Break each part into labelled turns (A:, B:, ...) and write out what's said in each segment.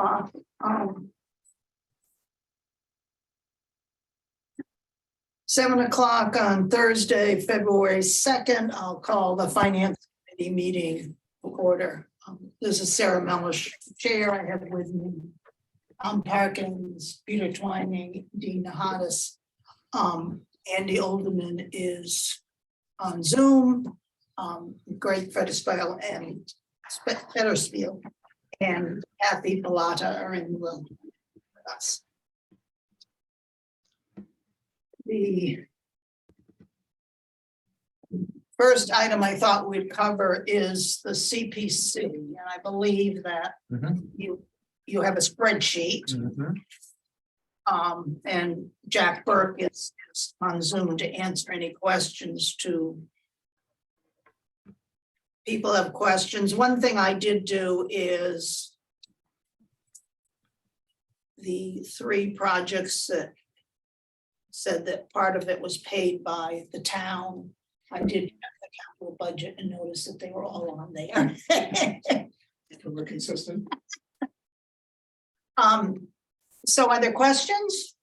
A: o'clock. 7 o'clock on Thursday, February 2nd, I'll call the Finance Committee meeting to order. This is Sarah Mellish, Chair. I have with me Tom Parkins, Peter Twining, Dean Nahadas. Andy Olderman is on Zoom. Greg Fetterspiel and Fetterspiel and Kathy Bellata are in the room with us. The first item I thought we'd cover is the CPC, and I believe that you have a spreadsheet. And Jack Burke is on Zoom to answer any questions to people have questions. One thing I did do is the 3 projects that said that part of it was paid by the town. I did check the capital budget and notice that they were all on there.
B: We're consistent.
A: So are there questions?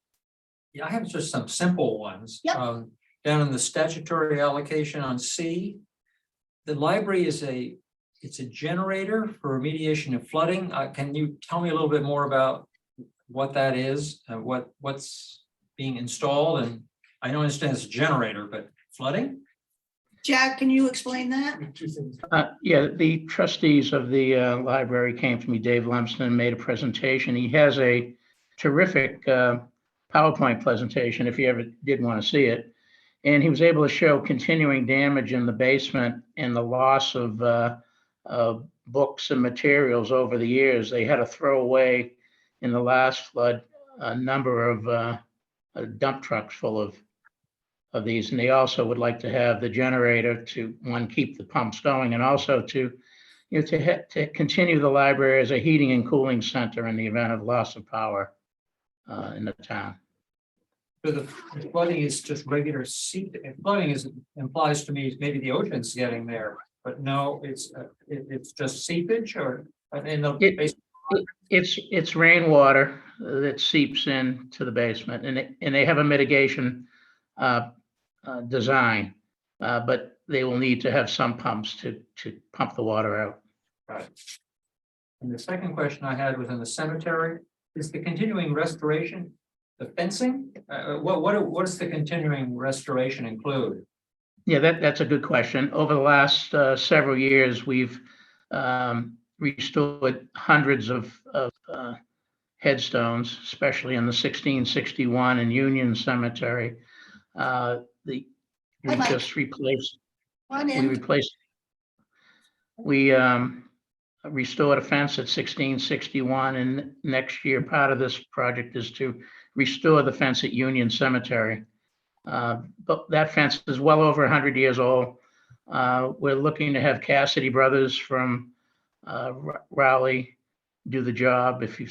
C: Yeah, I have just some simple ones.
A: Yep.
C: Down in the statutory allocation on C, the library is it's a generator for remediation of flooding. Can you tell me a little bit more about what that is, what's being installed? And I don't understand it's a generator, but flooding?
A: Jack, can you explain that?
B: 2 things.
D: Yeah, the trustees of the library came to me, Dave Lumsden, made a presentation. He has a terrific PowerPoint presentation if you ever did want to see it. And he was able to show continuing damage in the basement and the loss of books and materials over the years. They had to throw away in the last flood a number of dump trucks full of these. And they also would like to have the generator to, one, keep the pumps going, and also to, to continue the library as a heating and cooling center in the event of loss of power in the town.
C: So the flooding is just regular flooding implies to me maybe the ocean's getting there, but no, it's just seepage or in the basement.
D: It's rainwater that seeps into the basement, and they have a mitigation design, but they will need to have some pumps to pump the water out.
C: Right. And the second question I had was in the cemetery. Is the continuing restoration, the fencing? What does the continuing restoration include?
D: Yeah, that's a good question. Over the last several years, we've restored hundreds of headstones, especially in the 1661 and Union Cemetery. We just replaced. We restored a fence at 1661, and next year, part of this project is to restore the fence at Union Cemetery. But that fence is well over 100 years old. We're looking to have Cassidy Brothers from Raleigh do the job. If you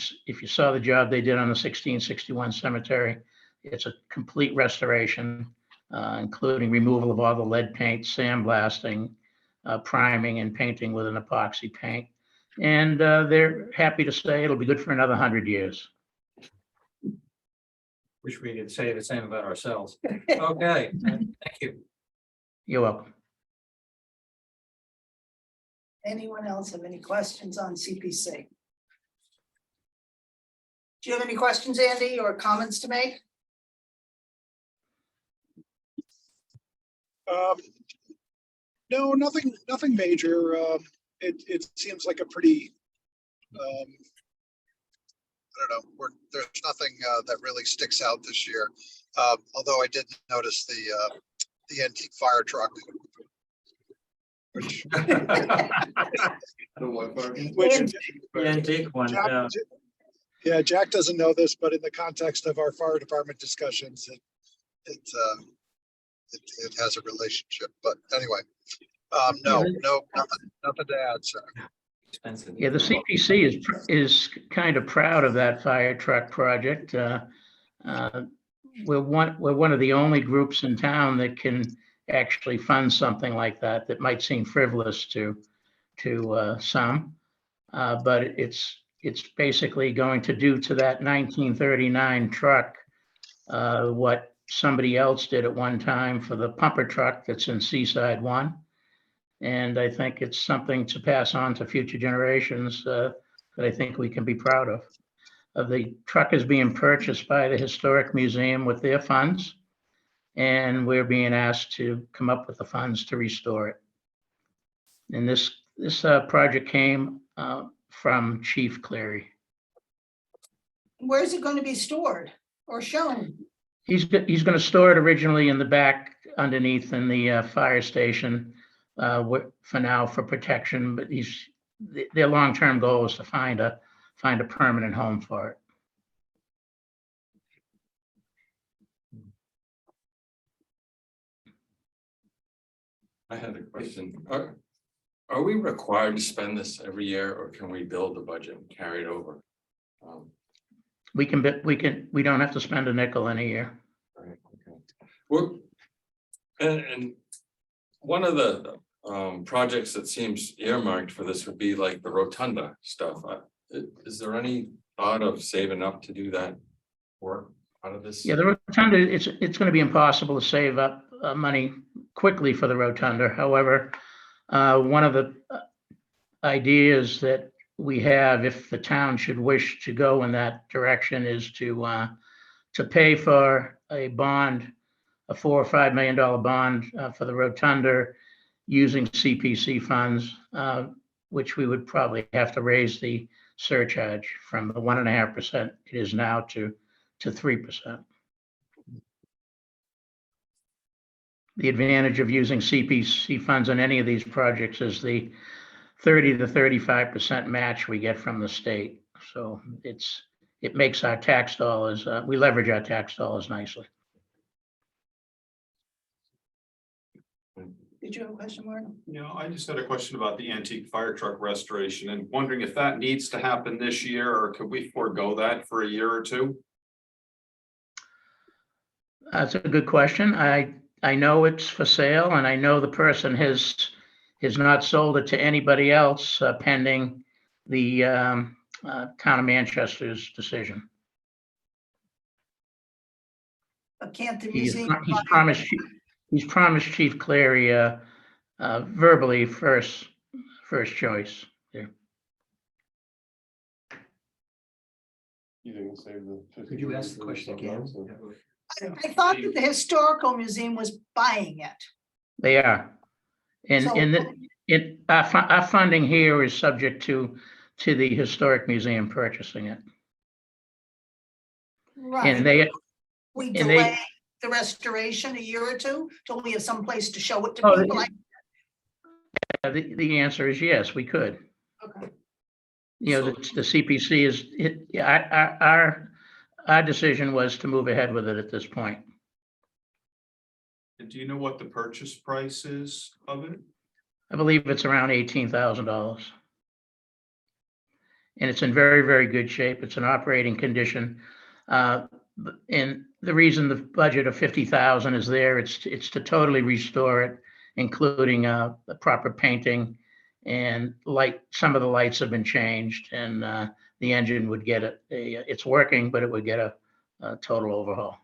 D: saw the job they did on the 1661 cemetery, it's a complete restoration, including removal of all the lead paint, sandblasting, priming, and painting with an epoxy paint. And they're happy to say it'll be good for another 100 years.
C: Wish we could say the same about ourselves. Okay, thank you.
D: You're welcome.
A: Anyone else have any questions on CPC? Do you have any questions, Andy, or comments to make?
B: No, nothing major. It seems like a pretty, I don't know, there's nothing that really sticks out this year. Although I did notice the antique fire truck. Which,
C: The antique one, yeah.
B: Yeah, Jack doesn't know this, but in the context of our fire department discussions, it has a relationship. But anyway, nothing to add, sir.
C: Expensive.
D: Yeah, the CPC is kind of proud of that fire truck project. We're one of the only groups in town that can actually fund something like that might seem frivolous to some, but it's it's basically going to do to that 1939 truck what somebody else did at one time for the pumper truck that's in Seaside 1. And I think it's something to pass on to future generations that I think we can be proud of. The truck is being purchased by the Historic Museum with their funds, and we're being asked to come up with the funds to restore it. And this project came from Chief Cleary.
A: Where's it going to be stored or shown?
D: He's going to store it originally in the back underneath in the fire station for now for protection, but their long-term goal is to find a permanent home for it.
E: I had a question. Are we required to spend this every year, or can we build the budget and carry it over?
D: We don't have to spend a nickel in a year.
E: Right, okay. Well, and one of the projects that seems earmarked for this would be like the rotunda stuff. Is there any thought of saving up to do that work out of this?
D: Yeah, the rotunda, it's going to be impossible to save up money quickly for the rotunda. However, one of the ideas that we have, if the town should wish to go in that direction, is to pay for a bond, a $4 or $5 million bond for the rotunda using CPC funds, which we would probably have to raise the surcharge from the 1.5% it is now to 3%. The advantage of using CPC funds on any of these projects is the 30 to 35% match we get from the state. So it makes our tax dollars, we leverage our tax dollars nicely.
A: Did you have a question, Martin?
F: Yeah, I just had a question about the antique fire truck restoration and wondering if that needs to happen this year, or could we forego that for a year or two?
D: That's a good question. I know it's for sale, and I know the person has not sold it to anybody else pending the town of Manchester's decision.
A: But can't the
D: He's
A: museum?
D: promised Chief Cleary verbally first choice there.
G: You didn't save the 50.
C: Could you ask the question again?
A: I thought that the historical museum was buying it.
D: They are. And
A: So-
D: our funding here is subject to the Historic Museum purchasing it. And
A: Right, we
D: and they-
A: delay the restoration a year or two till we have some place to show it to
D: Oh,
A: people.
D: the answer is yes, we could.
A: Okay.
D: You know, the CPC our decision was to move ahead with it at this point.
F: And do you know what the purchase price is of it?
D: I believe it's around $18,000. And it's in very, very good shape. It's in operating condition. And the reason the budget of $50,000 is there, it's to totally restore it, including the proper painting and light. Some of the lights have been changed, and the engine would get it's working, but it would get a total overhaul.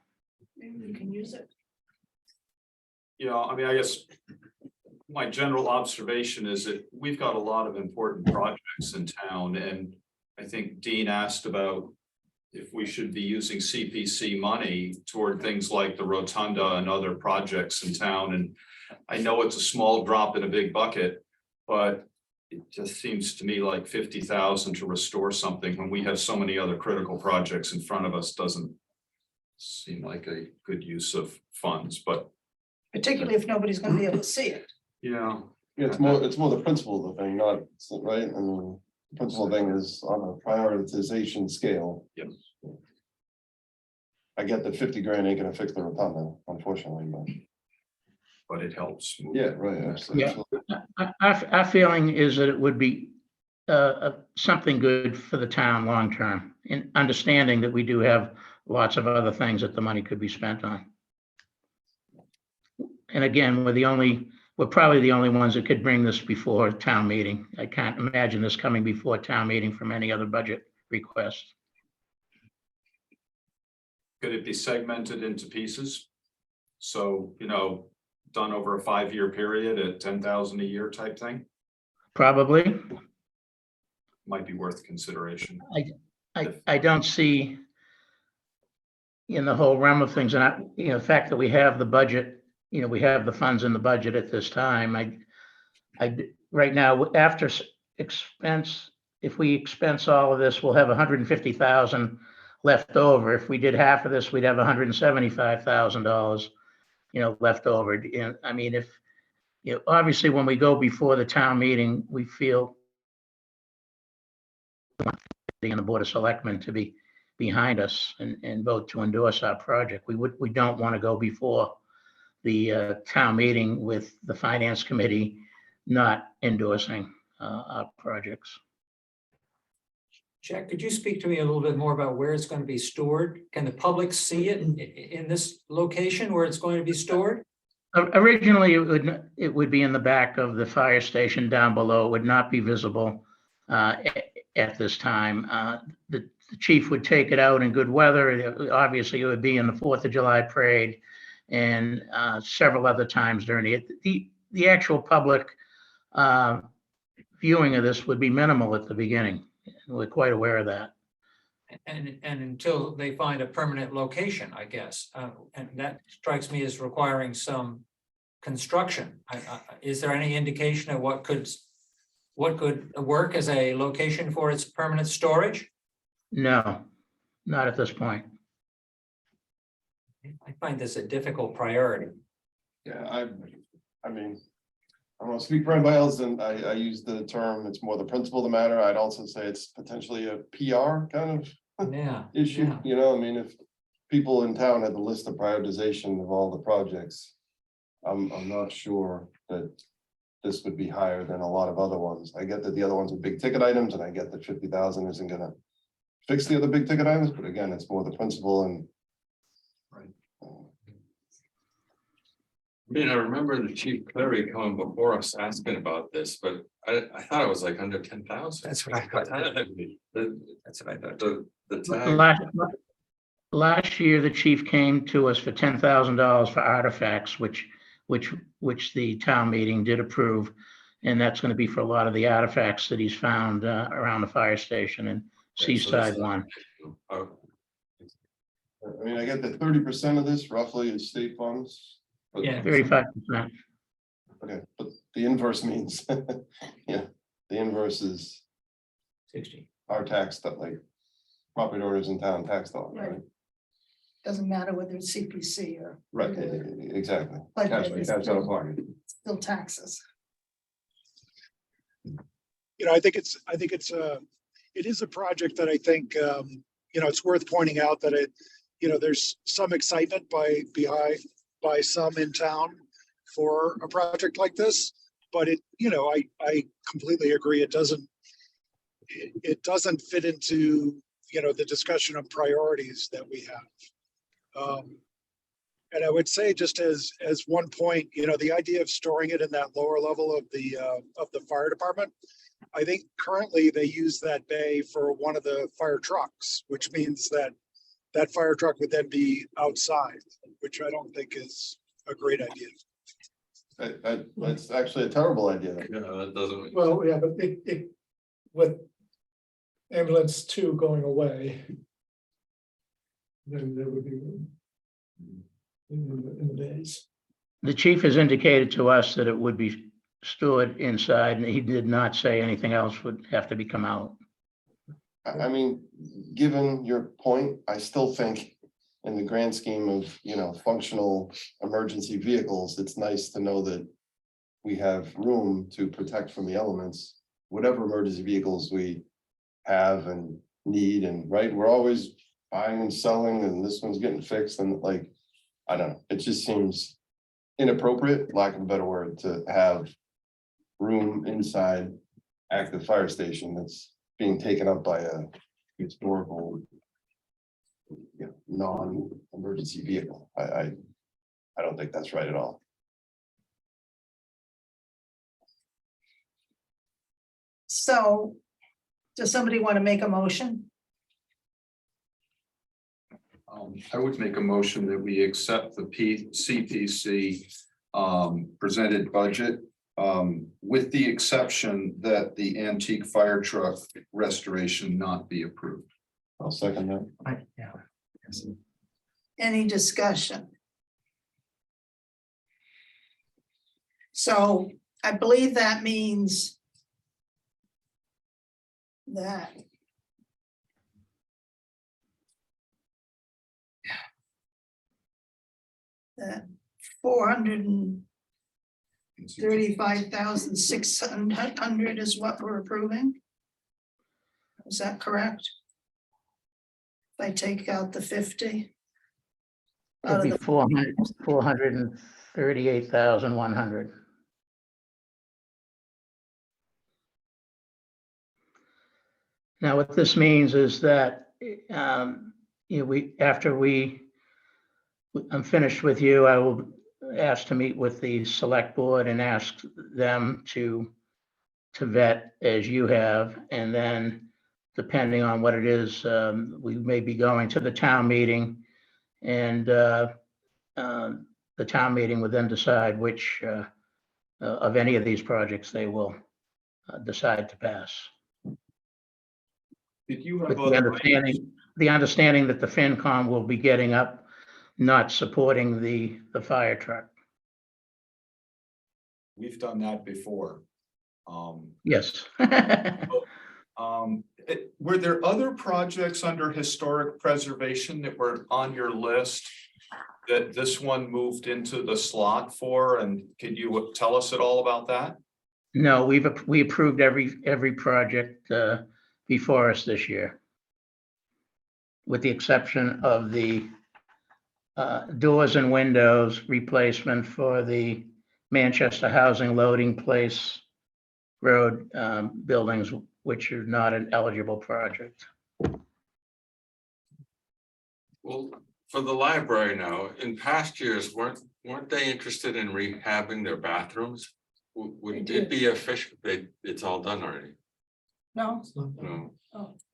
A: Maybe we can use it.
F: Yeah, I mean, I guess my general observation is that we've got a lot of important projects in town, and I think Dean asked about if we should be using CPC money toward things like the rotunda and other projects in town. And I know it's a small drop in a big bucket, but it just seems to me like 50,000 to restore something when we have so many other critical projects in front of us doesn't seem like a good use of funds, but
A: Particularly if nobody's gonna be able to see it.
F: yeah.
G: Yeah, it's more the principle of the thing, not, right, and the principal thing is on a prioritization scale.
F: Yep.
G: I get that 50 grand ain't gonna fix the rotunda, unfortunately,
F: But it helps.
G: but
F: move.
G: yeah, right, absolutely.
D: Our feeling is that it would be something good for the town long-term, in understanding that we do have lots of other things that the money could be spent on. And again, we're the only we're probably the only ones that could bring this before town meeting. I can't imagine this coming before town meeting from any other budget request.
F: Could it be segmented into pieces? So, done over a 5-year period at 10,000 a year type thing,
D: Probably.
F: might be worth consideration.
D: I don't see in the whole realm of things, and the fact that we have the budget, we have the funds in the budget at this time. Right now, after expense, if we expense all of this, we'll have 150,000 left over. If we did half of this, we'd have $175,000, left over. And I mean, if, obviously, when we go before the town meeting, we feel and the Board of Selectmen to be behind us and vote to endorse our project. We don't want to go before the town meeting with the Finance Committee not endorsing our projects.
C: Jack, could you speak to me a little bit more about where it's going to be stored? Can the public see it in this location where it's going to be stored?
D: Originally, it would be in the back of the fire station down below. It would not be visible at this time. The chief would take it out in good weather. Obviously, it would be in the 4th of July parade and several other times during the actual public viewing of this would be minimal at the beginning. We're quite aware of that.
C: And until they find a permanent location, I guess. And that strikes me as requiring some construction. Is there any indication of what could work as a location for its permanent storage?
D: No, not at this point.
C: I find this a difficult priority.
G: Yeah, I mean, I don't want to speak for anybody else, and I use the term, it's more the principle of the matter. I'd also say it's potentially a PR kind of
C: Yeah.
G: issue,
C: yeah.
G: I mean, if people in town had the list of prioritization of all the projects, I'm not sure that this would be higher than a lot of other ones. I get that the other ones are big ticket items, and I get that 50,000 isn't gonna fix the other big ticket items, but again, it's more the principle and.
F: Right.
E: I mean, I remember the Chief Clary coming before us asking about this, but I thought it was like under 10,000.
C: That's what I thought.
E: That's what I thought. The tag,
D: Last year, the chief came to us for $10,000 for artifacts, which the town meeting did approve. And that's going to be for a lot of the artifacts that he's found around the fire station and Seaside One.
E: oh,
G: I mean, I get that 30% of this roughly is state funds. But-
C: Yeah.
D: 35%.
G: Okay, but the inverse means, yeah, the inverse is
C: 60.
G: our tax that like property owners in town tax dollars, right?
A: Doesn't matter whether it's CPC or.
G: Right, exactly.
A: But
G: Cash
A: it's
G: out of pocket.
A: still taxes.
B: I think it is a project that I think, it's worth pointing out that there's some excitement by some in town for a project like this, but I completely agree. It doesn't fit into, the discussion of priorities that we have. And I would say just as one point, the idea of storing it in that lower level of the fire department, I think currently they use that bay for one of the fire trucks, which means that fire truck would then be outside, which I don't think is a great idea.
G: That's actually a terrible idea.
E: yeah, that doesn't.
H: Well, yeah, but it, with ambulance 2 going away, then there would be room in the days.
D: The chief has indicated to us that it would be stored inside, and he did not say anything else would have to be come out.
G: I mean, given your point, I still think in the grand scheme of, functional emergency vehicles, it's nice to know that we have room to protect from the elements, whatever emergency vehicles we have and need, and right, we're always buying and selling, and this one's getting fixed, and like, I don't know, it just seems inappropriate, lack of a better word, to have room inside active fire station that's being taken up by a historical non-emergency vehicle. I don't think that's right at all.
A: So, does somebody want to make a motion?
F: I would make a motion that we accept the CPC presented budget. With the exception that the antique fire truck restoration not be approved.
G: I'll second that.
A: Any discussion? So I believe that means that that 435,600 is what we're approving. Is that correct? If I take out the 50. Out
D: It'd
A: of
D: be
A: the
D: 438,100. Now, what this means is that, I'm finished with you, I will ask to meet with the select board and ask them to vet as you have, and then depending on what it is, we may be going to the town meeting, and the town meeting will then decide which of any of these projects they will decide to pass.
F: Did you
D: With the understanding that the FinCom will be getting up, not supporting the fire truck.
F: We've done that before.
D: Yes.
F: Were there other projects under historic preservation that were on your list that this one moved into the slot for? And could you tell us at all about that?
D: No, we approved every project before us this year, with the exception of the doors and windows replacement for the Manchester Housing Loading Place Road buildings, which are not an eligible project.
E: Well, for the library now, in past years, weren't they interested in rehabbing their bathrooms? Would it be efficient? It's all done already.
A: no,
E: No.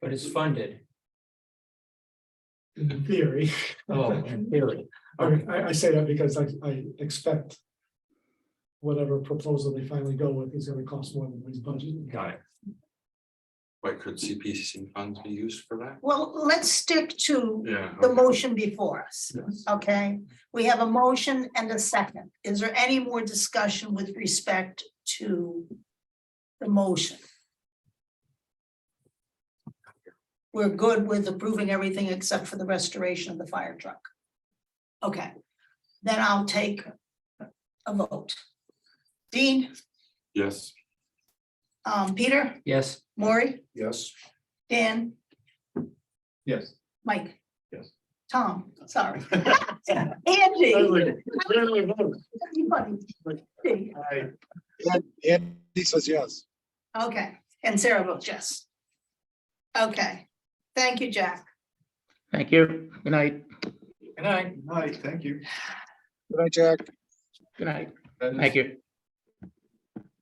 C: But it's funded.
H: In theory.
C: Oh, in theory.
H: I say that because I expect whatever proposal they finally go with is gonna cost more than his budget.
C: Got it.
E: Why could CPC funds be used for that?
A: well, let's stick to
E: Yeah.
A: the
E: okay.
A: motion before us,
E: Yes.
A: okay? We have a motion and a second. Is there any more discussion with respect to the motion? We're good with approving everything except for the restoration of the fire truck. Okay, then I'll take a vote. Dean,
E: Yes.
A: Peter,
C: Yes.
A: Maury,
F: Yes.
A: Dan,
F: Yes.
A: Mike.
F: Yes.
A: Tom, sorry. Andy. Everybody.
B: And he says yes.
A: Okay, and Sarah votes yes. Okay, thank you, Jack.
D: Thank you. Good night.
C: Good night.
F: Hi, thank you.
B: Good night, Jack.
D: Good night. Thank you.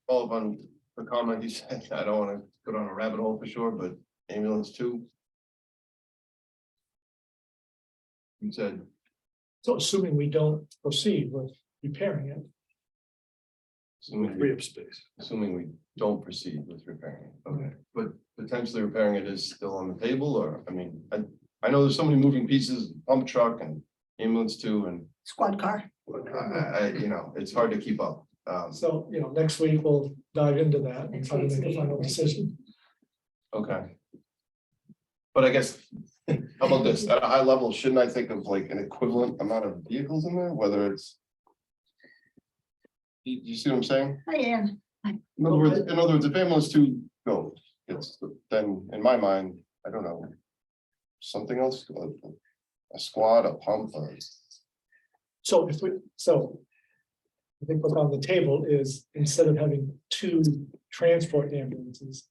G: Follow up on the comment you said, I don't want to go down a rabbit hole for sure, but ambulance 2. You said,
H: So assuming we don't proceed with repairing it,
G: assuming we don't proceed with repairing it, okay, but potentially repairing it is still on the table, or, I mean, I know there's so many moving pieces, pump truck and ambulance 2, and
A: Squad car.
G: it's hard to keep up.
H: so, next week we'll dive into that and try to make a final decision.
G: Okay. But I guess, how about this, at a high level, shouldn't I think of like an equivalent amount of vehicles in there, whether it's. You see what I'm saying?
A: Hi, Ann.
G: In other words, if ambulance 2 goes, it's then, in my mind, I don't know. Something else, a squad, a pump, or.
H: So I think what's on the table is instead of having 2 transport ambulances,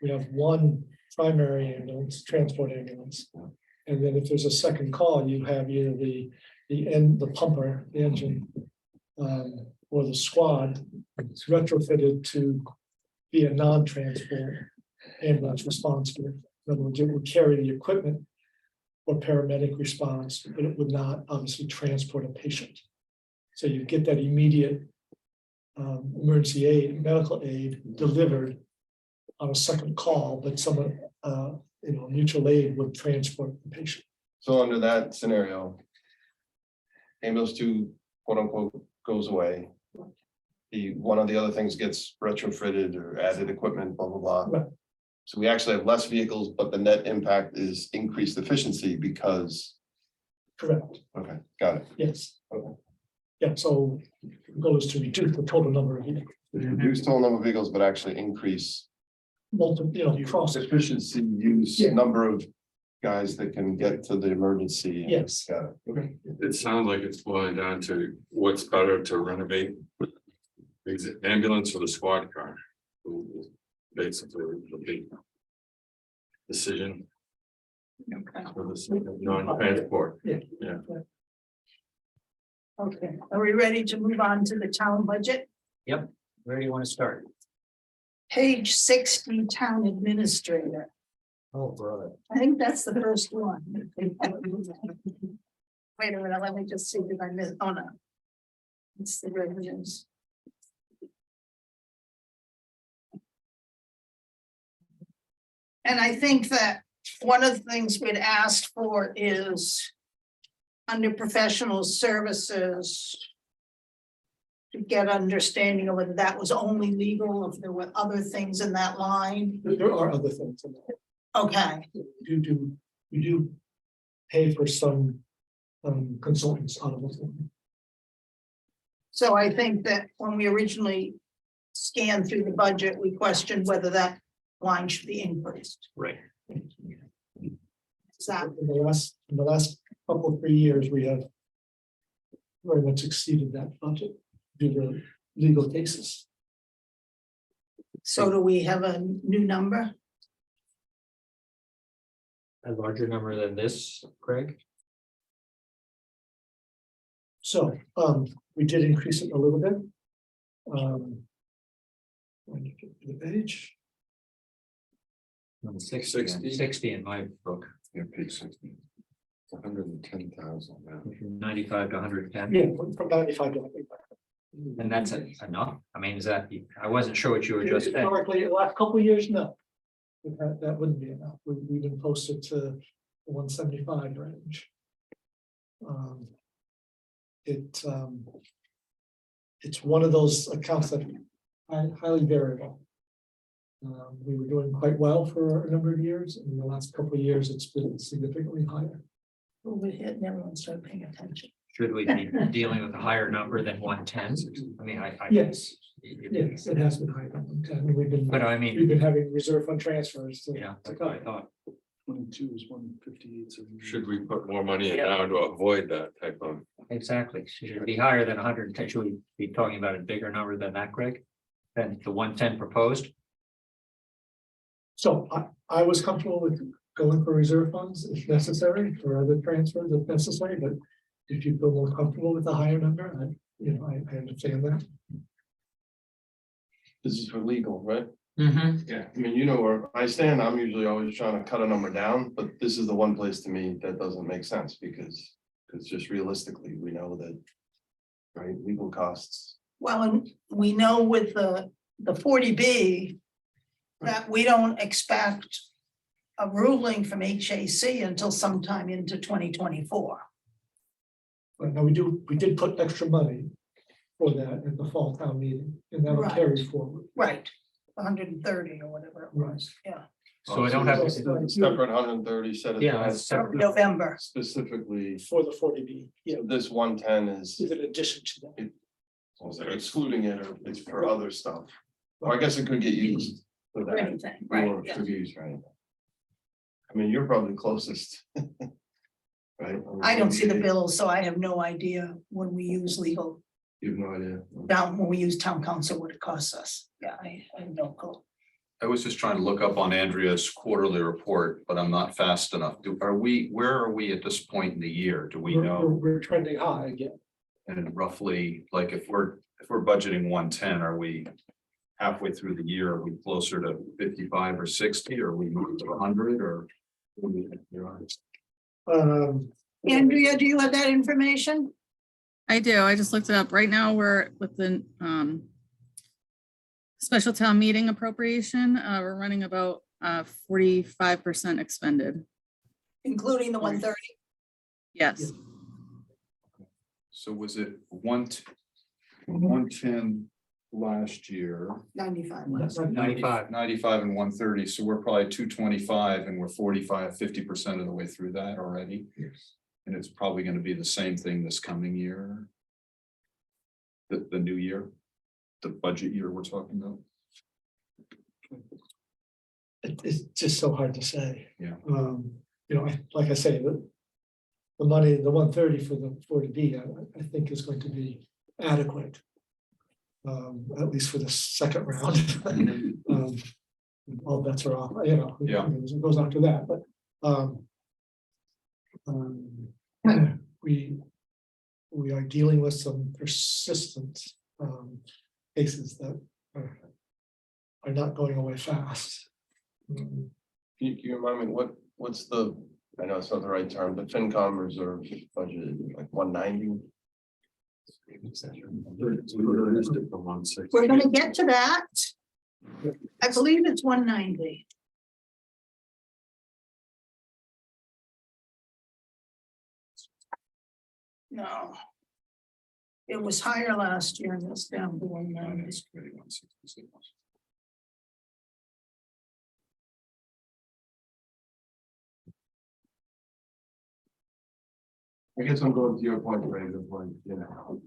H: we have 1 primary ambulance, transport ambulance. And then if there's a second call, you have either the pumper, the engine, or the squad retrofitted to be a non-transport ambulance response group. In other words, it would carry the equipment for paramedic response, but it would not obviously transport a patient. So you get that immediate emergency aid, medical aid delivered on a second call, but someone, mutual aid would transport the patient.
G: So under that scenario. Ambulance 2, quote unquote, goes away. One of the other things gets retrofitted or added equipment, blah, blah, blah.
H: Right.
G: So we actually have less vehicles, but the net impact is increased efficiency because,
H: Correct,
G: okay, got it.
H: yes.
G: Okay.
H: Yeah, so the goal is to reduce the total number of vehicles.
G: Reduce total number of vehicles, but actually increase
H: Multiple, cross.
G: efficiency, use
H: Yeah.
G: number of guys that can get to the emergency.
H: Yes.
G: Got it. Okay.
E: It sounds like it's boiling down to what's better to renovate. Is it ambulance or the squad car? Basically, the big decision
A: Okay.
E: for this non-transport.
A: Okay, are we ready to move on to the town budget?
C: Where do you want to start?
A: Page 60, town administrator.
C: Oh, brother.
A: I think that's the first one. Wait a minute, let me just see if I missed, oh no. It's the revisions. And I think that one of the things we'd asked for is under professional services to get understanding of whether that was only legal, if there were other things in that line.
H: There are other things in there.
A: Okay,
H: We do pay for some consultants out of it.
A: so I think that when we originally scanned through the budget, we questioned whether that line should be increased.
C: Right.
A: Is that,
H: In the last couple of 3 years, we have very much exceeded that budget due to legal cases.
A: so do we have a new number?
C: A larger number than this, Craig?
H: So, we did increase it a little bit. When you get to the page,
C: 60. 60 in my book,
E: Yeah, page 60. 110,000 now.
C: 95 to 110.
H: yeah, from 95 to 105.
C: And that's enough. I mean, is that, I wasn't sure what you were just saying.
H: Historically, the last couple of years, no. That wouldn't be enough. We've been closer to the 175 range. It's one of those accounts that are highly variable. We were doing quite well for a number of years, and in the last couple of years, it's been significantly higher.
A: Well, we hit and everyone started paying attention.
C: Should we be dealing with a higher number than 110? I mean,
H: Yes, yes, it has been higher. And we've been,
C: But I mean,
H: we've been having reserve fund transfers to.
C: yeah,
H: to
C: that's what I
H: cover.
C: thought.
B: 22 is 158.
E: Should we put more money in now to avoid that type of?
C: Exactly. Should it be higher than 110? Should we be talking about a bigger number than that, Greg? Than the 110 proposed?
H: So I was comfortable with going for reserve funds if necessary, for other transfers if necessary, but if you feel more comfortable with the higher number, I understand that.
G: This is for legal, right?
C: Mm-hmm.
G: Yeah. I mean, you know where I stand, I'm usually always trying to cut a number down, but this is the one place to me that doesn't make sense because just realistically, we know that. Right, legal costs.
A: Well, and we know with the 40B that we don't expect a ruling from HAC until sometime into 2024.
H: But now we did put extra money for that at the fall town meeting, and that'll
A: Right.
H: carry forward.
A: Right, 130 or whatever it was, yeah,
C: So I don't have.
G: Separate 130 set of.
C: Yeah, it's separate.
A: November.
G: Specifically,
H: For the 40B, yeah,
G: this 110 is
H: is in addition to that.
G: excluding it or it's for other stuff. Or I guess it could get used for
A: or
G: that.
A: anything, right,
G: Or
A: yeah.
G: for use, right? I mean, you're probably closest. Right?
A: I don't see the bills, so I have no idea when we use legal,
G: You have no idea.
A: when we use town council, what it costs us. Yeah, I have no clue.
F: I was just trying to look up on Andrea's quarterly report, but I'm not fast enough. Where are we at this point in the year? Do we know?
H: We're trending high again.
F: And roughly, like if we're budgeting 110, are we halfway through the year, are we closer to 55 or 60, or are we moving to 100 or?
A: Andrea, do you have that information?
I: I do. I just looked it up. Right now, we're with the special town meeting appropriation. We're running about 45% expended.
A: Including the 130?
I: Yes.
F: So was it 110 last year?
A: 95.
F: 95 and 130, so we're probably 225 and we're 50% of the way through that already.
H: Yes.
F: And it's probably gonna be the same thing this coming year. The new year, the budget year we're talking about.
H: It's just so hard to say.
F: Yeah.
H: You know, like I say, the money, the 130 for the 40B, I think is going to be adequate. At least for the second round. All bets are off, you know.
F: Yeah.
H: It goes on to that, but we are dealing with some persistent cases that are not going away fast.
G: Can you remind me, what's the, I know it's not the right term, but FinCom reserve budget, like 190?
A: We're gonna get to that. I believe it's 190. No. It was higher last year and it's down to 190.
G: I guess I'm going to your point, Ray, the point, you know.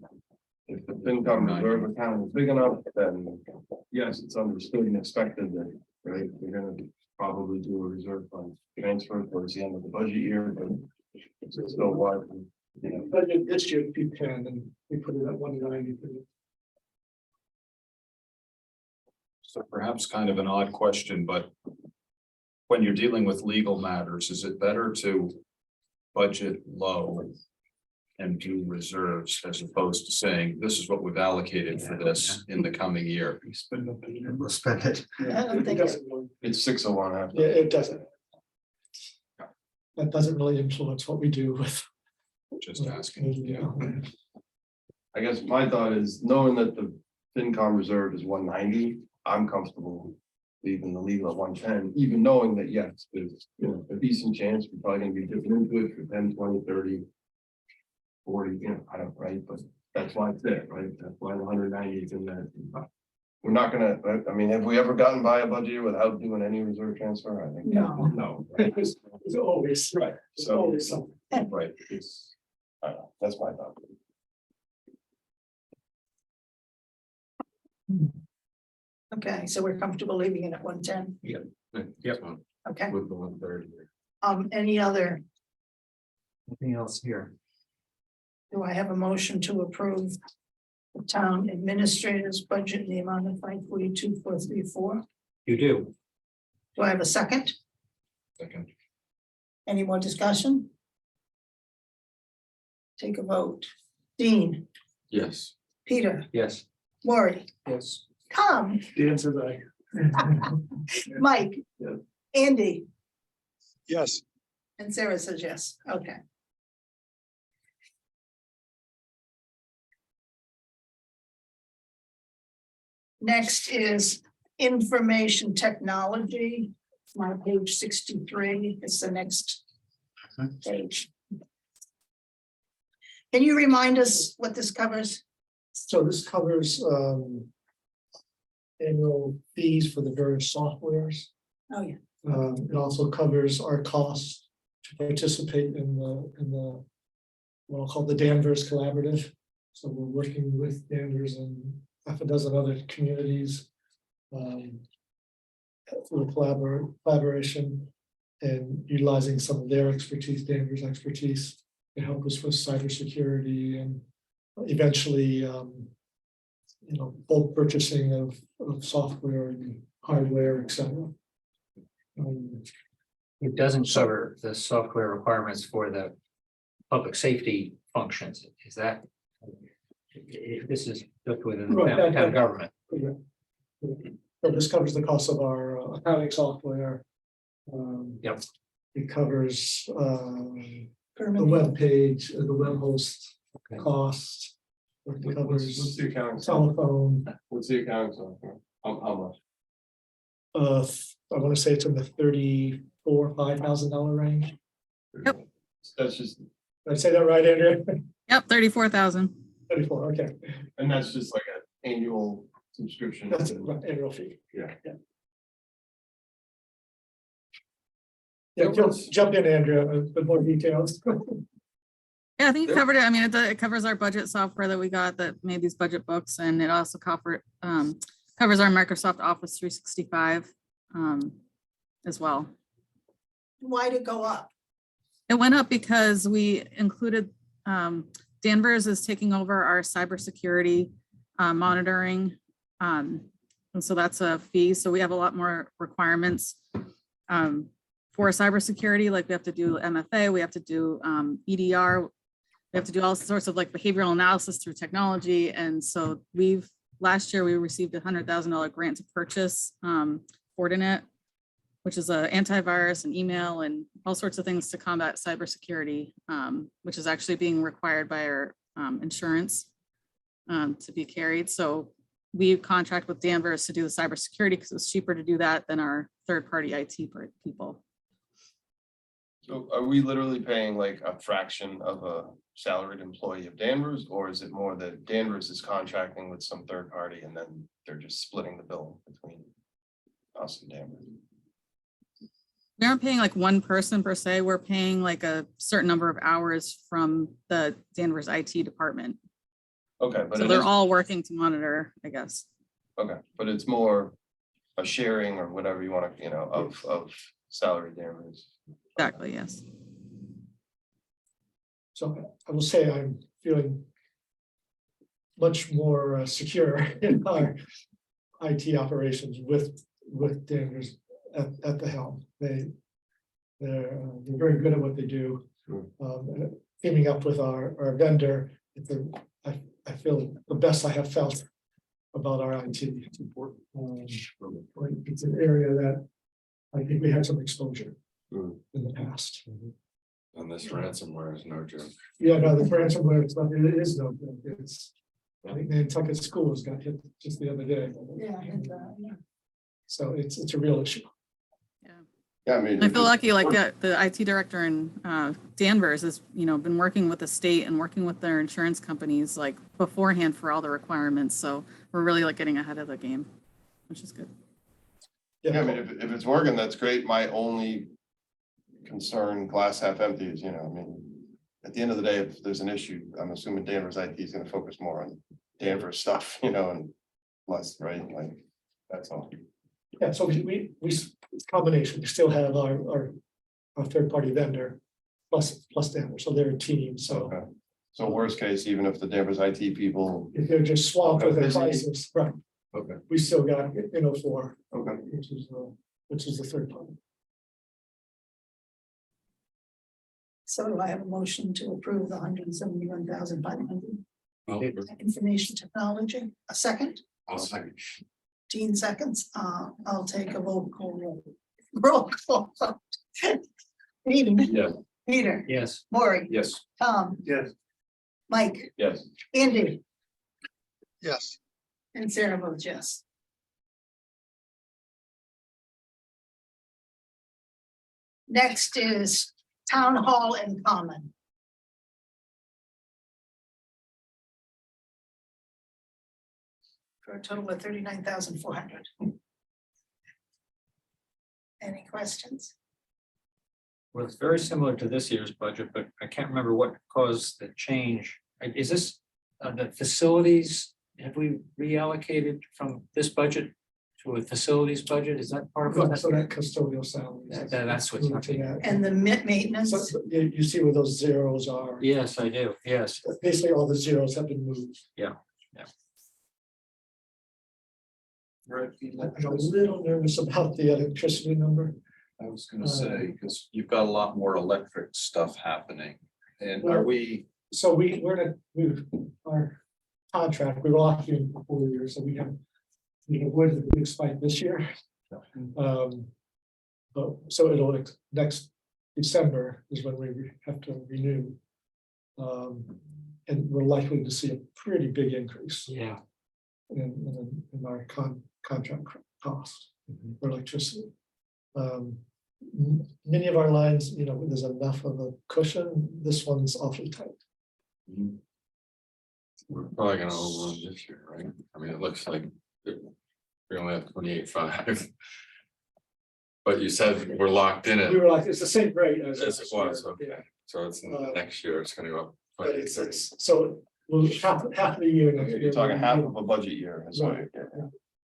G: If the FinCom reserve account is big enough, then yes, it's understood and expected that, right, we're gonna probably do a reserve fund transfer towards the end of the budget year, but it's still wide, you know.
H: Budget this year, we can, and we put it at 190.
F: So perhaps kind of an odd question, but when you're dealing with legal matters, is it better to budget low and do reserves as opposed to saying, this is what we've allocated for this in the coming year?
G: We'll spend it.
A: I don't think it's-
G: It's 601 after.
H: Yeah, it doesn't. That doesn't really influence what we do with.
F: Just asking, yeah.
G: I guess my thought is knowing that the FinCom reserve is 190, I'm comfortable leaving the legal at 110, even knowing that, yes, there's, you know, a decent chance we're probably gonna be dipping into it for 10, 20, 30, 40, you know, I don't, right, but that's why it's there, right? That's why the 190 is in there. We're not gonna, I mean, have we ever gotten by a budget year without doing any reserve transfer? I think.
A: No.
G: No. Right?
H: It's always,
G: Right,
H: it's
G: so,
H: always something.
G: right, it's, I don't know, that's my thought.
A: Okay, so we're comfortable leaving it at 110.
E: Yep.
A: Okay,
E: With the 130.
A: any other,
C: Anything else here?
A: do I have a motion to approve the town administrator's budget in the amount of 542,434?
C: You do.
A: Do I have a second?
F: Second.
A: Any more discussion? Take a vote. Dean,
E: Yes.
A: Peter,
C: Yes.
A: Lori,
C: Yes.
A: Tom,
H: The answer is aye.
A: Mike,
G: Yeah.
A: Andy,
B: Yes,
A: and Sarah says yes. Okay. Next is information technology. My page 63 is the next page. Can you remind us what this covers?
H: So this covers annual fees for the various softwares.
A: Oh, yeah.
H: It also covers our costs to participate in the what I'll call the Danvers Collaborative. So we're working with Danvers and half a dozen other communities for collaboration and utilizing some of their expertise, Danvers expertise, to help us with cybersecurity and eventually, bulk purchasing of software and hardware, etc.
C: It doesn't cover the software requirements for the public safety functions. Is that? This is just within the
H: Right,
C: town government.
H: So this covers the cost of our accounting software.
C: Yep.
H: It covers the
A: Permanent.
H: web page, the web host
C: Okay.
H: cost. It covers
G: the accounting?
H: telephone,
G: What's the accounting software? How much?
H: I want to say it's in the $34,000-$5,000 range.
I: Yep.
G: That's just,
H: Did I say that right, Andrea?
I: Yep, 34,000.
H: 34, okay.
G: and that's just like an annual subscription.
H: That's a annual fee.
G: Yeah.
H: Yeah, jump in, Andrea, with more details.
I: Yeah, I think you
E: There-
I: covered it. I mean, it covers our budget software that we got that made these budget books, and it also covers our Microsoft Office 365 as well.
A: Why'd it go up?
I: It went up because we included, Danvers is taking over our cybersecurity monitoring. And so that's a fee. So we have a lot more requirements for cybersecurity, like we have to do MFA, we have to do EDR. We have to do all sorts of like behavioral analysis through technology. And so last year we received a $100,000 grant to purchase Fortinet, which is an antivirus and email and all sorts of things to combat cybersecurity, which is actually being required by our insurance to be carried. So we contract with Danvers to do the cybersecurity because it's cheaper to do that than our third-party IT people.
G: So are we literally paying like a fraction of a salaried employee of Danvers, or is it more that Danvers is contracting with some third party and then they're just splitting the bill between us and Danvers?
I: We aren't paying like one person per se. We're paying like a certain number of hours from the Danvers IT department.
G: Okay, but
I: So
G: it
I: they're
G: is,
I: all working to monitor, I guess.
G: okay, but it's more a sharing or whatever you want to, of salary Danvers.
I: Exactly, yes.
H: So I will say I'm feeling much more secure in our IT operations with Danvers at the helm. They're very good at what they do. And teaming up with our vendor, I feel the best I have felt about our IT. It's important. It's an area that I think we had some exposure in the past.
E: And this ransomware is no joke.
H: Yeah, no, the ransomware, it is no, it's, I think the Nantucket schools got hit just the other day.
A: Yeah,
H: So it's a real issue.
G: Yeah, I mean.
I: I feel lucky, like the IT director in Danvers has, been working with the state and working with their insurance companies like beforehand for all the requirements. So we're really like getting ahead of the game, which is good.
G: Yeah, I mean, if it's working, that's great. My only concern, glass half empty, is, I mean, at the end of the day, if there's an issue, I'm assuming Danvers IT is gonna focus more on Danvers stuff, and less, right? Like, that's all.
H: Yeah, so we it's a combination, we still have our third party vendor plus Danvers, so they're a team, so
G: Okay. So worst case, even if the Danvers IT people,
H: if they're just swamped with their
G: Okay.
H: crisis, right,
G: okay,
H: we still got Inno4,
G: okay.
H: which is the third party.
A: So do I have a motion to approve the $171,500
E: Well,
A: information technology? A second?
E: I'll second.
A: Dean seconds. I'll take a roll call. Roll call. Eden,
E: Yeah.
A: Peter,
C: Yes.
A: Maury,
F: Yes.
A: Tom,
H: Yes.
A: Mike,
G: Yes.
A: Andy,
B: Yes,
A: and Sarah votes yes. Next is Town Hall and Common. For a total of $39,400. Any questions?
C: Well, it's very similar to this year's budget, but I can't remember what caused the change. Is this the facilities? Have we reallocated from this budget to a facilities budget? Is that part of
H: So
C: it?
H: that custodial salaries.
C: That's what's happening.
A: And the maintenance,
H: So you see where those zeros are.
C: Yes, I do. Yes.
H: Basically, all the zeros have been moved.
F: Right.
H: I'm a little nervous about the electricity number.
F: I was gonna say, because you've got a lot more electric stuff happening. And are we,
H: So we're our contract, we were locked in for 4 years, so we have we avoided the big spike this year. So it'll, next December is when we have to renew. And we're likely to see a pretty big increase
C: Yeah.
H: in our contract cost for electricity. Many of our lines, you know, there's enough of a cushion. This one's awfully tight.
E: We're probably gonna overrun this year, right? I mean, it looks like we only have 28.5. But you said we're locked in
H: We
E: it,
H: were like, it's the same rate as.
E: as it was,
H: last year,
E: okay, so it's
H: Uh,
E: next year, it's gonna go up.
H: But it's, so we'll half the year. next year.
G: You're talking half of a budget year. is what-
H: Right.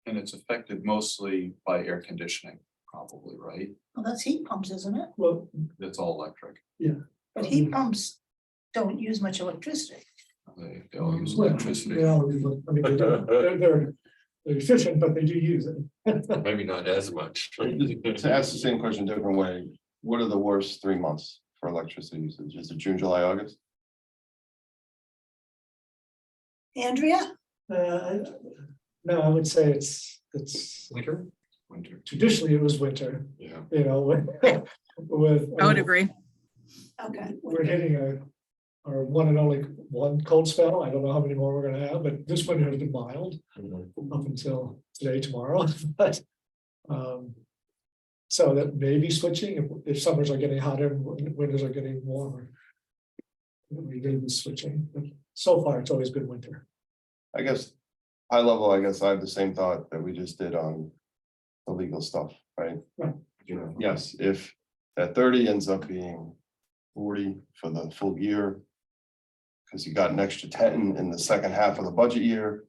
F: And it's affected mostly by air conditioning, probably, right?
A: Well, that's heat pumps, isn't it?
H: Well,
F: It's all electric.
A: But heat pumps don't use much electricity.
F: They all use
H: well,
F: electricity.
H: they all use it. I mean, they're efficient, but they do use it.
E: Maybe not as much.
G: To ask the same question a different way, what are the worst 3 months for electricity usage? Is it June, July, August?
A: Andrea?
H: No, I would say it's
C: Winter?
F: Winter.
H: traditionally it was winter,
E: Yeah,
H: you know, with.
I: I would agree.
A: Okay.
H: We're hitting our one and only one cold spell. I don't know how many more we're gonna have, but this winter has been mild up until today, tomorrow, but. So that may be switching if summers are getting hotter and winters are getting warmer. We may be switching, but so far it's always been winter.
G: I guess, high level, I guess I have the same thought that we just did on the legal stuff, right?
H: Right.
G: You know, yes, if that 30 ends up being 40 for the full year. Because you got an extra 10 in the second half of the budget year.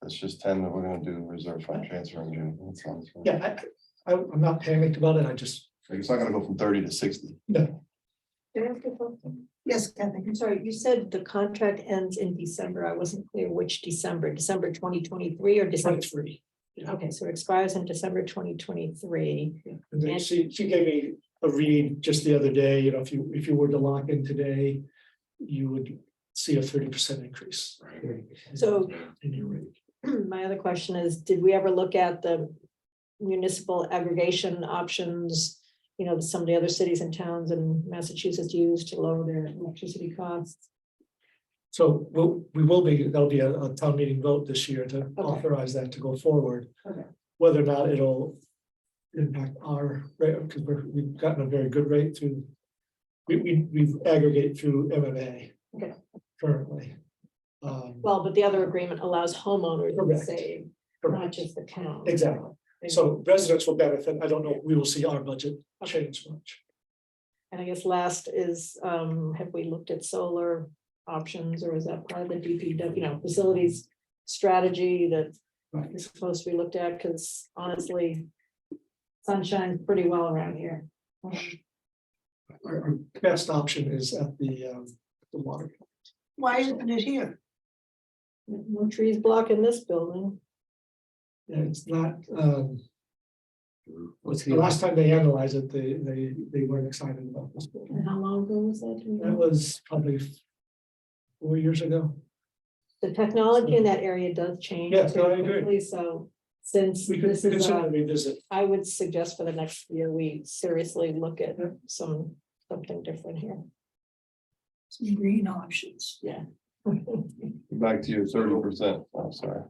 G: That's just 10 that we're gonna do reserve fund transfer in June. That sounds good.
H: Yeah, I'm not panicked about it. I just,
G: Like, it's not gonna go from 30 to 60.
H: no,
J: Can I ask a question?
A: Yes, Kathy.
J: I'm sorry, you said the contract ends in December. I wasn't clear which December, December 2023 or December?
H: 23.
J: Okay, so it expires in December 2023.
H: And then she gave me a read just the other day, you know, if you were to lock in today, you would see a 30% increase.
E: Right.
J: So
H: In your rate.
J: my other question is, did we ever look at the municipal aggregation options? You know, that some of the other cities and towns in Massachusetts use to lower their electricity costs?
H: So we will be, there'll be a town meeting vote this year to
J: Okay.
H: authorize that to go forward.
J: Okay.
H: Whether or not it'll impact our rate, because we've gotten a very good rate through. We've aggregate through MMA.
J: Okay.
H: Currently.
J: Well, but the other agreement allows homeowners to
H: Correct.
J: save,
H: Correct.
J: not just the town.
H: Exactly. So residents will benefit. I don't know if we will see our budget change much.
J: And I guess last is, have we looked at solar options, or is that part of the DPW, you know, facilities strategy that
H: Right.
J: is supposed to be looked at? Because honestly, sun shines pretty well around here.
H: Our best option is at the water.
A: Why isn't it here?
J: No trees blocking this building.
H: Yeah, it's not, the last time they analyzed it, they weren't excited about this building.
J: And how long ago was that? do you
H: That
J: know?
H: was probably 4 years ago.
J: The technology in that area does change.
H: Yes, no, I
J: pretty
H: agree.
J: quickly, So since
H: We could
J: this is,
H: certainly revisit.
J: I would suggest for the next year, we seriously look at something different here.
A: Some green options.
J: Yeah.
G: Back to your 30%. I'm sorry.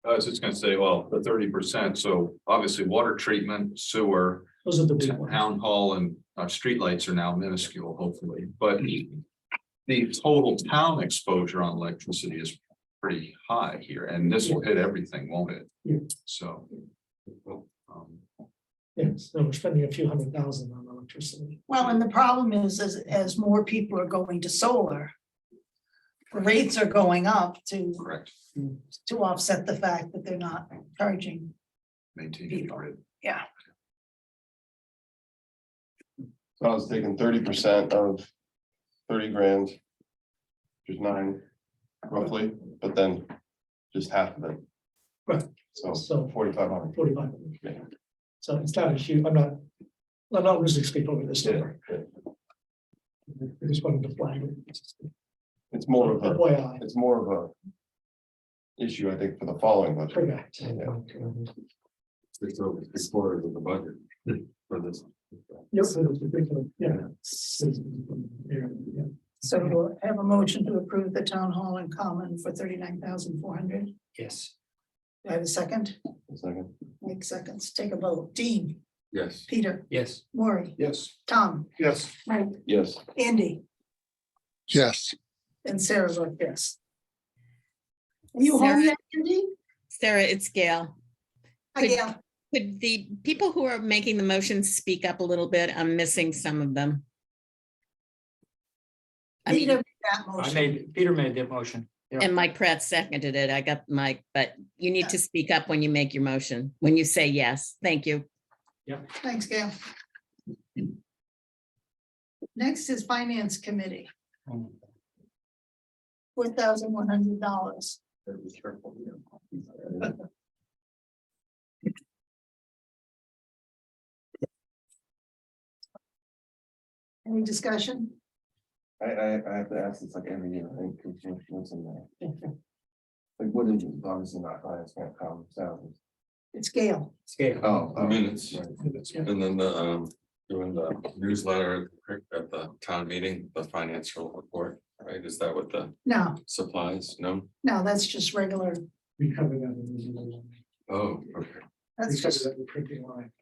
F: I was just gonna say, well, the 30%, so obviously water treatment, sewer,
H: Those are the big ones.
F: town hall and streetlights are now minuscule, hopefully, but. The total town exposure on electricity is pretty high here, and this will hit everything, won't it?
H: Yeah.
F: So.
H: Yes, so we're spending a few $100,000 on electricity.
A: Well, and the problem is, as more people are going to solar, rates are going up
F: Correct,
A: to offset the fact that they're not charging.
F: maintain the
A: People.
F: grid.
G: So I was taking 30% of 30 grand. Which is 9 roughly, but then just half of it.
H: Right.
G: So
H: So
G: 4,500.
H: 45.
G: Yeah.
H: So it's not a huge, I'm not losing sleep over this number. I just wanted to flag it.
G: It's more of a,
H: FYI.
G: it's more of a issue, I think, for the following budget.
H: Correct.
E: It's over 3/4 of the budget for this.
H: Yes, yeah. Yeah.
A: So we'll have a motion to approve the town hall and common for 39,400.
C: Yes.
A: Do I have a second?
G: A second.
A: Mike seconds. Take a vote. Dean,
E: Yes.
A: Peter,
C: Yes.
A: Maury,
B: Yes.
A: Tom,
B: Yes.
A: Mike,
G: Yes.
A: Andy,
B: Yes.
A: and Sarah vote yes. Are you home
K: Sarah?
A: yet, Andy?
K: Sarah, it's Gail.
A: Hi,
K: Could-
A: Gail.
K: Could the people who are making the motions speak up a little bit? I'm missing some of them. I mean,
A: Peter made that motion.
C: Peter made the motion. Yeah.
K: and Mike Pratt seconded it. I got Mike, but you need to speak up when you make your motion, when you say yes. Thank you.
A: Thanks, Gail. Next is Finance Committee, $4,100.
E: Be careful.
A: Any discussion?
G: I have to ask this like every year, I think, what's in there? Like, what is it? Obviously not finance, can't come, salaries.
A: It's Gail.
G: Oh.
E: Minutes.
G: right.
E: And then doing the newsletter at the town meeting, the financial report, right? Is that what the
A: No,
E: supplies? No?
A: no, that's just regular,
H: We covered that in the.
E: Oh, okay.
A: that's
H: We covered
A: just
H: that in the printing line.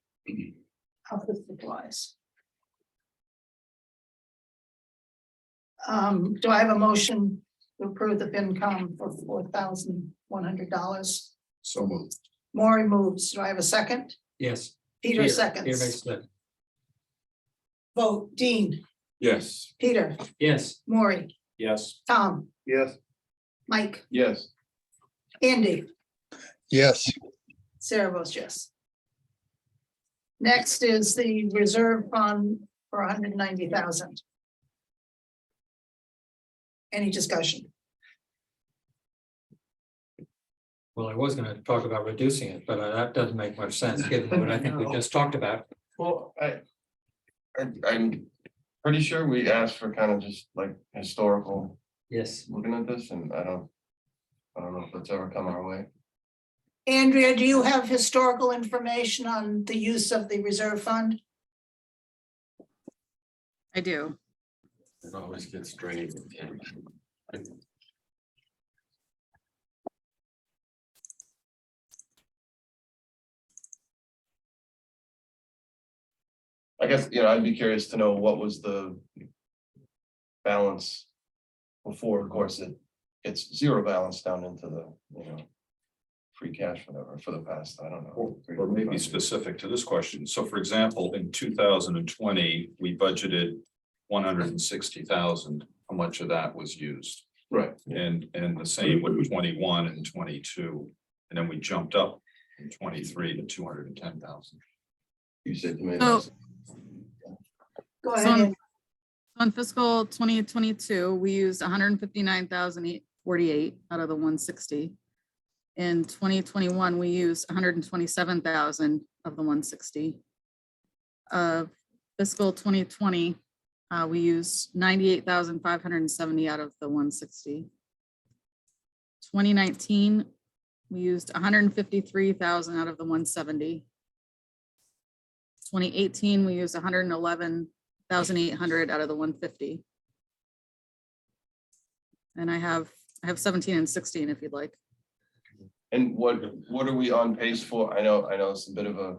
A: office supplies. Do I have a motion to approve the FinCom for $4,100?
F: So moved.
A: Maury moves. Do I have a second?
C: Yes.
A: Peter
C: Peter
A: seconds.
C: makes the-
A: Vote Dean,
E: Yes.
A: Peter,
C: Yes.
A: Maury,
F: Yes.
A: Tom,
B: Yes.
A: Mike,
G: Yes.
A: Andy,
B: Yes.
A: Sarah votes yes. Next is the reserve fund for 190,000. Any discussion?
C: Well, I was gonna talk about reducing it, but that doesn't make much sense, given what I think we just talked about.
G: Well, I'm pretty sure we asked for kind of just like historical
C: Yes.
G: looking at this, and I don't know if that's ever come our way.
A: Andrea, do you have historical information on the use of the reserve fund?
I: I do.
E: It always gets drained.
G: I guess, I'd be curious to know what was the balance before, of course, it's zero balance down into the, free cash, whatever, for the past, I don't know.
F: Or maybe specific to this question. So for example, in 2020, we budgeted 160,000. How much of that was used?
G: Right.
F: And the same with 21 and 22. And then we jumped up in 23 to 210,000.
G: You said to me.
I: So-
A: Go
I: So
A: ahead.
I: in- on fiscal 2022, we used 159,848 out of the 160. In 2021, we used 127,000 of the 160. Fiscal 2020, we used 98,570 out of the 160. 2019, we used 153,000 out of the 170. 2018, we used 111,800 out of the 150. And I have 17 and 16 if you'd like.
G: And what are we on pace for? I know it's a bit of a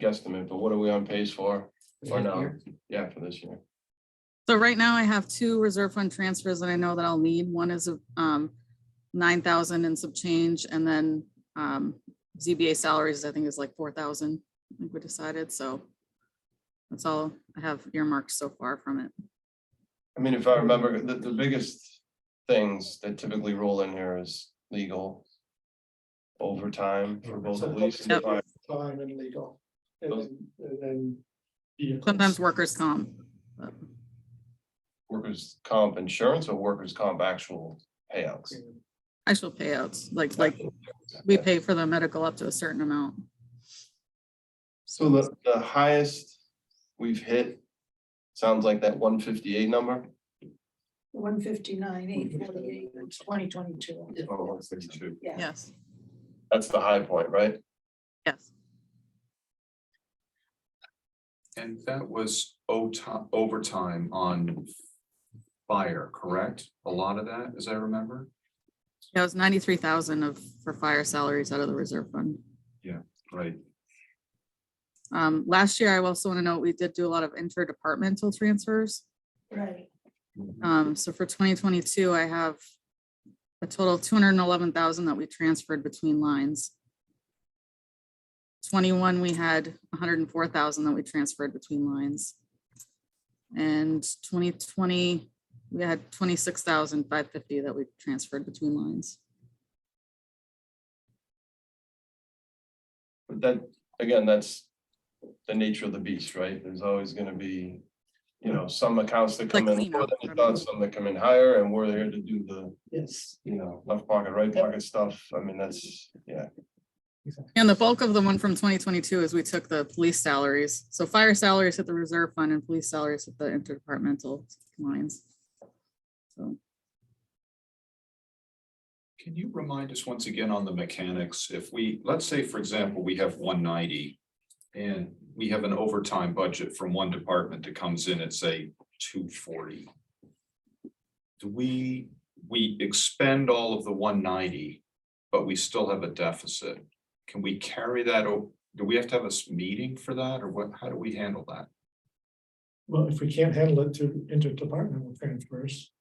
G: guesstimate, but what are we on pace for? Or no? Yeah, for this year.
I: So right now I have 2 reserve fund transfers that I know that I'll need. One is 9,000 and some change, and then ZBA salaries, I think is like 4,000. I think we decided, so that's all I have earmarked so far from it.
G: I mean, if I remember, the biggest things that typically roll in here is legal. Overtime for both police and
I: Yep.
G: fire.
H: Time and legal. And then. vehicles.
I: Sometimes workers' comp. but
G: Workers' comp insurance or workers' comp actual payouts.
I: Actual payouts, like we pay for the medical up to a certain amount.
G: So the highest we've hit sounds like that 158 number.
A: 159, 848, it's 2022.
G: Oh, 162.
A: Yeah.
I: Yes,
G: That's the high point, right?
I: yes.
F: And that was overtime on fire, correct? A lot of that, as I remember?
I: That was 93,000 for fire salaries out of the reserve fund.
F: Right.
I: Last year, I also want to note, we did do a lot of interdepartmental transfers.
A: Right.
I: So for 2022, I have a total of 211,000 that we transferred between lines. 21, we had 104,000 that we transferred between lines. And 2020, we had 26,550 that we transferred between lines.
G: But that, again, that's the nature of the beast, right? There's always gonna be, you know, some accounts that come
I: Like
G: in lower
I: cleanup.
G: than you thought, some that come in higher, and we're here to do the,
H: Yes.
G: you know, left pocket, right pocket stuff. I mean, that's, yeah.
I: And the bulk of the one from 2022 is we took the police salaries. So fire salaries hit the reserve fund and police salaries hit the interdepartmental lines. So
F: Can you remind us once again on the mechanics, if we, let's say, for example, we have 190. And we have an overtime budget from one department that comes in at, say, 240. Do we expend all of the 190, but we still have a deficit? Can we carry that? Do we have to have a meeting for that, or what, how do we handle that?
H: Well, if we can't handle it through interdepartmental transfers,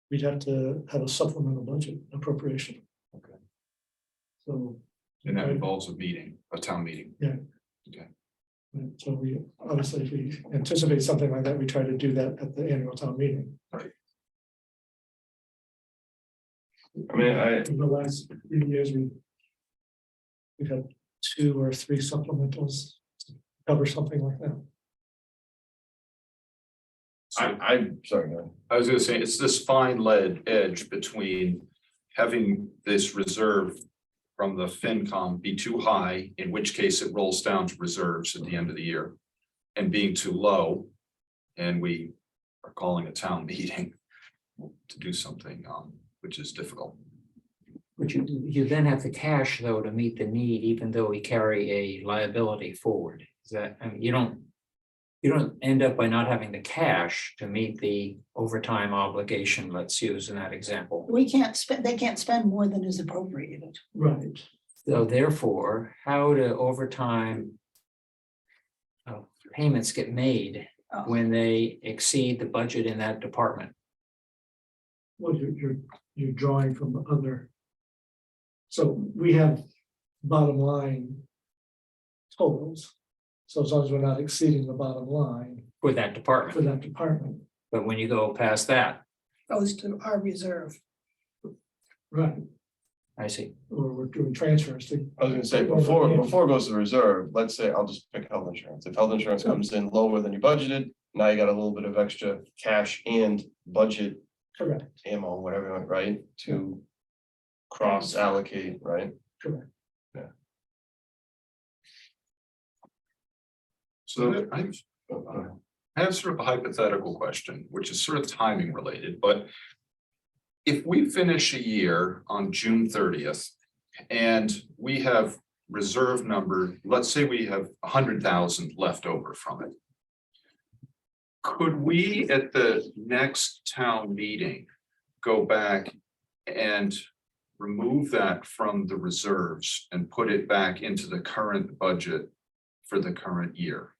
H: we'd have to have a supplemental budget appropriation.
F: Okay.
H: So.
F: And that involves a meeting, a town meeting.
H: Yeah.
F: Okay.
H: So we, obviously, if we anticipate something like that, we try to do that at the annual town meeting.
G: I mean,
H: In the last few years, we've had 2 or 3 supplementals to cover something like that.
G: I'm sorry, go ahead.
F: I was gonna say, it's this fine lead edge between having this reserve from the FinCom be too high, in which case it rolls down to reserves at the end of the year, and being too low, and we are calling a town meeting to do something, which is difficult.
C: But you then have the cash though to meet the need, even though we carry a liability forward. Is that, I mean, you don't end up by not having the cash to meet the overtime obligation, let's use in that example.
A: We can't spend, they can't spend more than is appropriated.
H: Right.
C: So therefore, how do overtime payments get made when they exceed the budget in that department?
H: Well, you're drawing from the other. So we have bottom line totals. So as long as we're not exceeding the bottom line
C: For that
H: for
C: department,
H: that department,
C: but when you go past that,
A: Goes to our reserve.
H: right,
C: I see.
H: or we're doing transfers to.
G: I was gonna say, before it goes to reserve, let's say, I'll just pick health insurance. If health insurance comes in lower than you budgeted, now you got a little bit of extra cash and budget
H: Correct,
G: ammo, whatever, right? To cross allocate, right?
H: correct.
F: So I have sort of a hypothetical question, which is sort of timing related, but if we finish a year on June 30th and we have reserve number, let's say we have 100,000 left over from it. Could we at the next town meeting go back and remove that from the reserves and put it back into the current budget for the current year?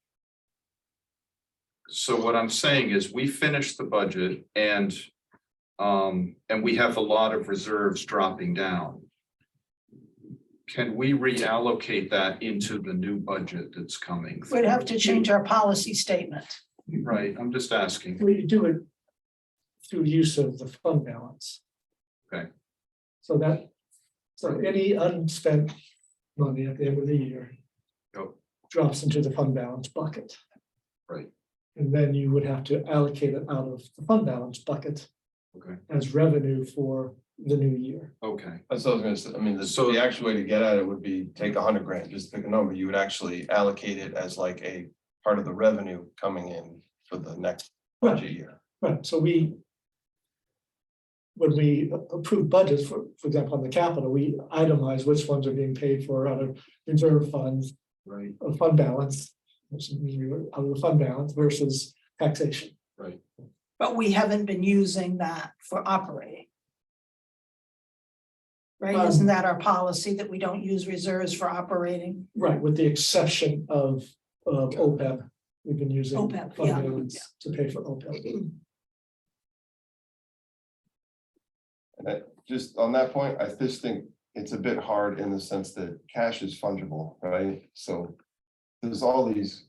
F: So what I'm saying is we finished the budget and we have a lot of reserves dropping down. Can we reallocate that into the new budget that's coming?
A: We'd have to change our policy statement.
F: Right, I'm just asking.
H: We do it through use of the fund balance.
F: Okay.
H: So any unspent money at the end of the year
F: Yep.
H: drops into the fund balance bucket.
F: Right.
H: And then you would have to allocate it out of the fund balance bucket
F: Okay,
H: as revenue for the new year.
F: okay,
G: That's what I was gonna say. I mean, the actual way to get at it would be take 100 grand, just pick a number. You would actually allocate it as like a part of the revenue coming in for the next budget year.
H: Right, so when we approve budgets, for example, on the capital, we itemize which ones are being paid for out of reserve funds,
F: Right,
H: of fund balance, which is out of the fund balance versus taxation.
F: right.
A: But we haven't been using that for operating. Right, isn't that our policy that we don't use reserves for operating?
H: Right, with the exception of OPEB, we've been using
A: OPEB,
H: fund
A: yeah.
H: balance to pay for OPEB.
G: Just on that point, I just think it's a bit hard in the sense that cash is fungible, right? So there's all these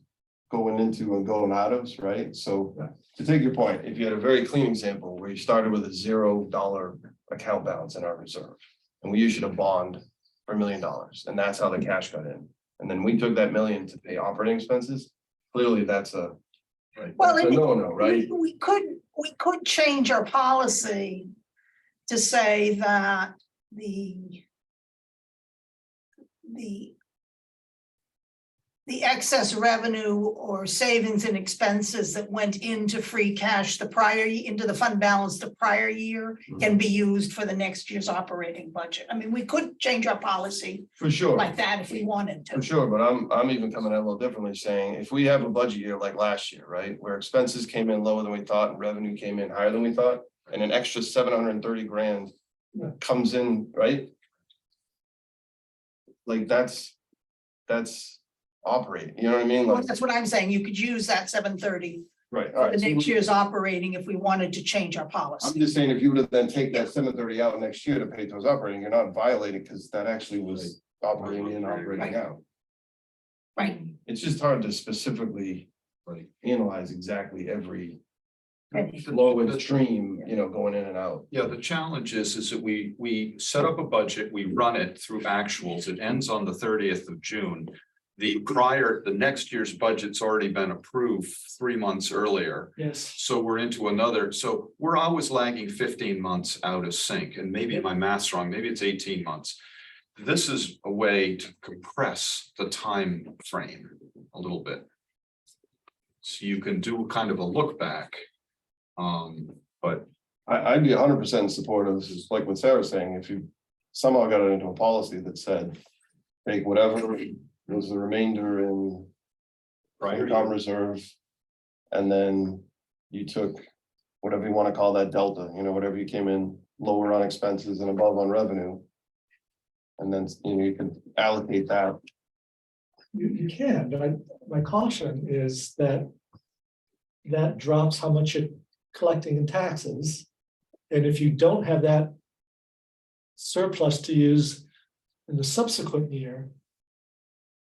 G: going into and going out of, right? So
H: Right.
G: to take your point, if you had a very clean example where you started with a $0 account balance in our reserve, and we issued a bond for $1 million, and that's how the cash got in. And then we took that million to pay operating expenses, clearly that's a
A: Well,
G: that's a
A: and
G: no-no, right?
A: we could change our policy to say that the excess revenue or savings and expenses that went into free cash into the fund balance the prior year can be used for the next year's operating budget. I mean, we could change our policy
G: For sure.
A: like that if we wanted
G: For
A: to.
G: sure, but I'm even coming at it a little differently, saying if we have a budget year like last year, right, where expenses came in lower than we thought and revenue came in higher than we thought, and an extra 730 grand comes in, right? Like that's operating, you know what I mean?
A: Well,
G: Like,
A: that's what I'm saying. You could use that 730
G: right, all
A: for the
G: right. so
A: next year's operating if we wanted to change our
G: I'm
A: policy.
G: just saying, if you would have then take that 730 out next year to pay towards operating, you're not violating, because that actually was operating in, operating
A: Right.
G: out.
A: Right.
G: It's just hard to specifically like analyze exactly every
A: Right.
G: flow and stream, going in and out.
F: Yeah, the challenge is that we set up a budget, we run it through actuals, it ends on the 30th of June. The next year's budget's already been approved 3 months earlier.
H: Yes,
F: So we're into another, so we're always lagging 15 months out of sync, and maybe my math's wrong, maybe it's 18 months. This is a way to compress the time frame a little bit. So you can do kind of a look back. But
G: I'd be 100% in support of this, is like what Sarah's saying, if you somehow got it into a policy that said, take whatever was the remainder in
F: prior
G: income
F: year,
G: reserve, and then you took whatever you want to call that delta, whatever you came in lower on expenses and above on revenue. And then, you can allocate that.
H: you can, but my caution is that drops how much you're collecting in taxes. And if you don't have that surplus to use in the subsequent year,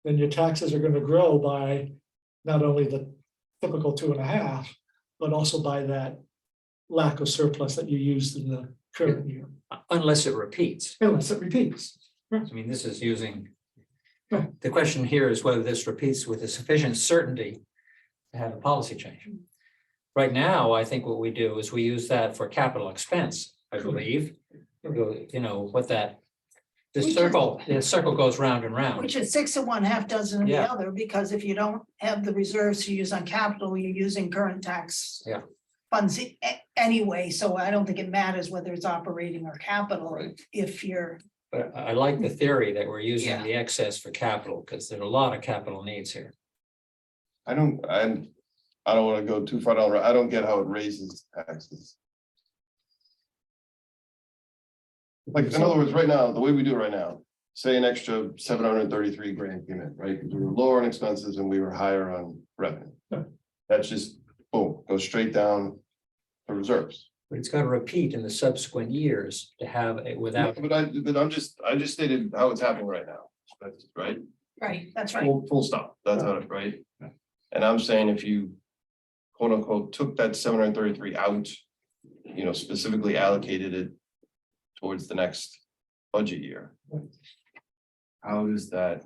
H: then your taxes are going to grow by not only the typical 2.5, but also by that lack of surplus that you used in the current year,
C: Unless it repeats.
H: unless it repeats.
C: I mean, this is using.
H: Right.
C: The question here is whether this repeats with a sufficient certainty to have a policy change. Right now, I think what we do is we use that for capital expense, I believe. What that, the circle goes round and round.
A: Which is 6 of one, half dozen of the
C: Yeah.
A: other, because if you don't have the reserves to use on capital, you're using current tax.
C: Yeah.
A: Funds anyway, so I don't think it matters whether it's operating or capital,
F: Right.
A: if you're.
C: But I like the theory that we're using
A: Yeah.
C: the excess for capital, because there are a lot of capital needs here.
G: I don't want to go too far down. I don't get how it raises taxes. Like, in other words, right now, the way we do it right now, say an extra 733 grand came in, right? Because we were lower on expenses and we were higher on revenue. That's just, boom, goes straight down to reserves.
C: But it's got to repeat in the subsequent years to have it without.
G: But I just stated how it's happening right now, right?
A: Right, that's right.
G: Full stop. That's how it, right? And I'm saying if you quote unquote took that 733 out, specifically allocated it towards the next budget year. How does that?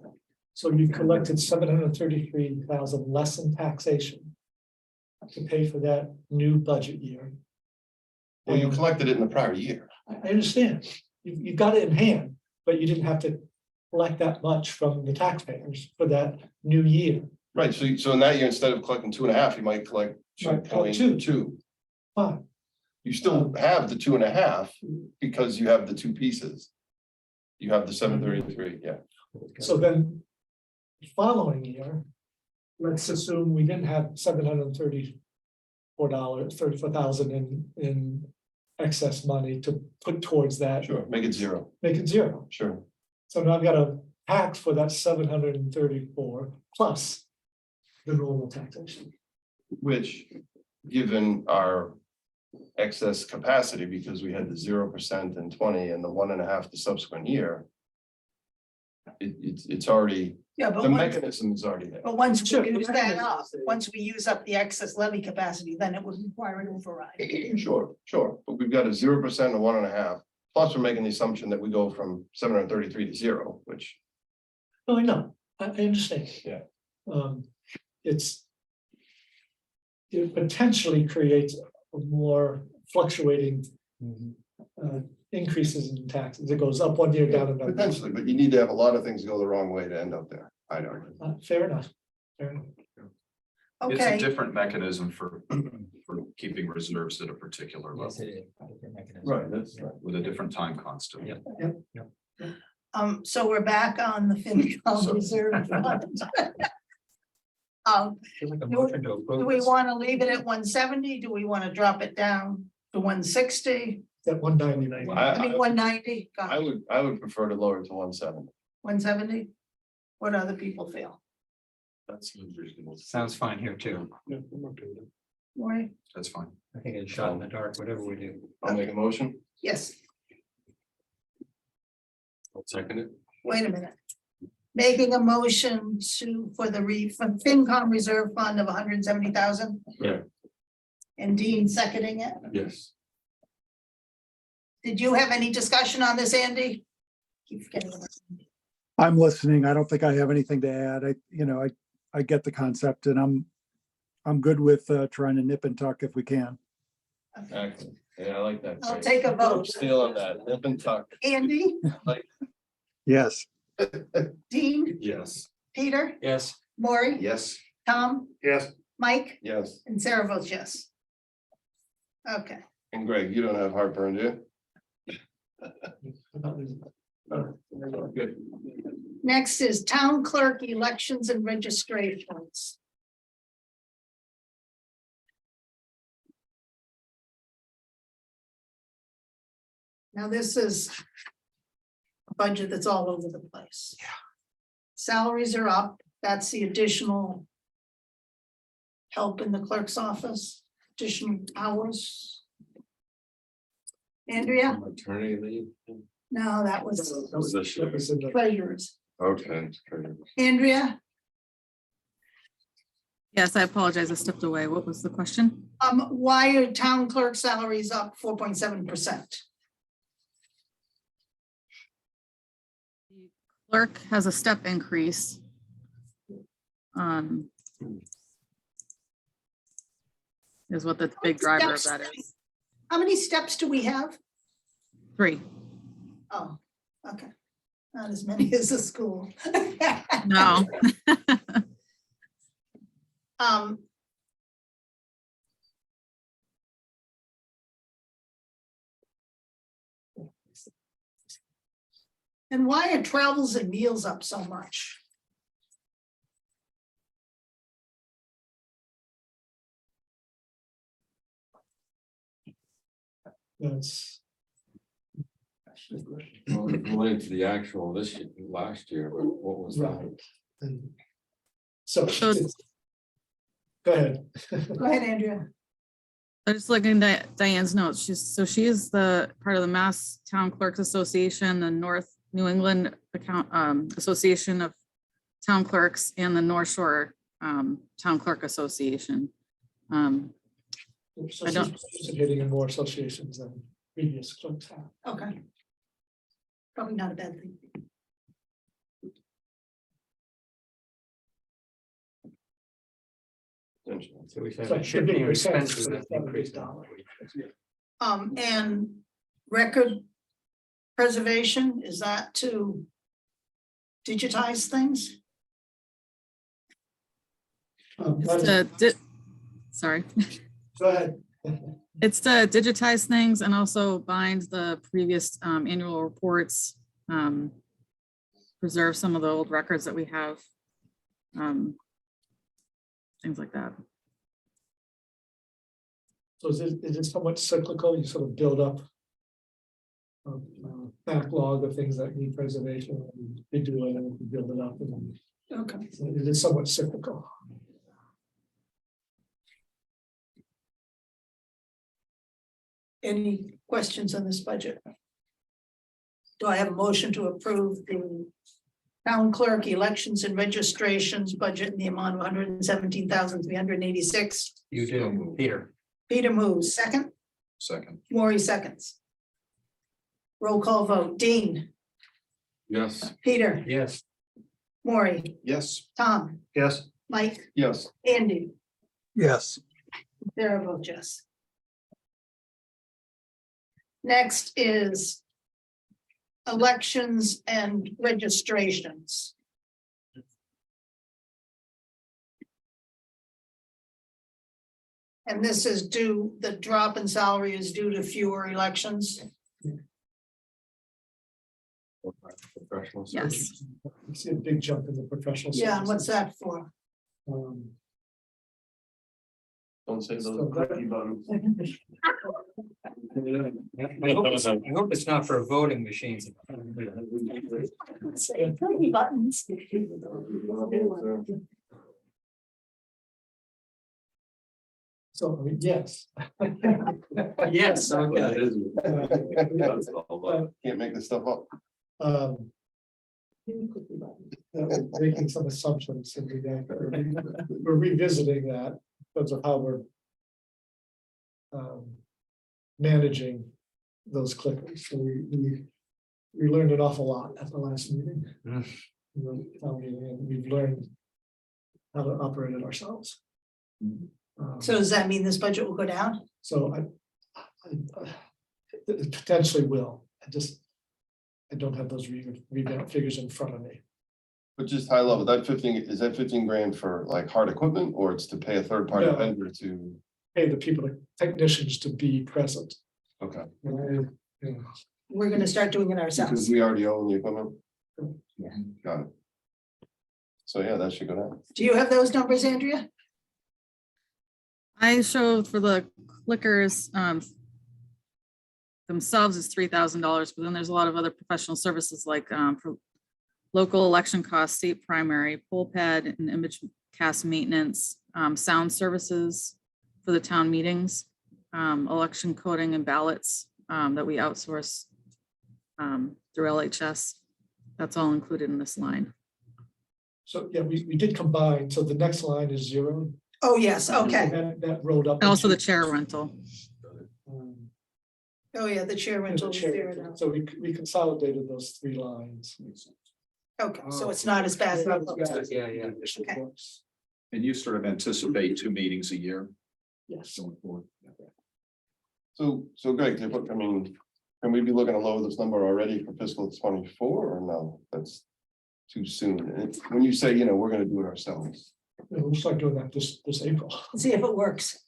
H: So you've collected 733,000 less in taxation to pay for that new budget year.
G: Well, you collected it in the prior year.
H: I understand, you've got it in hand, but you didn't have to collect that much from the taxpayers for that new year.
G: Right, so in that year, instead of collecting 2.5, you might collect
H: Right, collect two.
G: 2.2.
H: Fine.
G: You still have the 2.5 because you have the two pieces. You have the 733, yeah.
H: So then, following year, let's assume we didn't have $734 in excess money to put towards that,
G: Sure, make it 0,
H: make it 0.
G: sure.
H: So now I've got a tax for that 734 plus the normal taxation.
G: Which, given our excess capacity, because we had the 0% in 20 and the 1.5 the subsequent year. It's already,
A: Yeah,
G: the mechanism is already there.
A: but once
H: Sure.
A: we use that up, once we use up the excess levy capacity, then it would require an override.
G: Sure, but we've got a 0% and 1.5, plus we're making the assumption that we go from 733 to 0, which.
H: No, I know, I understand.
G: Yeah.
H: It potentially creates a more fluctuating increases in taxes. It goes up one year, down another.
G: Potentially, but you need to have a lot of things go the wrong way to end up there, I'd argue.
H: Fair enough. Fair enough.
F: It's a
A: Okay,
F: different mechanism for keeping reserves at a particular
C: Yes,
F: level
C: it is.
G: Right, that's right.
F: with a different time constant.
C: Yep.
A: so we're back on the FinCom reserve fund.
C: Feel like a motion to approve
A: Do we
C: this.
A: want to leave it at 170? Do we want to drop it down to 160?
H: That 190.
A: I mean, 190,
G: I would prefer to lower it to 170.
A: 170? What other people feel?
E: That seems reasonable.
C: Sounds fine here too.
A: Right?
F: That's fine.
C: I think it's shot in the dark, whatever we do.
G: I'll make a motion.
A: Yes,
E: I'll second it.
A: wait a minute. Making a motion for from FinCom reserve fund of 170,000?
E: Yeah.
A: And Dean seconding it?
E: Yes.
A: Did you have any discussion on this, Andy? Keep forgetting about it.
L: I'm listening. I don't think I have anything to add. I get the concept and I'm good with trying to nip and tuck if we can.
G: Excellent. Yeah, I like that.
A: I'll
G: phrase.
A: take a vote.
G: Stealing that, nip and tuck.
A: Andy,
L: Yes.
A: Dean,
E: Yes.
A: Peter,
C: Yes.
A: Maury,
G: Yes.
A: Tom,
B: Yes,
A: Mike,
G: Yes.
A: and Sarah votes yes. Okay,
G: And Greg, you don't have heartburn, do you? Good.
A: next is town clerk elections and registrations. Now, this is a budget that's all over the place. Yeah. Salaries are up. That's the additional help in the clerk's office, additional hours. Andrea?
E: Maternity leave.
A: No, that was
E: This year.
A: treasurers.
E: Okay.
A: Andrea,
I: Yes, I apologize. I stepped away. What was the question?
A: why are town clerk salaries up 4.7%?
I: Clerk has a step increase. Is what the big driver of that is.
A: How many steps do we have?
I: 3.
A: Oh, okay. Not as many as the school.
I: No.
A: Um. And why are travels and meals up so much?
H: That's.
E: Well, related to the actual last year, but what was that?
H: Right. And so.
I: So-
H: Go ahead.
A: Go ahead, Andrea.
I: I'm just looking at Diane's notes. She is the part of the Mass Town Clerks Association, the North New England Association of Town Clerks, and the North Shore Town Clerk Association.
H: So
I: I don't-
H: she's participating in more associations than previous clerks have.
A: Okay. Probably not a bad thing.
C: So we
H: So
C: said shifting
H: the big
C: expenses
H: percentage,
C: has increased.
H: $7
A: And record preservation, is that to digitize things?
I: It's to di- Sorry.
H: Go ahead.
I: It's to digitize things and also bind the previous annual reports. Preserve some of the old records that we have. Things like that.
H: So is it somewhat cyclical? You sort of build up a backlog of things that need preservation, and you do it and you build it up, and
A: Okay.
H: so it is somewhat cyclical.
A: Any questions on this budget? Do I have a motion to approve the town clerk elections and registrations budget in the amount of 117,386?
C: You do, Peter.
A: Peter moves, second,
F: Second.
A: Maury seconds. Roll call vote, Dean,
E: Yes.
A: Peter,
C: Yes.
A: Maury,
F: Yes.
A: Tom,
F: Yes.
A: Mike,
G: Yes,
A: Andy,
L: Yes,
A: there I vote yes. Next is elections and registrations. And this is due, the drop in salary is due to fewer elections.
E: Professional service.
I: Yes.
H: You see a big jump in the professional.
A: Yeah, and what's
H: services.
A: that for?
G: don't say those
H: So that-
G: clicky buttons.
C: I hope it's not for voting machines.
A: Say, clicky buttons.
H: So, I mean, yes.
C: Yes, okay.
G: Can't make this stuff up.
H: Um, Making some assumptions and we're revisiting that because of how we're managing those clickers. So we learned an awful lot at the last meeting.
C: Mm.
H: And we've learned how to operate it ourselves.
A: So does that mean this budget will go down?
H: So it potentially will. I don't have those revamp figures in front of me.
G: But just high level, that 15, is that 15 grand for like hard equipment or it's to pay a third party
H: No.
G: vendor to,
H: Pay the people, technicians to be present.
G: okay,
A: We're gonna start doing it
G: because
A: ourselves.
G: we already own the equipment? Got it. So yeah, that should go down.
A: Do you have those numbers, Andrea?
I: I showed for the clickers themselves is $3,000, but then there's a lot of other professional services like for local election costs, state primary, poll pad and image cast maintenance, sound services for the town meetings, election coding and ballots that we outsource through LHS. That's all included in this line.
H: So, yeah, we did combine, so the next line is 0.
A: Oh, yes, okay.
H: That rolled up.
I: And also the
H: into,
I: chair rental.
A: Oh, yeah, the chair
H: the
A: rental.
H: chair. So we consolidated those 3 lines.
A: Okay, so it's not as bad as. it looks.
C: Yeah, yeah.
A: Okay.
F: And you sort of anticipate 2 meetings a year
H: Yes.
F: going forward.
G: So Greg, I mean, can we be looking to lower this number already for fiscal 24 or no? That's too soon. And when you say, we're gonna do it ourselves,
H: We'll start doing that this April.
A: See if it works.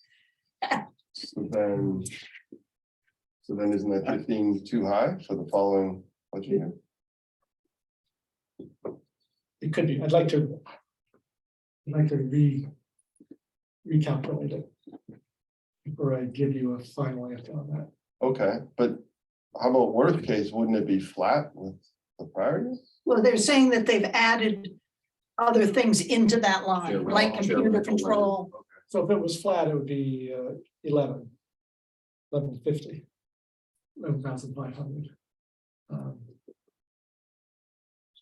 G: so then isn't that 15 too high for the following budget year?
H: It could be, I'd like to recalculate it. Before I give you a final answer on that.
G: Okay, but how about worst case, wouldn't it be flat with the prior year?
A: Well, they're saying that they've added other things into that line, like computer control.
H: So if it was flat, it would be 11,50. 11,500.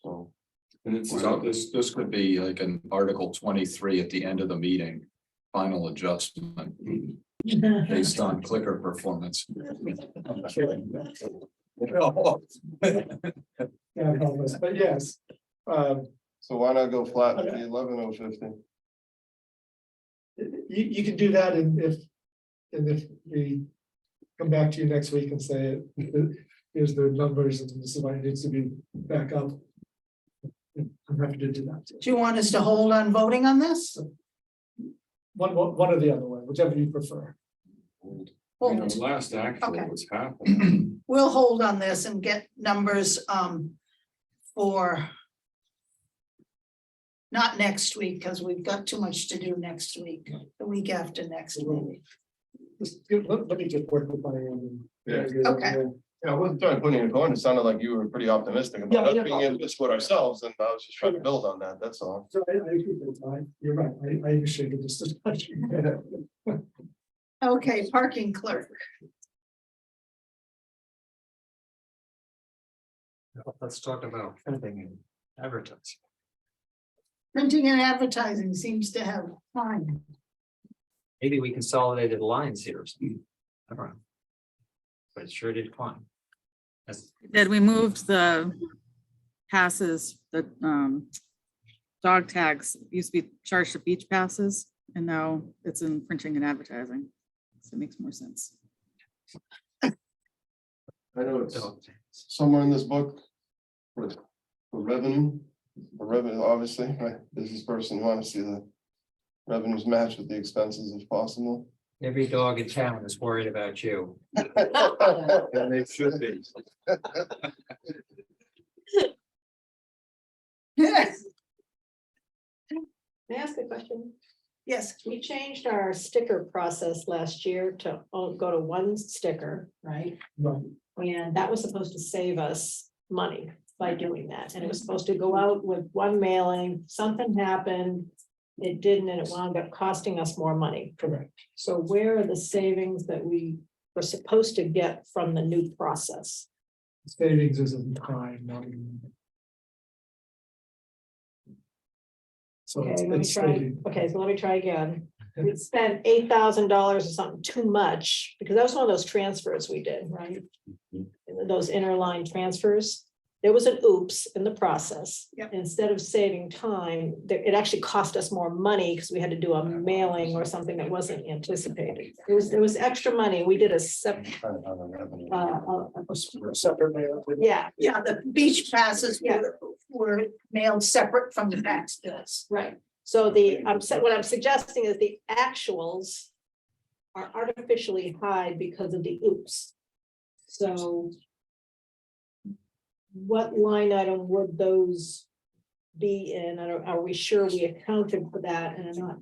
G: So,
E: And it's,
F: So this could be like an Article 23 at the end of the meeting, final adjustment based on clicker performance.
H: Yeah, but yes.
G: so why not go flat with the 11,050?
H: You can do that and if we come back to you next week and say, here's the numbers and this is why it needs to be back up. I'm happy to do that.
A: Do you want us to hold on voting on this?
H: One or the other way, whichever you prefer.
E: You know,
A: hold,
E: last actual
A: Okay.
E: was happening.
A: we'll hold on this and get numbers, for not next week, because we've got too much to do next week, the week after next, maybe.
H: Let me just work with my.
G: Yeah.
A: Okay.
G: Yeah, I wasn't trying to put you in a corner. It sounded like you were pretty optimistic
H: Yeah,
G: about us
H: yeah.
G: being able to split ourselves, and I was just trying to build on that, that's all.
H: So I appreciate the time. You're right. I appreciate this discussion.
A: Okay, parking clerk.
C: Let's talk about printing and advertising.
A: Printing and advertising seems to have fine.
C: Maybe we consolidated lines here or something. I don't know. But it sure did climb. That's,
I: Did we moved the passes, the dog tags used to be charged to beach passes, and now it's in printing and advertising. So it makes more sense.
G: I know it's somewhere in this book. For revenue, obviously, right, business person, you want to see the revenues match with the expenses if possible.
C: every dog in town is worried about you.
G: And they should be.
A: Yes.
J: May I ask a question?
A: Yes,
J: We changed our sticker process last year to go to one sticker, right?
H: Right.
J: And that was supposed to save us money by doing that. And it was supposed to go out with one mailing. Something happened. It didn't, and it wound up costing us more money.
H: Correct.
J: So where are the savings that we were supposed to get from the new process?
H: Savings is in time, not in. So
J: Okay, let me
H: it's
J: try.
H: saving.
J: Okay, so let me try again. We spent $8,000 or something too much, because that was one of those transfers we did, right? Those interline transfers. There was an oops in the process.
A: Yep.
J: Instead of saving time, it actually cost us more money because we had to do a mailing or something that wasn't anticipated. There was extra money. We did a separate.
H: Separate mail.
J: Yeah,
A: yeah, the beach passes
J: Yeah.
A: were mailed separate from the tax bills.
J: right. So what I'm suggesting is the actuals are artificially high because of the oops. So what line item would those be in? Are we sure we accounted for that and are not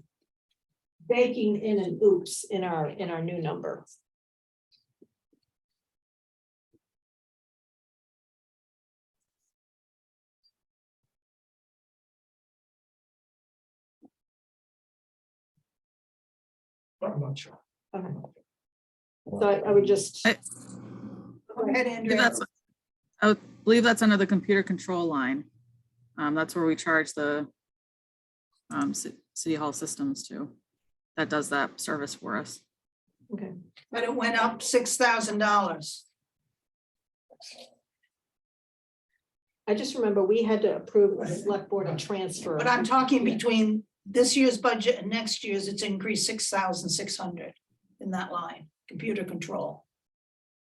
J: baking in an oops in our new number?
H: I'm not sure.
J: Okay. So I would just.
I: I-
A: Go ahead,
I: I believe
A: Andrea.
I: that's- I believe that's under the computer control line. That's where we charge the city hall systems to. That does that service for us.
J: Okay.
A: But it went up $6,000.
J: I just remember we had to approve the select board a transfer.
A: But I'm talking between this year's budget and next year's, it's increased 6,600 in that line, computer control.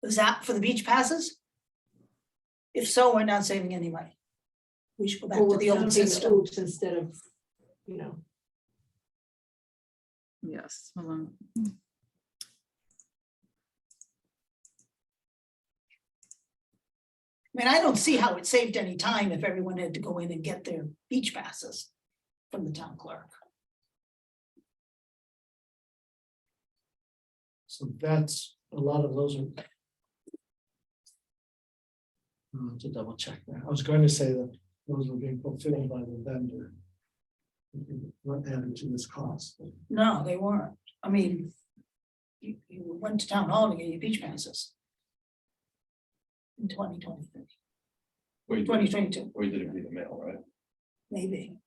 A: Is that for the beach passes? If so, we're not saving any money. We should go back
J: Or
A: to the
J: we're
A: old
J: counting
A: system.
J: oops instead of,
I: Yes. Hold on.
A: I mean, I don't see how it saved any time if everyone had to go in and get their beach passes from the town clerk.
H: So that's, a lot of those are. To double check that. I was going to say that those were being fulfilled by the vendor. What added to this cost?
A: No, they weren't. I mean, you went to town hall to get your beach passes. In 2023,
G: We
A: 2022,
G: did it via mail, right?
A: maybe.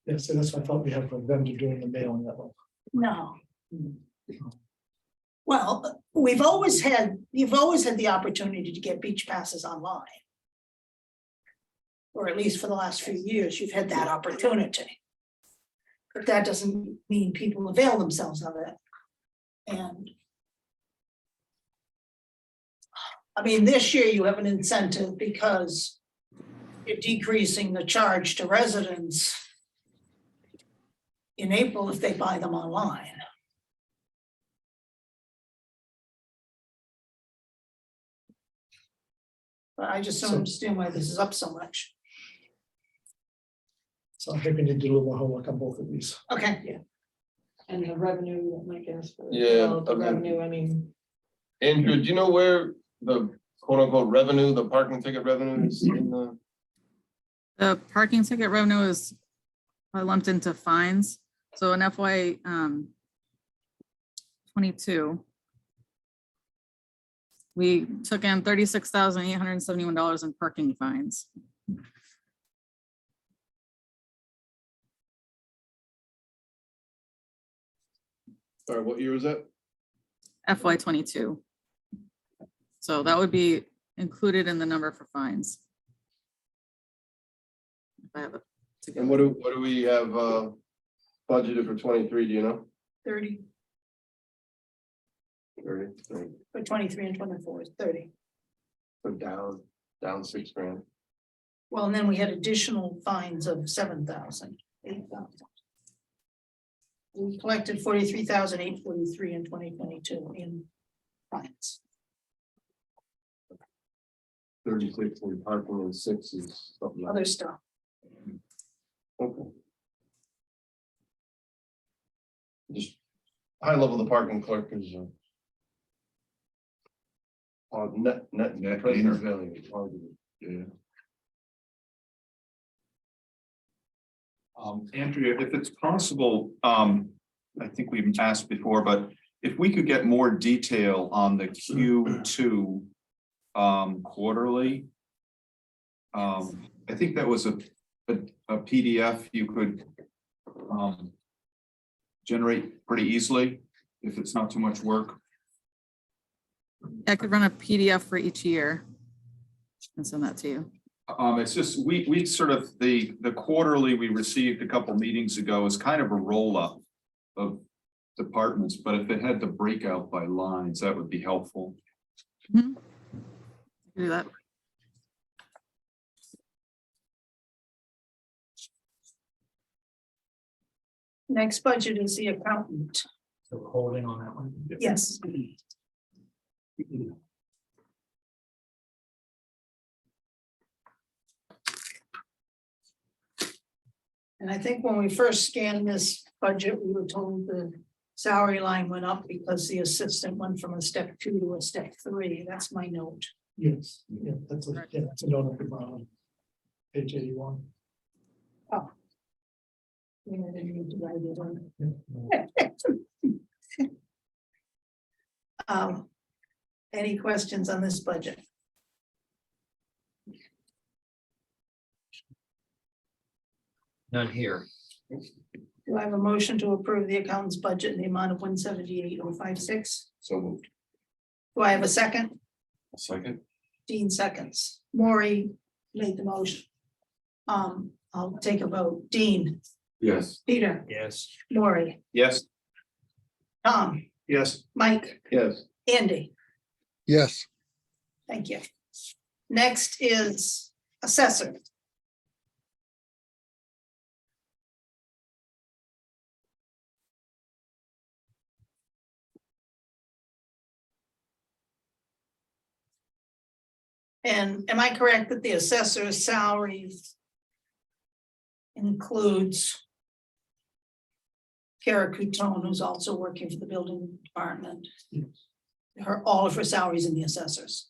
H: Yeah, so that's why I thought we had the vendor doing the mailing that one.
A: No. Well, you've always had the opportunity to get beach passes online. Or at least for the last few years, you've had that opportunity. But that doesn't mean people avail themselves of it. And I mean, this year you have an incentive because you're decreasing the charge to residents in April if they buy them online. But I just don't understand why this is up so much.
H: So I think we need to do a little more homework on both of these.
A: Okay,
J: And the revenue, that might guess.
G: Yeah,
J: The
G: okay.
J: revenue, I mean,
G: Andrew, do you know where the quote unquote revenue, the parking ticket revenue is in the?
I: The parking ticket revenue is lumped into fines. So in FY 22, we took in $36,871 in parking fines.
G: Sorry, what year was that?
I: FY 22. So that would be included in the number for fines. If I have it together.
G: And what do we have budgeted for 23, do you know?
A: 30
G: 30,
A: for 23 and 24 is 30.
G: so down $6,000.
A: Well, and then we had additional fines of 7,000, 8,000. We collected 43,843 in 2022 in fines.
G: 36 in parking and 6 is something like.
A: Other stuff.
G: Okay. Just high level, the parking clerk is on net present value. Positive. Yeah.
F: Andrea, if it's possible, I think we've asked before, but if we could get more detail on the Q2 quarterly. I think that was a PDF you could generate pretty easily if it's not too much work.
I: I could run a PDF for each year and send that to you.
F: It's just, we sort of, the quarterly we received a couple meetings ago is kind of a roll up of departments, but if it had the breakout by lines, that would be helpful.
I: Do that.
A: Next budget is the accountant.
C: So holding on that one.
A: Yes. And I think when we first scanned this budget, we were told the salary line went up because the assistant went from a step 2 to a step 3. That's my note.
H: Yes, yeah, that's a note at the bottom. Page 81.
A: Oh. Yeah, I didn't need to write it on. Any questions on this budget?
C: None here.
A: Do I have a motion to approve the accountant's budget in the amount of 178,056?
G: So moved.
A: Do I have a second?
E: Second,
A: Dean seconds. Maury made the motion. I'll take a vote. Dean,
E: yes.
A: Peter,
C: Yes.
A: Maury,
F: Yes.
A: Tom,
F: Yes.
A: Mike,
G: Yes.
A: Andy.
L: Yes.
A: Thank you. Next is assessor. And am I correct that the assessor's salaries includes Kara Coutone, who's also working for the building department? All of her salaries in the assessors.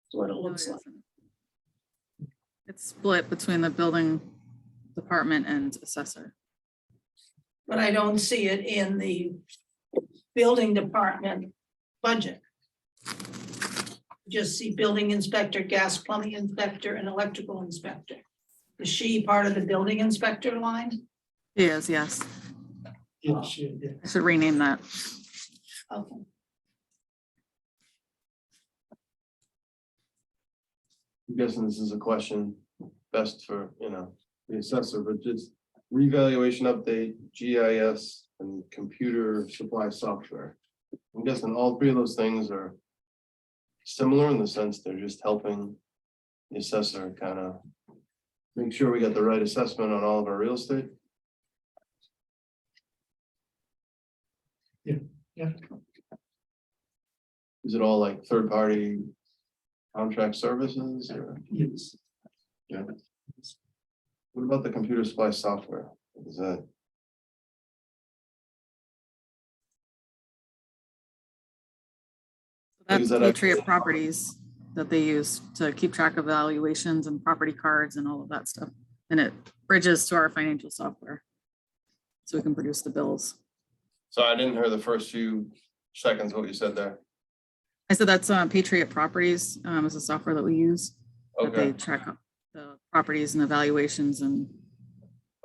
A: That's what it
I: No,
A: looks
I: it
A: like.
I: isn't. It's split between the building department and assessor.
A: But I don't see it in the building department budget. Just see building inspector, gas plumbing inspector, and electrical inspector. Is she part of the building inspector line?
I: Yes, yes.
H: Yeah, she, yeah.
I: I should rename that.
A: Okay.
G: I'm guessing this is a question best for, the assessor, but just revaluation update, GIS and computer supply software. I'm guessing all three of those things are similar in the sense they're just helping the assessor kind of make sure we got the right assessment on all of our real estate.
H: Yeah.
G: Is it all like third party contract services or,
H: Yes.
G: yeah? What about the computer supply software? Is that,
I: That's
G: Is that
I: Patriot Properties that they use to keep track of valuations and property cards and all of that stuff. And it bridges to our financial software. So we can produce the bills.
G: so I didn't hear the first few seconds what you said there.
I: I said that's Patriot Properties is a software that we use. That they
G: Okay,
I: track up the properties and the valuations and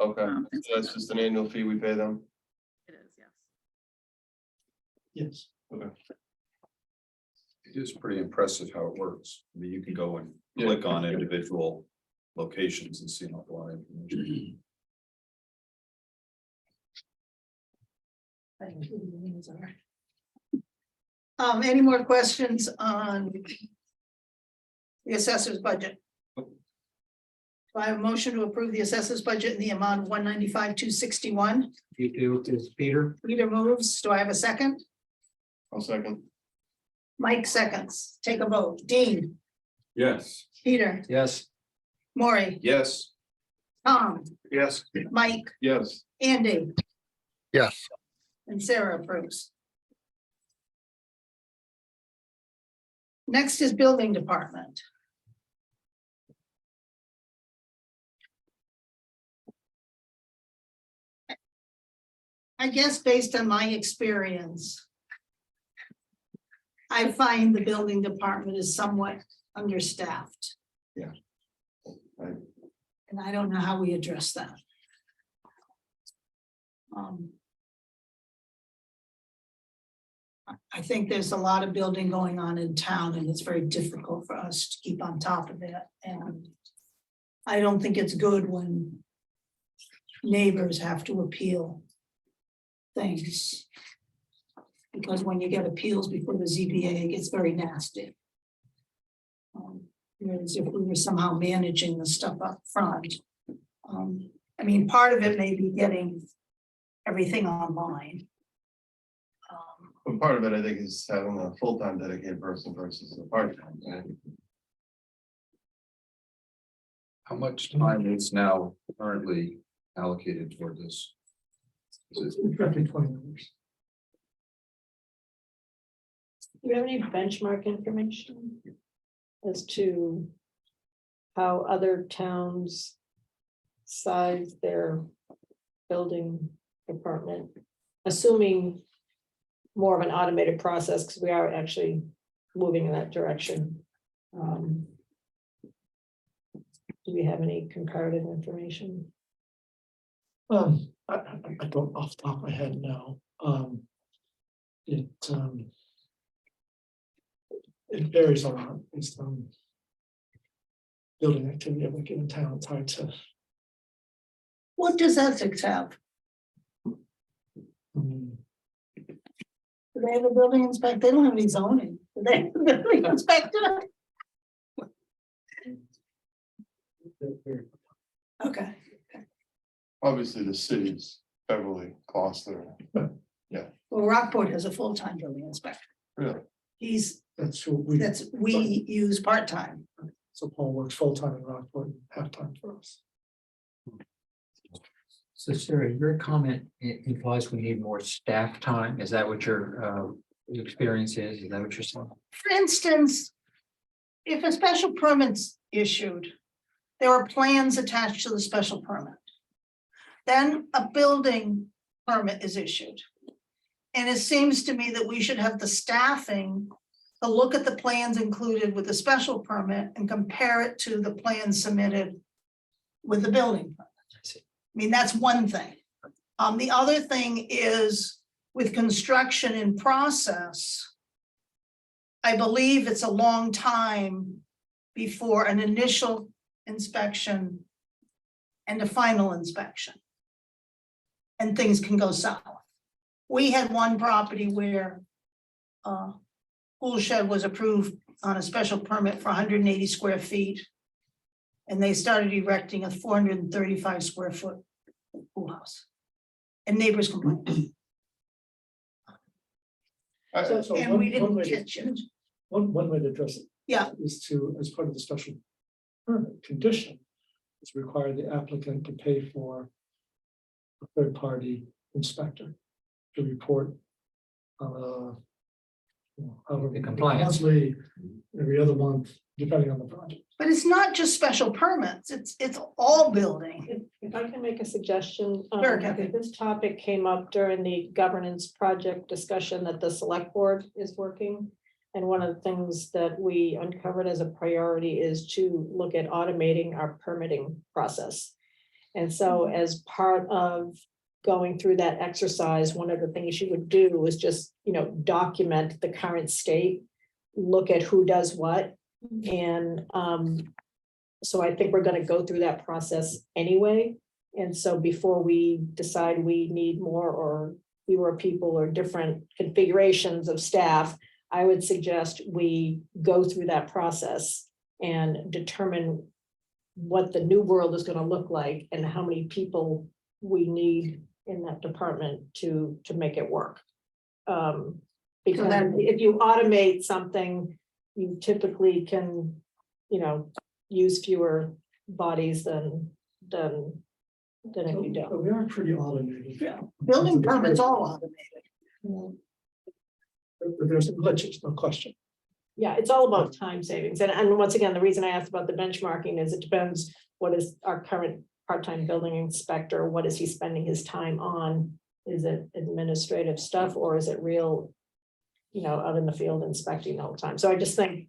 G: okay.
I: things
G: So
I: like
G: that's just an annual fee we pay them?
I: it is, yes.
H: Yes.
G: Okay.
F: It is pretty impressive how it works. I mean, you can go and
G: Yeah.
F: click on individual locations and see an awful lot of information.
A: Any more questions on the assessor's budget? Do I have a motion to approve the assessor's budget in the amount of 195,261?
C: You do, is Peter?
A: Peter moves. Do I have a second?
G: I'll second.
A: Mike seconds. Take a vote. Dean,
E: Yes.
A: Peter,
C: Yes.
A: Maury,
F: Yes.
A: Tom,
F: Yes.
A: Mike,
G: Yes.
A: Andy,
B: Yes.
A: and Sarah approves. Next is building department. I guess based on my experience, I find the building department is somewhat understaffed.
G: Yeah. Right.
A: And I don't know how we address that. I think there's a lot of building going on in town and it's very difficult for us to keep on top of it, and I don't think it's good when neighbors have to appeal things. Because when you get appeals before the ZBA, it gets very nasty. Whereas if we were somehow managing the stuff up front. I mean, part of it may be getting everything online.
G: But part of it, I think, is having a full-time dedicated person versus a part-time. Right?
F: How much time is now currently allocated toward this? Is it-
H: It's roughly 20 minutes.
J: Do you have any benchmark information as to how other towns size their building department, assuming more of an automated process, because we are actually moving in that direction. Do we have any comparative information?
H: I don't off the top of my head now. It varies a lot based on building activity of a given town. It's hard to.
A: What does Essex have? Do they have a building inspector? They don't have any zoning. Do they have a building inspector? Okay,
G: Obviously, the cities, Beverly, Gloucester.
A: well, Rockport has a full-time building inspector.
G: Really?
H: That's who we,
A: We use part-time.
H: so Paul works full-time in Rockport, and half-time for us.
C: So Sarah, your comment implies we need more staff time. Is that what your experience is? Is that what you're saying?
A: For instance, if a special permit's issued, there are plans attached to the special permit. Then a building permit is issued. And it seems to me that we should have the staffing to look at the plans included with the special permit and compare it to the plans submitted with the building permit. I mean, that's one thing. The other thing is with construction in process, I believe it's a long time before an initial inspection and a final inspection. And things can go south. We had one property where pool shed was approved on a special permit for 180 square feet. And they started erecting a 435 square foot pool house. And neighbors complained,
H: So
A: and
H: one-
A: we
H: one
A: didn't
H: way to-
A: catch it.
H: One way to address it,
A: Yeah.
H: Is to, as part of the special permit condition, is require the applicant to pay for a third-party inspector to report on a, you know, however
C: The compliance.
H: monthly, every other month, depending on the project.
A: But it's not just special permits, it's all building.
J: If I can make a suggestion,
A: Sure, Kathy.
J: this topic came up during the governance project discussion that the select board is working. And one of the things that we uncovered as a priority is to look at automating our permitting process. And so as part of going through that exercise, one of the things you would do is just, you know, document the current state, look at who does what. And so I think we're gonna go through that process anyway. And so before we decide we need more or fewer people or different configurations of staff, I would suggest we go through that process and determine what the new world is gonna look like and how many people we need in that department to make it work. Because
A: then-
J: if you automate something, you typically can, you know, use fewer bodies than if you don't.
H: So we are pretty automated.
A: Yeah. Building permits all automated.
H: But there's some glitches, no question.
J: Yeah, it's all about time savings. And once again, the reason I asked about the benchmarking is it depends, what is our current part-time building inspector, what is he spending his time on? Is it administrative stuff or is it real, you know, out in the field inspecting all the time? So I just think,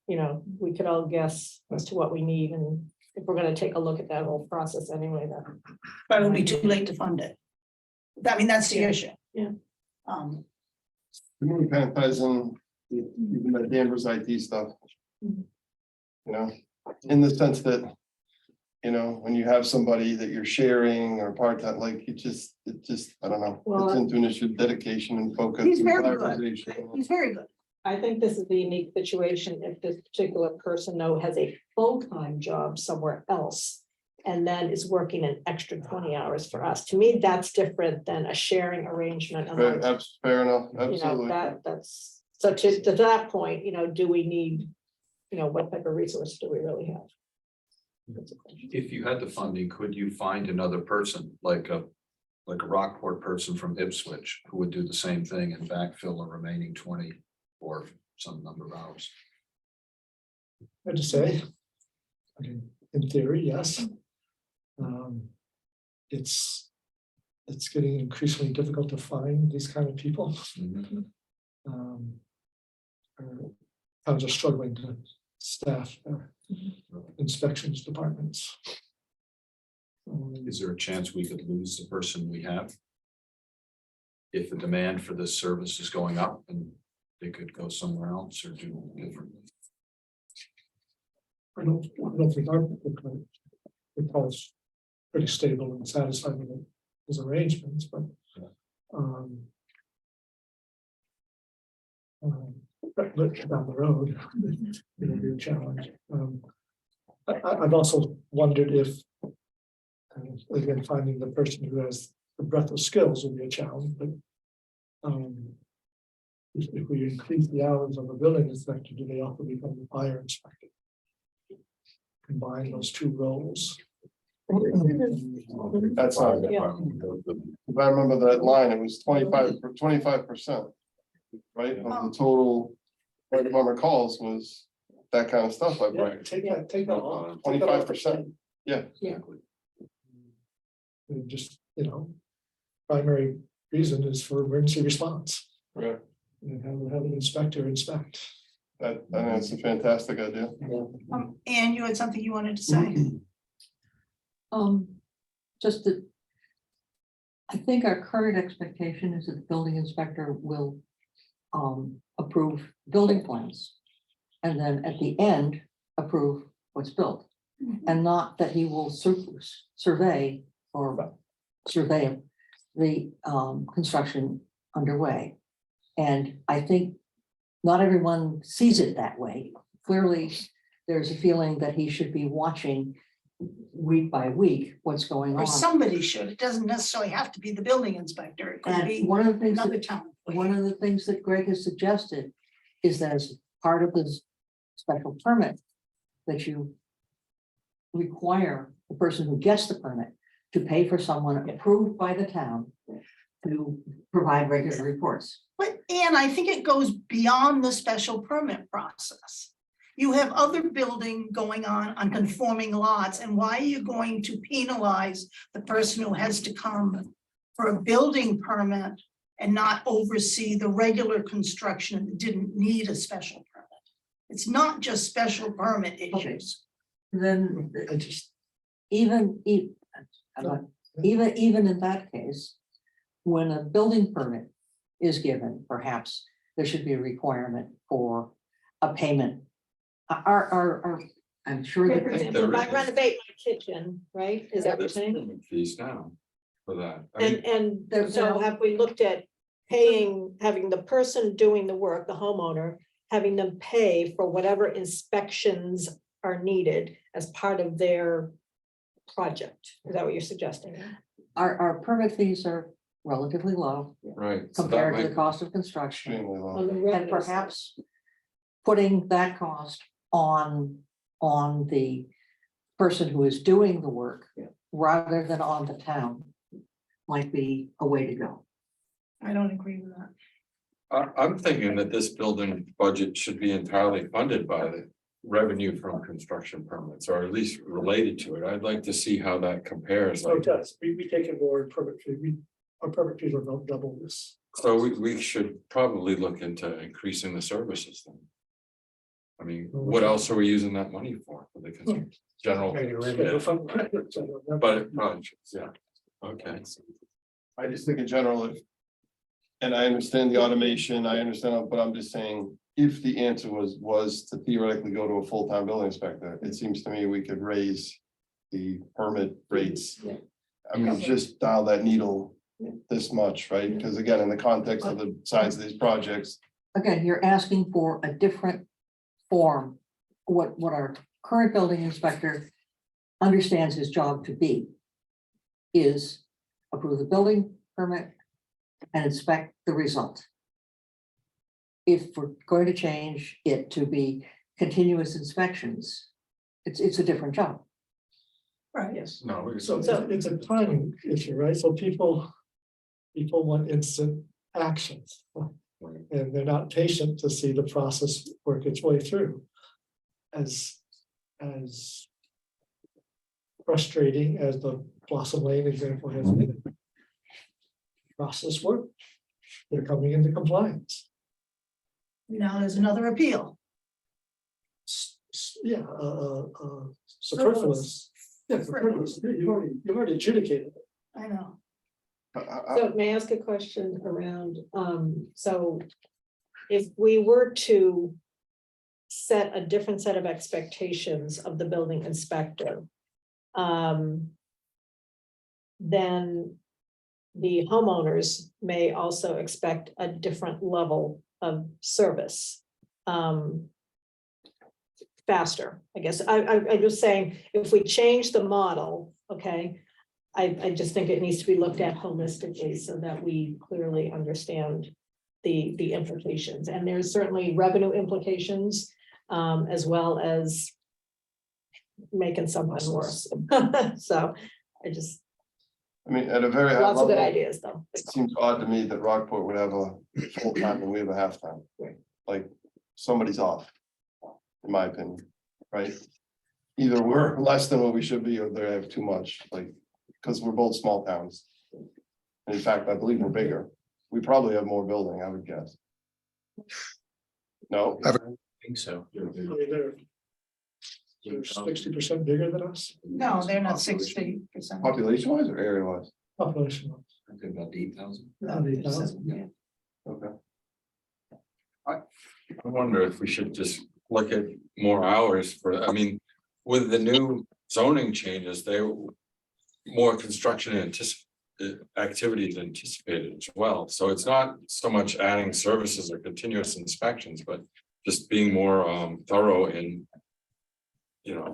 J: you know, we could all guess as to what we need, and if we're gonna take a look at that whole process anyway, then.
A: But it'll be too late to fund it. I mean, that's the issue.
J: Yeah.
G: To me, it kind of ties in, even the Danvers IT stuff.
J: Mhm.
G: You know, in the sense that, you know, when you have somebody that you're sharing or part-time, like, it just, I don't know.
J: Well,
G: It's into an issue of dedication and focus.
A: He's
G: and
A: very good.
G: prioritization.
A: He's very good.
J: I think this is the unique situation if this particular person though has a full-time job somewhere else. And then is working an extra 20 hours for us. To me, that's different than a sharing arrangement. among,
G: Fair enough,
J: You know,
G: absolutely.
J: that's, so to that point, you know, do we need, you know, what type of resource do we really have? That's a question.
F: If you had the funding, could you find another person, like a Rockport person from Ipswich, who would do the same thing and backfill the remaining 20 or some number of hours?
H: Hard to say. I mean, in theory, yes. It's getting increasingly difficult to find these kind of people. Towns are struggling to staff their inspections departments.
F: Is there a chance we could lose the person we have? If the demand for this service is going up and they could go somewhere else or do differently?
H: I don't think our, because pretty stable and satisfied with his arrangements, but. But down the road, it'll be a challenge. I've also wondered if, again, finding the person who has the breadth of skills will be a challenge, but. If we increase the hours of a building inspector, do they also become the fire inspector? Combine those two roles.
G: That's not,
J: Yeah.
G: if I remember that line, it was 25%. Right, of the total fire department calls was that kind of stuff, like,
H: Yeah, take that off.
G: 25%. Yeah.
H: And just, you know, primary reason is for emergency response.
G: Right.
H: And have an inspector inspect.
G: I think that's a fantastic idea.
A: Anne, you had something you wanted to say?
M: Just that. I think our current expectation is that the building inspector will approve building plans. And then at the end, approve what's built. And not that he will survey the construction underway. And I think not everyone sees it that way. Clearly, there's a feeling that he should be watching week by week what's going on.
A: Or somebody should. It doesn't necessarily have to be the building inspector. It could
M: And
A: be
M: one of the things,
A: another town.
M: one of the things that Greg has suggested is that as part of this special permit, that you require the person who gets the permit to pay for someone approved by the town to provide regular reports.
A: But, and I think it goes beyond the special permit process. You have other building going on conforming lots, and why are you going to penalize the person who has to come for a building permit and not oversee the regular construction that didn't need a special permit? It's not just special permit issues.
M: Then
H: I just,
M: even in that case, when a building permit is given, perhaps there should be a requirement for a payment. I'm sure
J: For
M: that,
J: example, if I renovate my kitchen, right, is that what you're
E: There's
J: saying?
E: permit fees now for that. I mean,
J: And
M: There-
J: so
M: there-
J: have we looked at paying, having the person doing the work, the homeowner, having them pay for whatever inspections are needed as part of their project? Is that what you're suggesting?
M: our permit fees are relatively low
E: right. so that
M: compared to the
E: might-
M: cost of construction.
G: Extremely low.
J: On the
M: And
J: revenue side.
M: perhaps putting that cost on the person who is doing the work rather than on the town might be a way to go.
A: I don't agree with that.
E: I'm thinking that this building budget should be entirely funded by the revenue from construction permits, or at least related to it. I'd like to see how that compares.
H: so it
E: Like,
H: does, we take it more permit fee, our permit fees are about double this.
E: so we should probably look into increasing the services then. I mean, what else are we using that money for the general? But, yeah, okay.
G: I just think in general, and I understand the automation, I understand, but I'm just saying, if the answer was to theoretically go to a full-time building inspector, it seems to me we could raise the permit rates. I mean, just dial that needle this much, right? Because again, in the context of the size of these projects,
M: Again, you're asking for a different form. What our current building inspector understands his job to be is approve the building permit and inspect the result. If we're going to change it to be continuous inspections, it's a different job.
A: Right.
J: Yes.
E: No,
H: So it's a timing issue, right? So people want instant actions. And they're not patient to see the process work its way through. As frustrating as the Blossom Lane example has been. Process work. They're coming into compliance.
A: Now there's another appeal.
H: Yeah, superfluous. Yeah, superfluous. You've already adjudicated it.
A: I know.
J: So may I ask a question around, so if we were to set a different set of expectations of the building inspector, then the homeowners may also expect a different level of service. Faster, I guess. I'm just saying, if we change the model, okay, I just think it needs to be looked at holistically so that we clearly understand the implications. And there's certainly revenue implications, as well as making something worse. So I just,
G: I mean, at a very high
J: lots of good
G: level,
J: ideas, though.
G: it seems odd to me that Rockport would have a full-time and we have a half-time. Like, somebody's off, in my opinion, right? Either we're less than what we should be, or they have too much, like, because we're both small towns. And in fact, I believe we're bigger. We probably have more building, I would guess. No,
C: Think so.
H: I mean, they're 60% bigger than us,
A: No, they're not 60%.
G: population wise or area wise?
H: population.
C: About 8,000.
G: Okay.
E: I wonder if we should just look at more hours for, I mean, with the new zoning changes, more construction activities anticipated as well. So it's not so much adding services or continuous inspections, but just being more thorough in,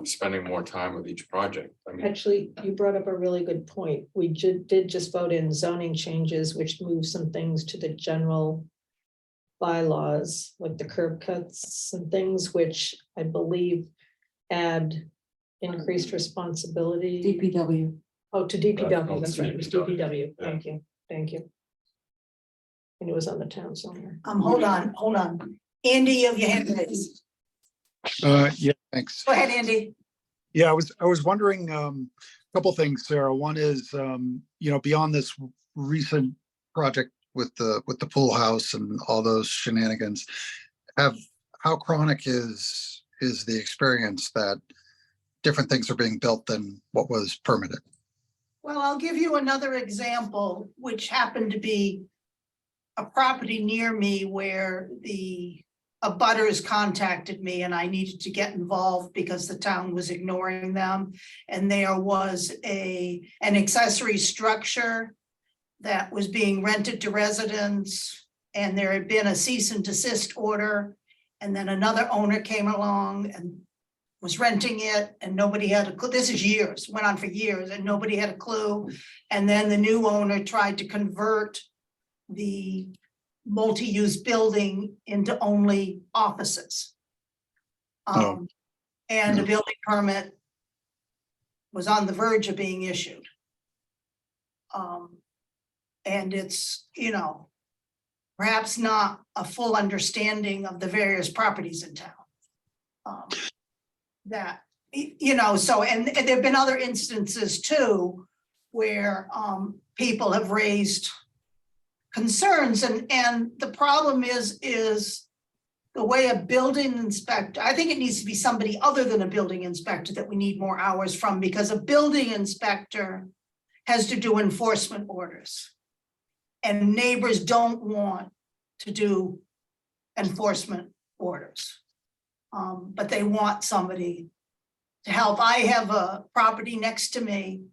E: spending more time with each project. I mean,
J: Actually, you brought up a really good point. We did just vote in zoning changes, which moved some things to the general bylaws, like the curb cuts and things which I believe add increased responsibility.
M: DPW.
J: Oh, to DPW,
E: called
J: that's right, it was
E: DPW,
J: DPW,
E: yeah.
J: thank you. And it was on the town somewhere.
A: Hold on. Andy, you have your hand raised.
L: Yeah, thanks.
A: Go ahead, Andy.
L: Yeah, I was wondering, a couple things, Sarah. One is, beyond this recent project with the pool house and all those shenanigans, how chronic is the experience that different things are being built than what was permitted?
A: Well, I'll give you another example, which happened to be a property near me where the abutters contacted me and I needed to get involved because the town was ignoring them. And there was an accessory structure that was being rented to residents, and there had been a cease and desist order. And then another owner came along and was renting it, and nobody had a clue. This is years, went on for years, and nobody had a clue. And then the new owner tried to convert the multi-use building into only offices.
L: Oh.
A: And a building permit was on the verge of being issued. And it's, perhaps not a full understanding of the various properties in town. That, so, and there've been other instances too, where people have raised concerns, and the problem is the way a building inspector, I think it needs to be somebody other than a building inspector that we need more hours from, because a building inspector has to do enforcement orders. And neighbors don't want to do enforcement orders. But they want somebody to help. I have a property next to me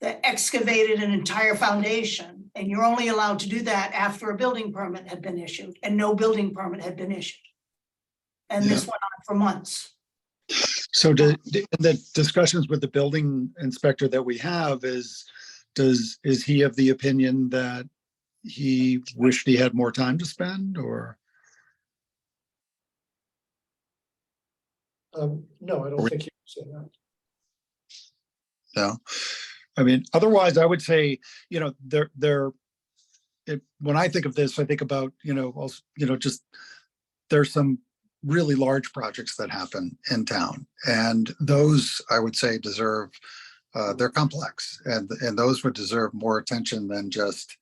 A: that excavated an entire foundation, and you're only allowed to do that after a building permit had been issued, and no building permit had been issued. And this went on for months.
L: So the discussions with the building inspector that we have is he of the opinion that he wished he had more time to spend, or?
H: No, I don't think you said that.
L: No, I mean, otherwise I would say, when I think of this, I think about, also, just there's some really large projects that happen in town, and those I would say deserve, they're complex, and those would deserve more attention than just,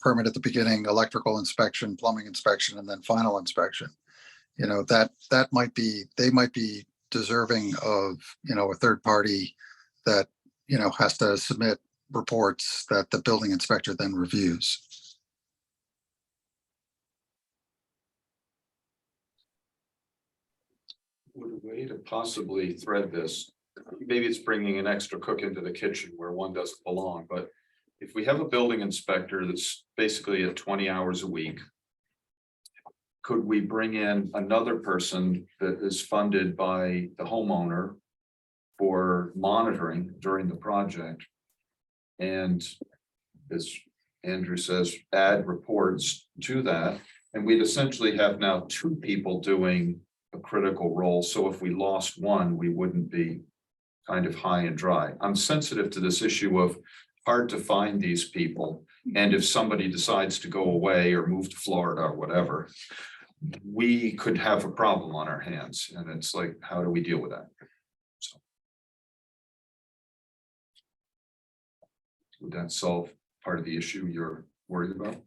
L: permit at the beginning, electrical inspection, plumbing inspection, and then final inspection. That might be, they might be deserving of, a third party that, has to submit reports that the building inspector then reviews.
F: Would a way to possibly thread this, maybe it's bringing an extra cook into the kitchen where one doesn't belong, but if we have a building inspector that's basically at 20 hours a week, could we bring in another person that is funded by the homeowner for monitoring during the project? And as Andrew says, add reports to that. And we'd essentially have now two people doing a critical role. So if we lost one, we wouldn't be kind of high and dry. I'm sensitive to this issue of hard to find these people. And if somebody decides to go away or move to Florida or whatever, we could have a problem on our hands. And it's like, how do we deal with that? So would that solve part of the issue you're worried about?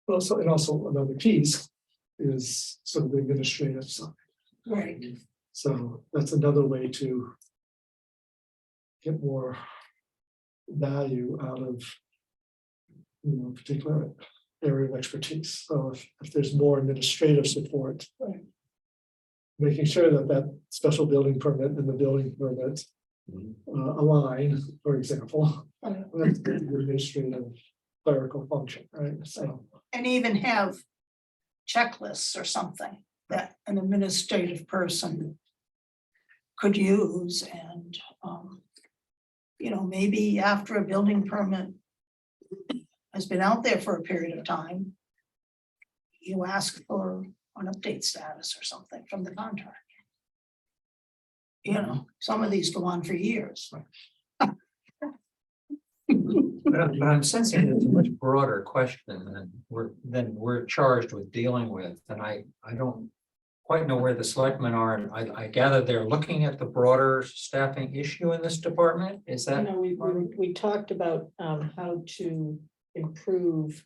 H: Also, and also another piece is sort of the administrative side.
A: Right.
H: So that's another way to get more value out of, particular area of expertise. So if there's more administrative support, making sure that special building permit and the building permit align, for example, that's the administrative clerical function, right? So.
A: And even have checklists or something that an administrative person could use, and maybe after a building permit has been out there for a period of time, you ask for an update status or something from the contract. You know, some of these go on for years.
C: But I'm sensing it's a much broader question than we're charged with dealing with, and I don't quite know where the selectmen are, and I gather they're looking at the broader staffing issue in this department, is
J: You
C: that?
J: know, we talked about how to improve.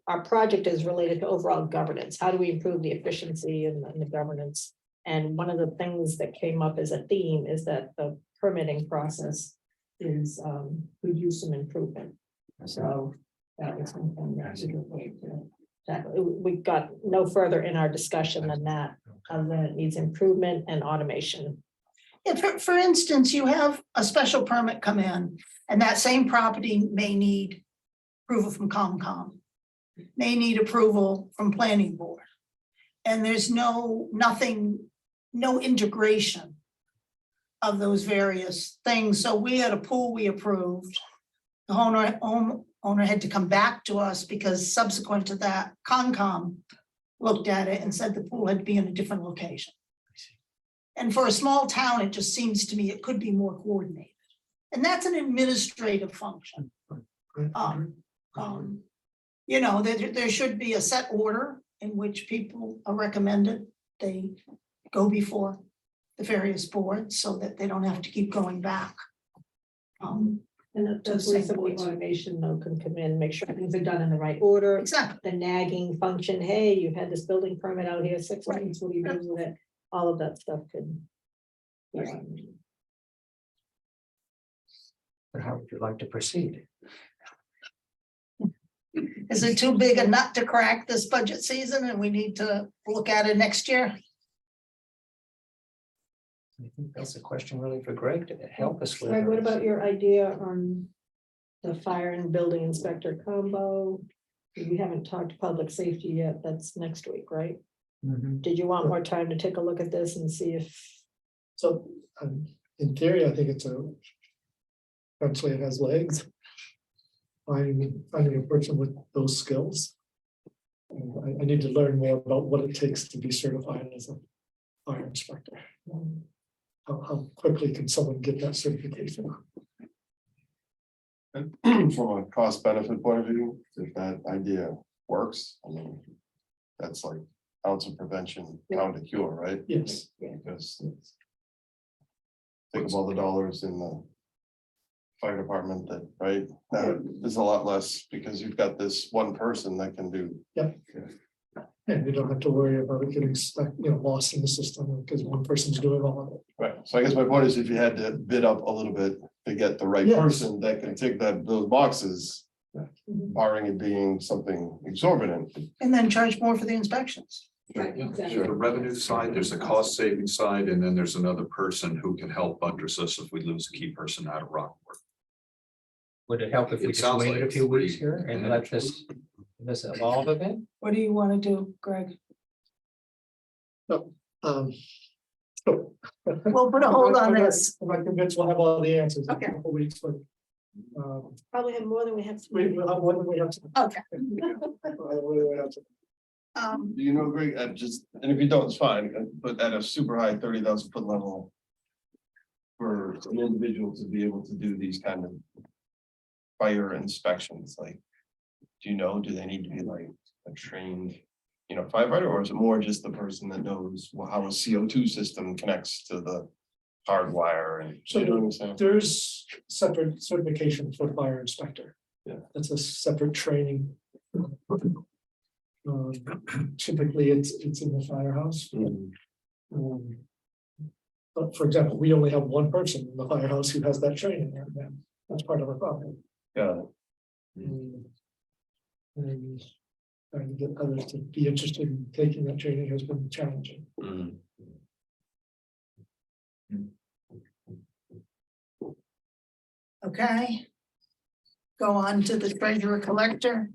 J: Our project is related to overall governance. How do we improve the efficiency and the governance? And one of the things that came up as a theme is that the permitting process is could use some improvement. So that was something that we could wait to tackle. We got no further in our discussion than that, other than it needs improvement and automation.
A: If, for instance, you have a special permit come in and that same property may need approval from Concom, may need approval from planning board. And there's no integration of those various things. So we had a pool we approved. The owner had to come back to us because subsequent to that, Concom looked at it and said the pool had to be in a different location. And for a small town, it just seems to me it could be more coordinated. And that's an administrative function. You know, there should be a set order in which people are recommended. They go before the various boards so that they don't have to keep going back.
J: And that's
A: Those
J: where
A: same
J: some of the
A: points.
J: automation though can come in, make sure things are done in the right order.
A: Exactly.
J: The nagging function, hey, you've had this building permit out here 6 months, what do you do with it? All of that stuff could.
C: But how would you like to proceed?
A: Is it too big a nut to crack this budget season and we need to look at it next year?
C: I think that's a question really for Greg to help us with.
J: Greg, what about your idea on the fire and building inspector combo? We haven't talked public safety yet. That's next week, right?
C: Mhm.
J: Did you want more time to take a look at this and see if?
H: So, in theory, I think eventually it has legs. Finding a person with those skills. And I need to learn more about what it takes to be certified as a fire inspector. How quickly can someone get that certification?
G: From a cost benefit point of view, if that idea works, I mean, that's like ounce of prevention, pound of cure, right?
H: Yes.
G: Because think of all the dollars in the fire department that, right, now there's a lot less because you've got this one person that can do.
H: And you don't have to worry about it getting stuck, lost in the system because one person's doing all of it.
G: Right, so I guess my point is if you had to bid up a little bit to get the right
H: Yes.
G: person that can tick those boxes. Barring it being something exorbitant.
A: And then charge more for the inspections.
F: There's a revenue side, there's a cost saving side, and then there's another person who can help buttress us if we lose a key person out of Rockport.
C: Would it help if we
F: It
C: just
F: sounds
C: waited a
F: like
C: few weeks
F: three
C: here and let this evolve a bit?
A: What do you want to do, Greg?
H: So.
A: We'll put a hold on this.
H: I'm not convinced we'll have all the answers in a
A: Okay.
H: couple weeks, but.
J: Probably have more than we have.
H: We'll have one, we have to.
A: Okay.
H: We have to.
G: Do you know, Greg, and if you don't, it's fine, but at a super high 30,000 foot level. For an individual to be able to do these kind of. Fire inspections, like. Do they need to be like a trained, firefighter, or is it more just the person that knows how a CO2 system connects to the. Hardwire and,
H: So
G: you know what I'm saying?
H: there's separate certification for fire inspector.
G: Yeah.
H: That's a separate training. Typically, it's in the firehouse. But for example, we only have one person in the firehouse who has that training, and that's part of our problem.
G: Yeah.
H: And trying to get others to be interested in taking that training has been challenging.
A: Okay. Go on to the treasurer collector.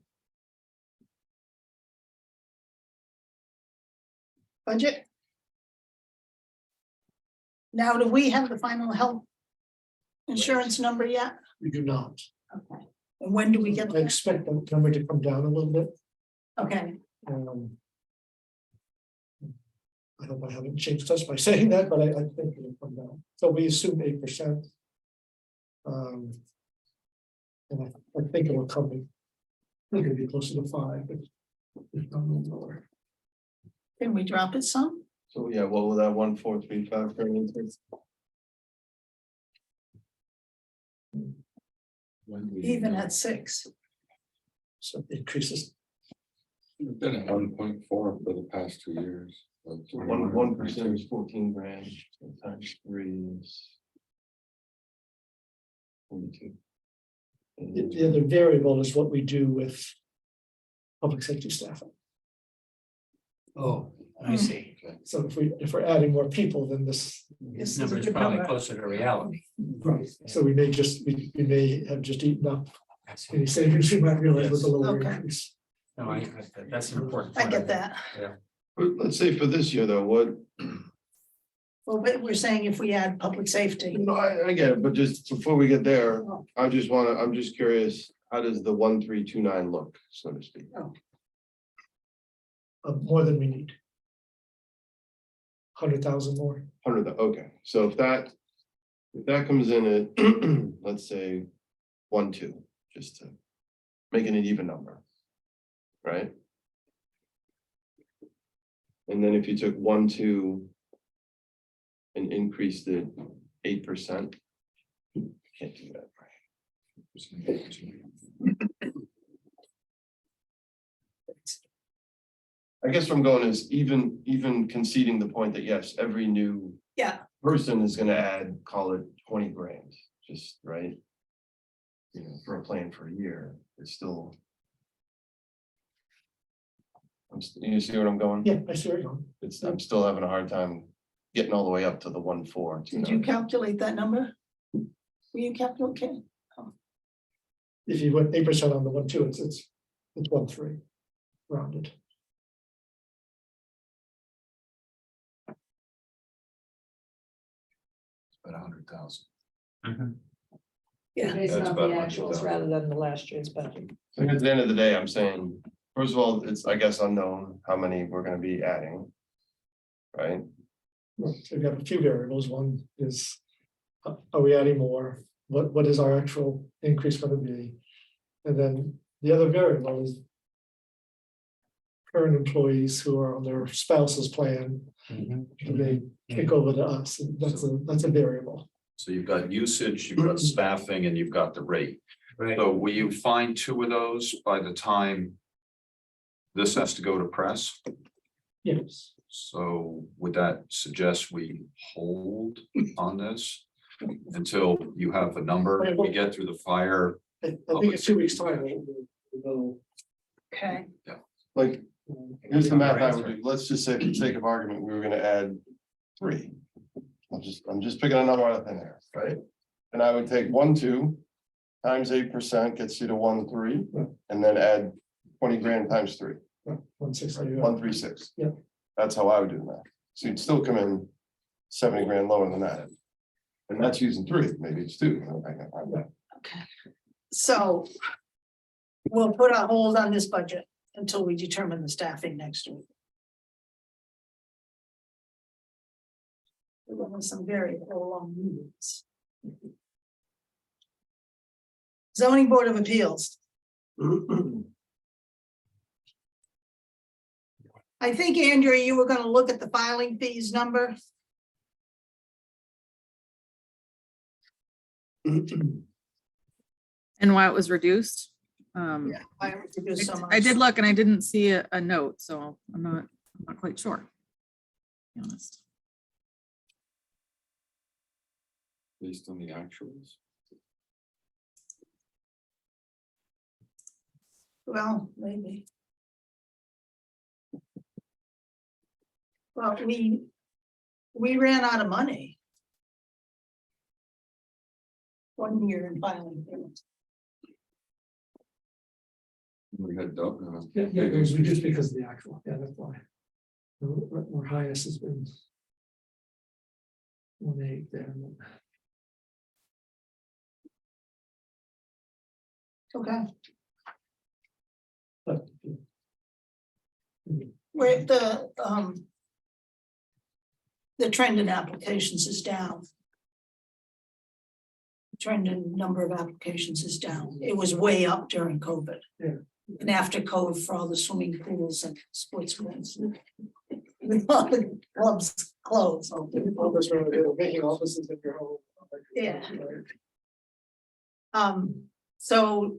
A: Budget. Now, do we have the final health insurance number yet?
H: We do not.
A: Okay. And when do we get
H: I
A: that?
H: expect that number to come down a little bit.
A: Okay,
H: Um, I hope I haven't changed us by saying that, but I think it'll come down. So we assume 8%. And I think it will come in. I think it'll be closer to 5, but if not a little lower.
A: Can we drop it some?
G: So yeah, what will that 1435 turn into?
A: Even at 6?
H: So it increases.
E: We've been at 1.4 for the past 2 years.
G: One percent is 14 grand, so times 3 is 42.
H: The other variable is what we do with public safety staffing.
C: Oh, I see.
H: So if we're adding more people, then this.
C: This number is probably closer to reality.
H: Right, so we may have just eaten up any savings we might realize with a lower
A: Okay.
H: increase.
C: No, that's an important.
A: I
C: point.
A: get that.
G: But let's say for this year though, what,
A: Well, but we're saying if we add public safety,
G: no, I get it, but just before we get there, I'm just curious, how does the 1329 look, so to speak?
H: More than we need. 100,000 more.
G: 100, okay, so if that comes in at, let's say, 1.2, just to make it an even number. Right? And then if you took 1.2 and increased it 8%, can't do that. I guess where I'm going is even conceding the point that yes, every new
A: yeah,
G: person is gonna add, call it 20 grand, just right. You know, for a plan for a year, it's still. You see where I'm going?
H: Yeah, I see where you're going.
G: I'm still having a hard time getting all the way up to the 1.4.
A: did you calculate that number? Will you calculate? Okay.
H: If you went 8% on the 1.2, it's 1.3 rounded.
F: About 100,000.
A: Yeah.
J: Based
F: That's
J: on the
F: about
J: actuals
F: 100,000.
J: rather than the last year's budget.
G: So at the end of the day, I'm saying, first of all, it's, I guess, unknown how many we're gonna be adding. Right?
H: So we have a few variables. One is, are we adding more? What is our actual increase going to be? And then the other variable is current employees who are on their spouse's plan, do they kick over to us? And that's a variable.
F: So you've got usage, you've got staffing, and you've got the rate.
C: Right.
F: So will you find 2 of those by the time this has to go to press?
H: Yes.
F: So would that suggest we hold on this until you have a number, we get through the fire?
H: I think in 2 weeks' time, we'll
A: Okay.
G: Like, here's the math I would do. Let's just say for the sake of argument, we were gonna add 3. I'm just picking a number out of thin air, right? And I would take 1.2 times 8% gets you to 1.3, and then add 20 grand times 3, 136.
H: Yeah.
G: That's how I would do that. So you'd still come in 70 grand lower than that. And that's using 3, maybe it's 2.
A: Okay. So we'll put a hold on this budget until we determine the staffing next week. We're going some very long meetings. Zoning Board of Appeals. I think, Andrea, you were gonna look at the filing fees number.
I: And why it was reduced.
A: Yeah, I introduced so
I: I did
A: much.
I: look and I didn't see a note, so I'm not quite sure. To be honest.
E: Based on the actuals.
A: Well, maybe. Well, we ran out of money. 1 year in filing fees.
E: We had double.
H: Yeah, it was reduced because of the actual, yeah, that's why. Our highest has been 1.8 there.
A: Okay.
H: But
A: Where the trend in applications is down. Trend in number of applications is down. It was way up during COVID.
H: Yeah.
A: And after COVID for all the swimming pools and sports grounds. All the clubs closed.
H: Office, they're making offices in your home.
A: Yeah. So.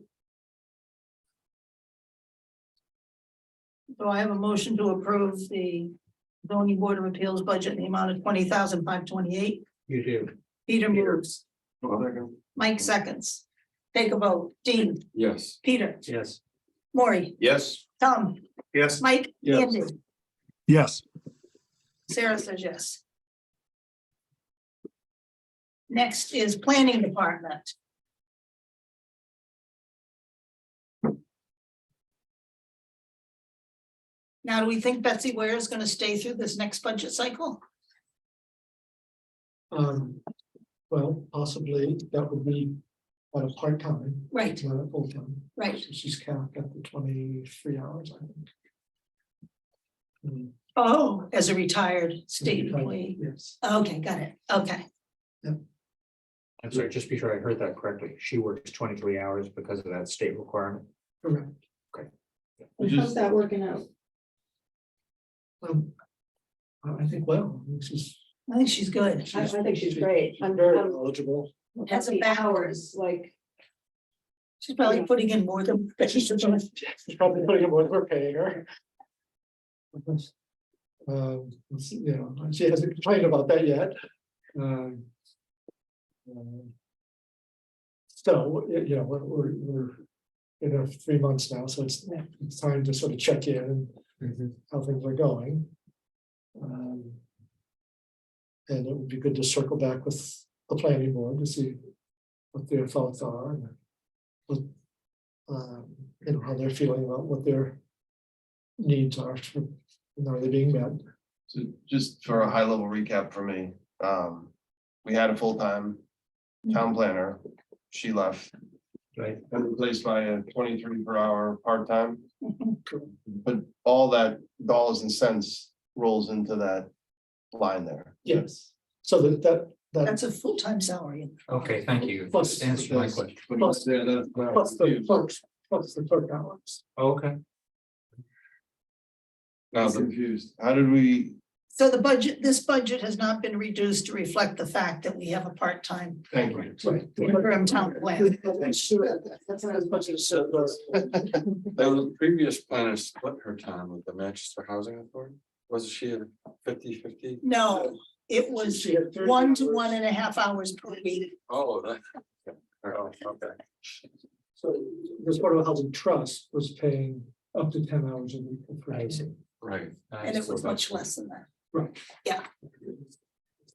A: Do I have a motion to approve the zoning board of appeals budget in the amount of $20,528?
C: You do.
A: Peter moves, Mike seconds. Take a vote. Dean,
E: Yes.
A: Peter,
C: Yes.
A: Maury,
F: Yes.
A: Tom,
F: Yes.
A: Mike,
H: Yes.
A: Andy.
L: Yes.
A: Sarah says yes. Next is planning department. Now, do we think Betsy Ware is gonna stay through this next budget cycle?
H: Well, possibly that would be on a part-time,
A: Right,
H: not a full-time.
A: right.
H: So she's capped at the 23 hours, I think.
A: Oh, as a retired state employee.
H: Yes.
A: Okay, got it. Okay.
C: I'm sorry, just be sure I heard that correctly. She works 23 hours because of that state requirement.
H: Correct.
J: How's that working out?
H: I think, well, she's
A: I think she's good.
J: I think she's great. I'm
H: very eligible.
A: Has a
J: the
A: background.
J: hours, like,
A: She's probably putting in more than.
H: She's probably putting in what we're paying her. You know, she hasn't complained about that yet. So, you know, we're in our 3 months now, so it's time to sort of check in and how things are going. And it would be good to circle back with the planning board to see what their thoughts are and what, you know, how they're feeling about what their needs are, and are they being met?
G: So just for a high level recap for me, we had a full-time town planner. She left.
C: Right.
G: And replaced by a 23 per hour part-time. But all that dollars and cents rolls into that line there.
H: Yes, so
A: That's a full-time salary.
C: Okay, thank you.
H: Plus-
C: Answer my question.
H: plus the clerk hours.
C: Okay.
G: Now confused. How did we,
A: So the budget, this budget has not been reduced to reflect the fact that we have a part-time
G: thank you.
H: Right.
A: interim town plan.
H: That's not as much as.
E: The previous planner split her time with the Manchester Housing Authority. Wasn't she a 50-50?
A: No, it was
H: She had 30
A: 1 to
H: hours.
A: 1.5 hours per week.
E: Oh, that. Oh, okay.
H: So this Board of Housing Trust was paying up to 10 hours a week.
C: I see.
E: Right.
A: And it was much less than that.
H: Right.
A: Yeah.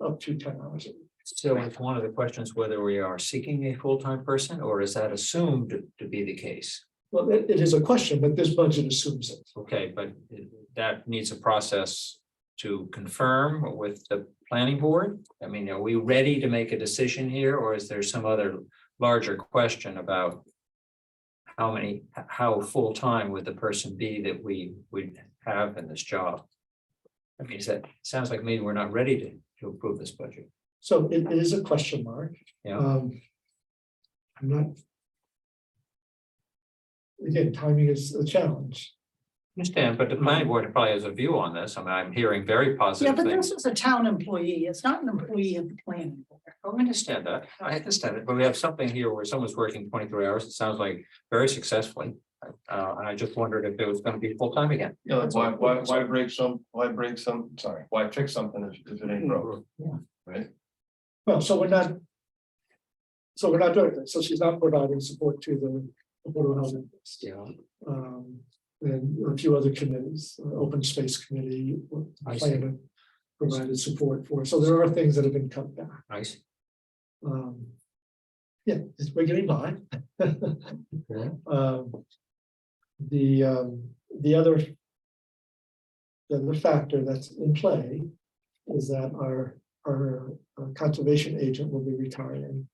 H: Up to 10 hours a week.
C: So it's one of the questions whether we are seeking a full-time person or is that assumed to be the case?
H: Well, it is a question, but this budget assumes it.
C: Okay, but that needs a process to confirm with the planning board? I mean, are we ready to make a decision here, or is there some other larger question about how full-time would the person be that we would have in this job? I mean, sounds like maybe we're not ready to approve this budget.
H: So it is a question mark.
C: Yeah.
H: I'm not. Again, timing is a challenge.
C: Understand, but the planning board probably has a view on this. I mean, I'm hearing very
A: Yeah,
C: positive
A: but
C: things.
A: this is a town employee. It's not an employee of the planning board.
C: Oh, I understand that. I understand it, but we have something here where someone's working 23 hours. It sounds like very successfully. And I just wondered if it was going to be full-time again.
G: Yeah, like why break some, sorry, why fix something if it ain't broke?
C: Yeah.
G: Right?
H: Well, so we're not. So we're not doing that. So she's not providing support to the Board of Housing.
C: Yeah.
H: And a few other committees, Open Space Committee,
C: I see.
H: plan provided support for. So there are things that have been cut back.
C: Nice.
H: Yeah, we're getting by.
C: Okay.
H: The other factor that's in play is that our conservation agent will be retiring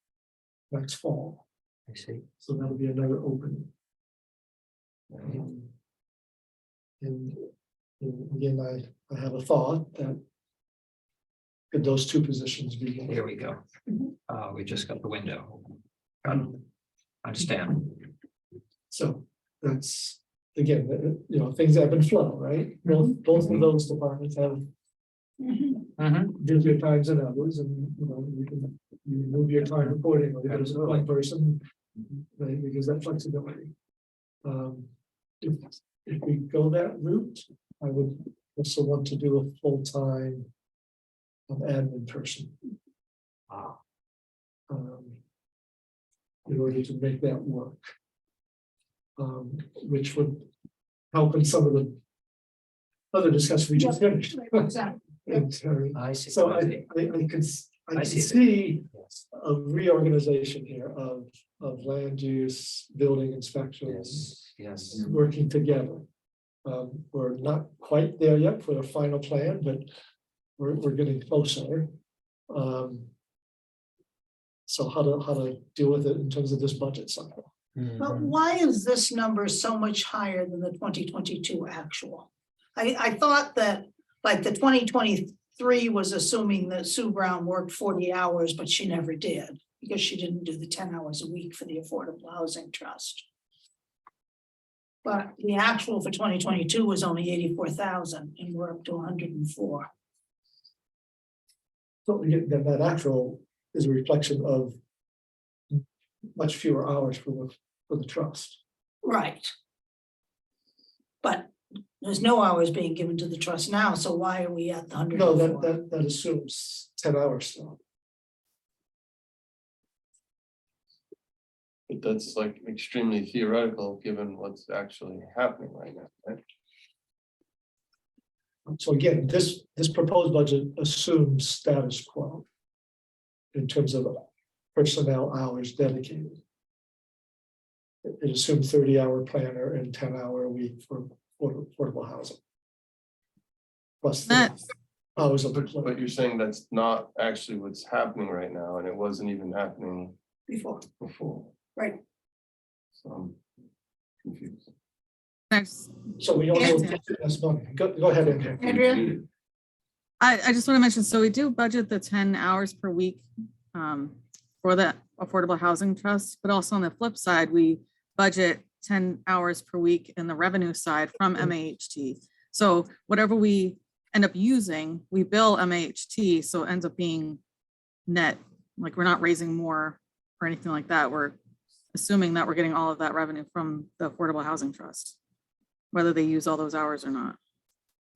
H: next fall.
C: I see.
H: So that'll be another opening. And And again, I have a thought that could those two positions be?
C: Here we go. We just got the window. Understand.
H: So that's, again, things ebb and flow, right? Both of those departments have busier times than others, and, you move your time accordingly, there's one person, right, because that flexibility. If we go that route, I would also want to do a full-time admin person. In order to make that work. Which would help in some of the other discussion we just finished. And,
C: I see.
H: so I could
C: see.
H: see a reorganization here of land use, building inspections,
C: Yes.
H: working together. We're not quite there yet for the final plan, but we're getting closer. So how to deal with it in terms of this budget cycle?
A: But why is this number so much higher than the 2022 actual? I thought that like the 2023 was assuming that Sue Brown worked 40 hours, but she never did because she didn't do the 10 hours a week for the Affordable Housing Trust. But the actual for 2022 was only 84,000 and we're up to 104.
H: So again, that actual is a reflection of much fewer hours for the trust.
A: Right. But there's no hours being given to the trust now, so why are we at the 104?
H: No, that assumes 10 hours still.
G: But that's like extremely theoretical, given what's actually happening right now, right?
H: So again, this proposed budget assumes status quo in terms of personnel hours dedicated. It assumes 30-hour planner and 10-hour a week for affordable housing. Plus the
I: That's-
H: hours of
G: But
H: employment.
G: you're saying that's not actually what's happening right now, and it wasn't even happening
A: Before,
G: before.
A: right?
G: So I'm confused.
I: Next,
H: So we also that's money. Go ahead, Andrew.
A: Andrea?
I: I just want to mention, so we do budget the 10 hours per week for the Affordable Housing Trust, but also on the flip side, we budget 10 hours per week in the revenue side from MAHT. So whatever we end up using, we bill MAHT, so it ends up being net, like we're not raising more or anything like that. We're assuming that we're getting all of that revenue from the Affordable Housing Trust, whether they use all those hours or not.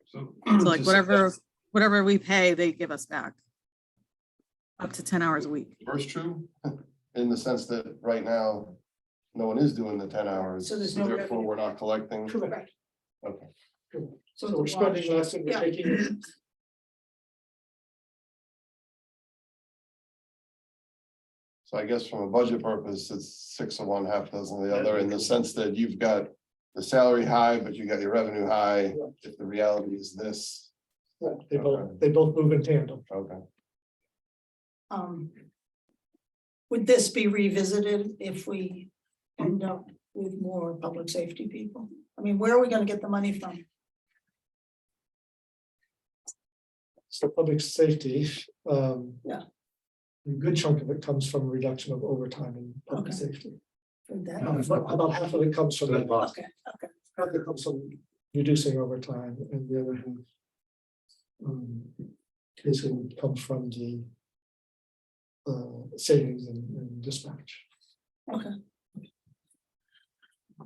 F: So
I: So like whatever we pay, they give us back. Up to 10 hours a week.
G: First true, in the sense that right now, no one is doing the 10 hours,
A: So there's
G: so
A: no
G: therefore
A: revenue.
G: we're not collecting.
H: Correct.
G: Okay.
H: So we're spending less and we're
A: Yeah.
H: taking it.
G: So I guess from a budget purpose, it's 6 of one, half dozen of the other, in the sense that you've got the salary high, but you got your revenue high. If the reality is this,
H: Yeah, they both move in tandem.
G: okay.
A: Would this be revisited if we end up with more public safety people? I mean, where are we gonna get the money from?
H: So public safety.
A: Yeah.
H: A good chunk of it comes from reduction of overtime in public
A: Okay.
H: safety.
A: From that?
H: About half of it comes from that.
A: Okay,
H: Half of it comes from reducing overtime, and the other half is going to come from the savings and dispatch.
A: okay.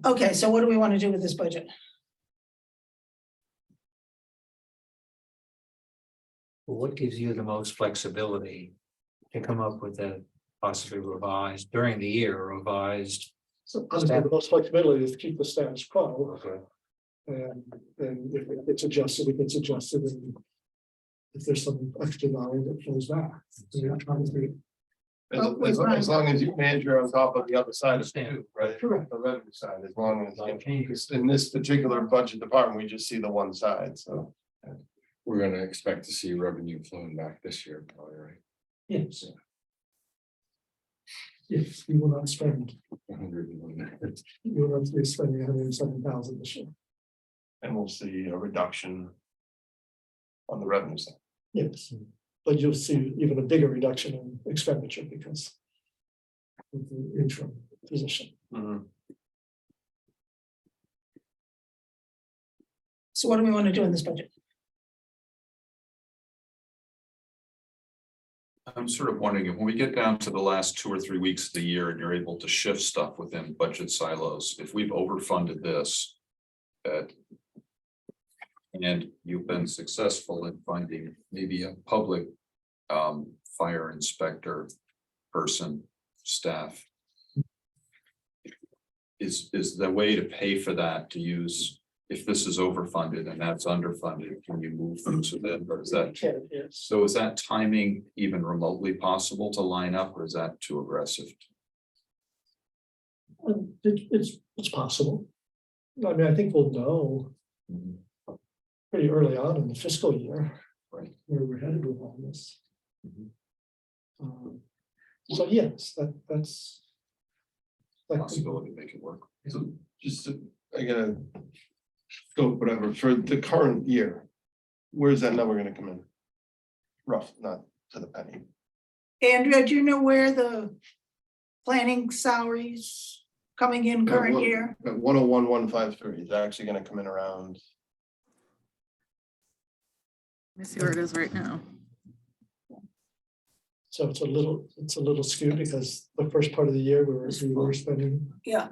A: Okay, so what do we want to do with this budget?
C: What gives you the most flexibility to come up with a possibly revised during the year, revised?
H: So honestly, the most flexibility is to keep the status quo.
G: Okay.
H: And if it's adjusted, if it's adjusted, and if there's some extra knowledge that flows back. So we're trying to-
G: As long as you manage on top of the other side of it, too, right?
H: Correct.
G: The revenue side, as long as, because in this particular budget department, we just see the one side, so.
E: We're gonna expect to see revenue flowing back this year, probably, right?
H: Yes. Yes, we will not spend,
E: 101.
H: we will not be spending 107,000 this year.
G: And we'll see a reduction on the revenue side.
H: Yes, but you'll see even a bigger reduction in expenditure because of the interim position.
A: So what do we want to do in this budget?
F: I'm sort of wondering if when we get down to the last 2 or 3 weeks of the year and you're able to shift stuff within budget silos, if we've overfunded this. And you've been successful in finding maybe a public fire inspector person, staff. Is the way to pay for that to use, if this is overfunded and that's underfunded, can you move things with it, or is that?
H: Yes.
F: So is that timing even remotely possible to line up, or is that too aggressive?
H: It's possible. I mean, I think we'll know pretty early on in the fiscal year.
F: Right.
H: Where we're headed with all this.
F: Mhm.
H: So yes, that's.
F: Possibility to make it work.
G: So just, I gotta scope whatever, for the current year, where's that number gonna come in? Rough, not to the penny.
A: Andrea, do you know where the planning salaries coming in current year?
G: At 101,153 is actually gonna come in around,
I: Let me see where it is right now.
H: So it's a little skewed because the first part of the year we were spending
A: Yeah,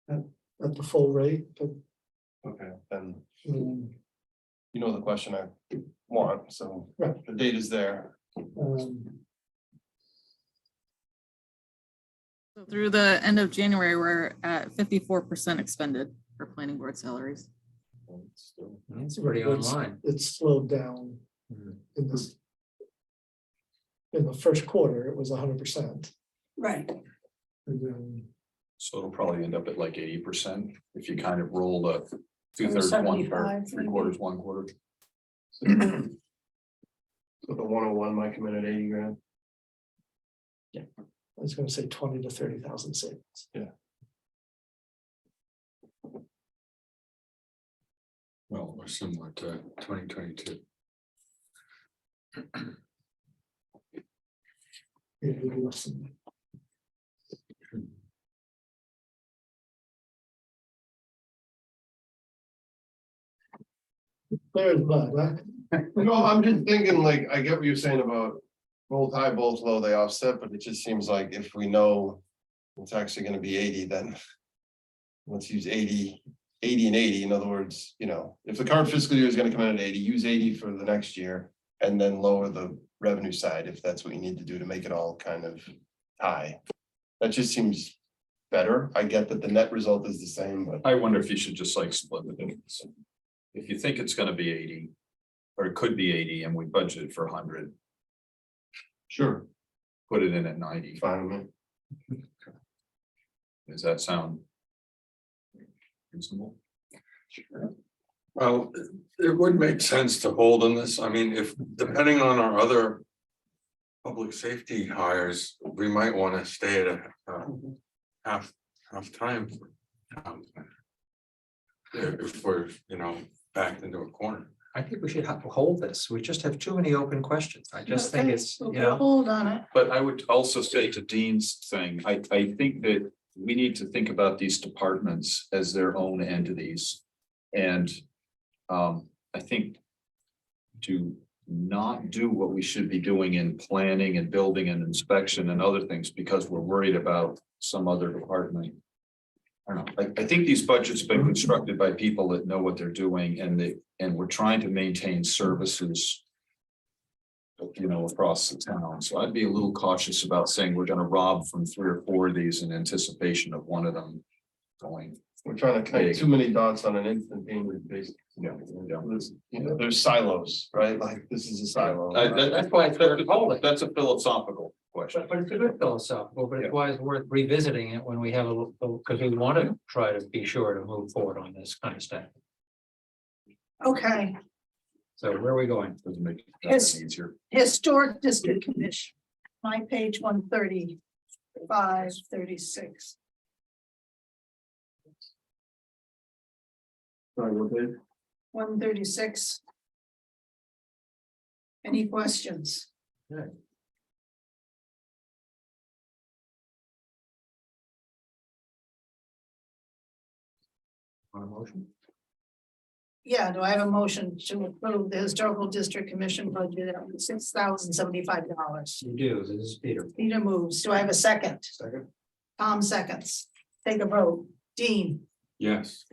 H: at the full rate, but.
G: okay, then
H: um,
G: you know the question I want, so
H: Right.
G: the date is there.
I: So through the end of January, we're at 54% expended for planning board salaries.
C: It's pretty online.
H: It's slowed down
C: Mhm.
H: in this. In the first quarter, it was 100%.
A: right.
H: And then,
F: So it'll probably end up at like 80% if you kind of roll the 2/3, 1/3,
A: 75,
F: 3/4, 1/4.
G: So the 101 might come in at 80 grand.
H: I was gonna say 20 to 30,000 savings.
E: Well, or similar to 2022.
H: Maybe less than that. There's mud, huh?
G: No, I'm just thinking, like, I get what you're saying about both high, both low, they offset, but it just seems like if we know it's actually gonna be 80, then let's use 80 and 80. In other words, you know, if the current fiscal year is gonna come in at 80, use 80 for the next year and then lower the revenue side if that's what you need to do to make it all kind of high. That just seems better. I get that the net result is the same, but
F: I wonder if you should just like split the difference. If you think it's gonna be 80, or it could be 80 and we budgeted for 100,
G: sure,
F: put it in at 90.
G: fine with me.
F: Does that sound reasonable?
E: Well, it would make sense to hold on this. I mean, if depending on our other public safety hires, we might want to stay at a half time. If we're, backed into a corner.
C: I think we should hold this. We just have too many open questions. I just think
A: Okay,
C: it's,
A: we'll put a hold on it.
F: But I would also say to Dean's thing, I think that we need to think about these departments as their own entities. And I think to not do what we should be doing in planning and building and inspection and other things because we're worried about some other department. I don't know, I think these budgets have been constructed by people that know what they're doing and we're trying to maintain services. Across the town. So I'd be a little cautious about saying we're gonna rob from 3 or 4 of these in anticipation of one of them going.
G: We're trying to connect too many dots on an instantaneous basis. There's silos, right? Like this is a silo.
F: That's a philosophical question.
C: but it's a good philosophical, but it's why it's worth revisiting it when we have because we want to try to be sure to move forward on this kind of stuff.
A: Okay,
C: So where are we going?
F: Doesn't make it
A: Yes.
F: that easier.
A: Historic District Commission, my page 135, 36.
F: Sorry, what date?
A: 136. Any questions?
C: On a motion?
A: Yeah, do I have a motion to approve the historical district commission budget at $6,075?
C: You do, this is Peter.
A: Peter moves. Do I have a second?
C: Second.
A: Tom seconds. Take a vote. Dean,
E: Yes.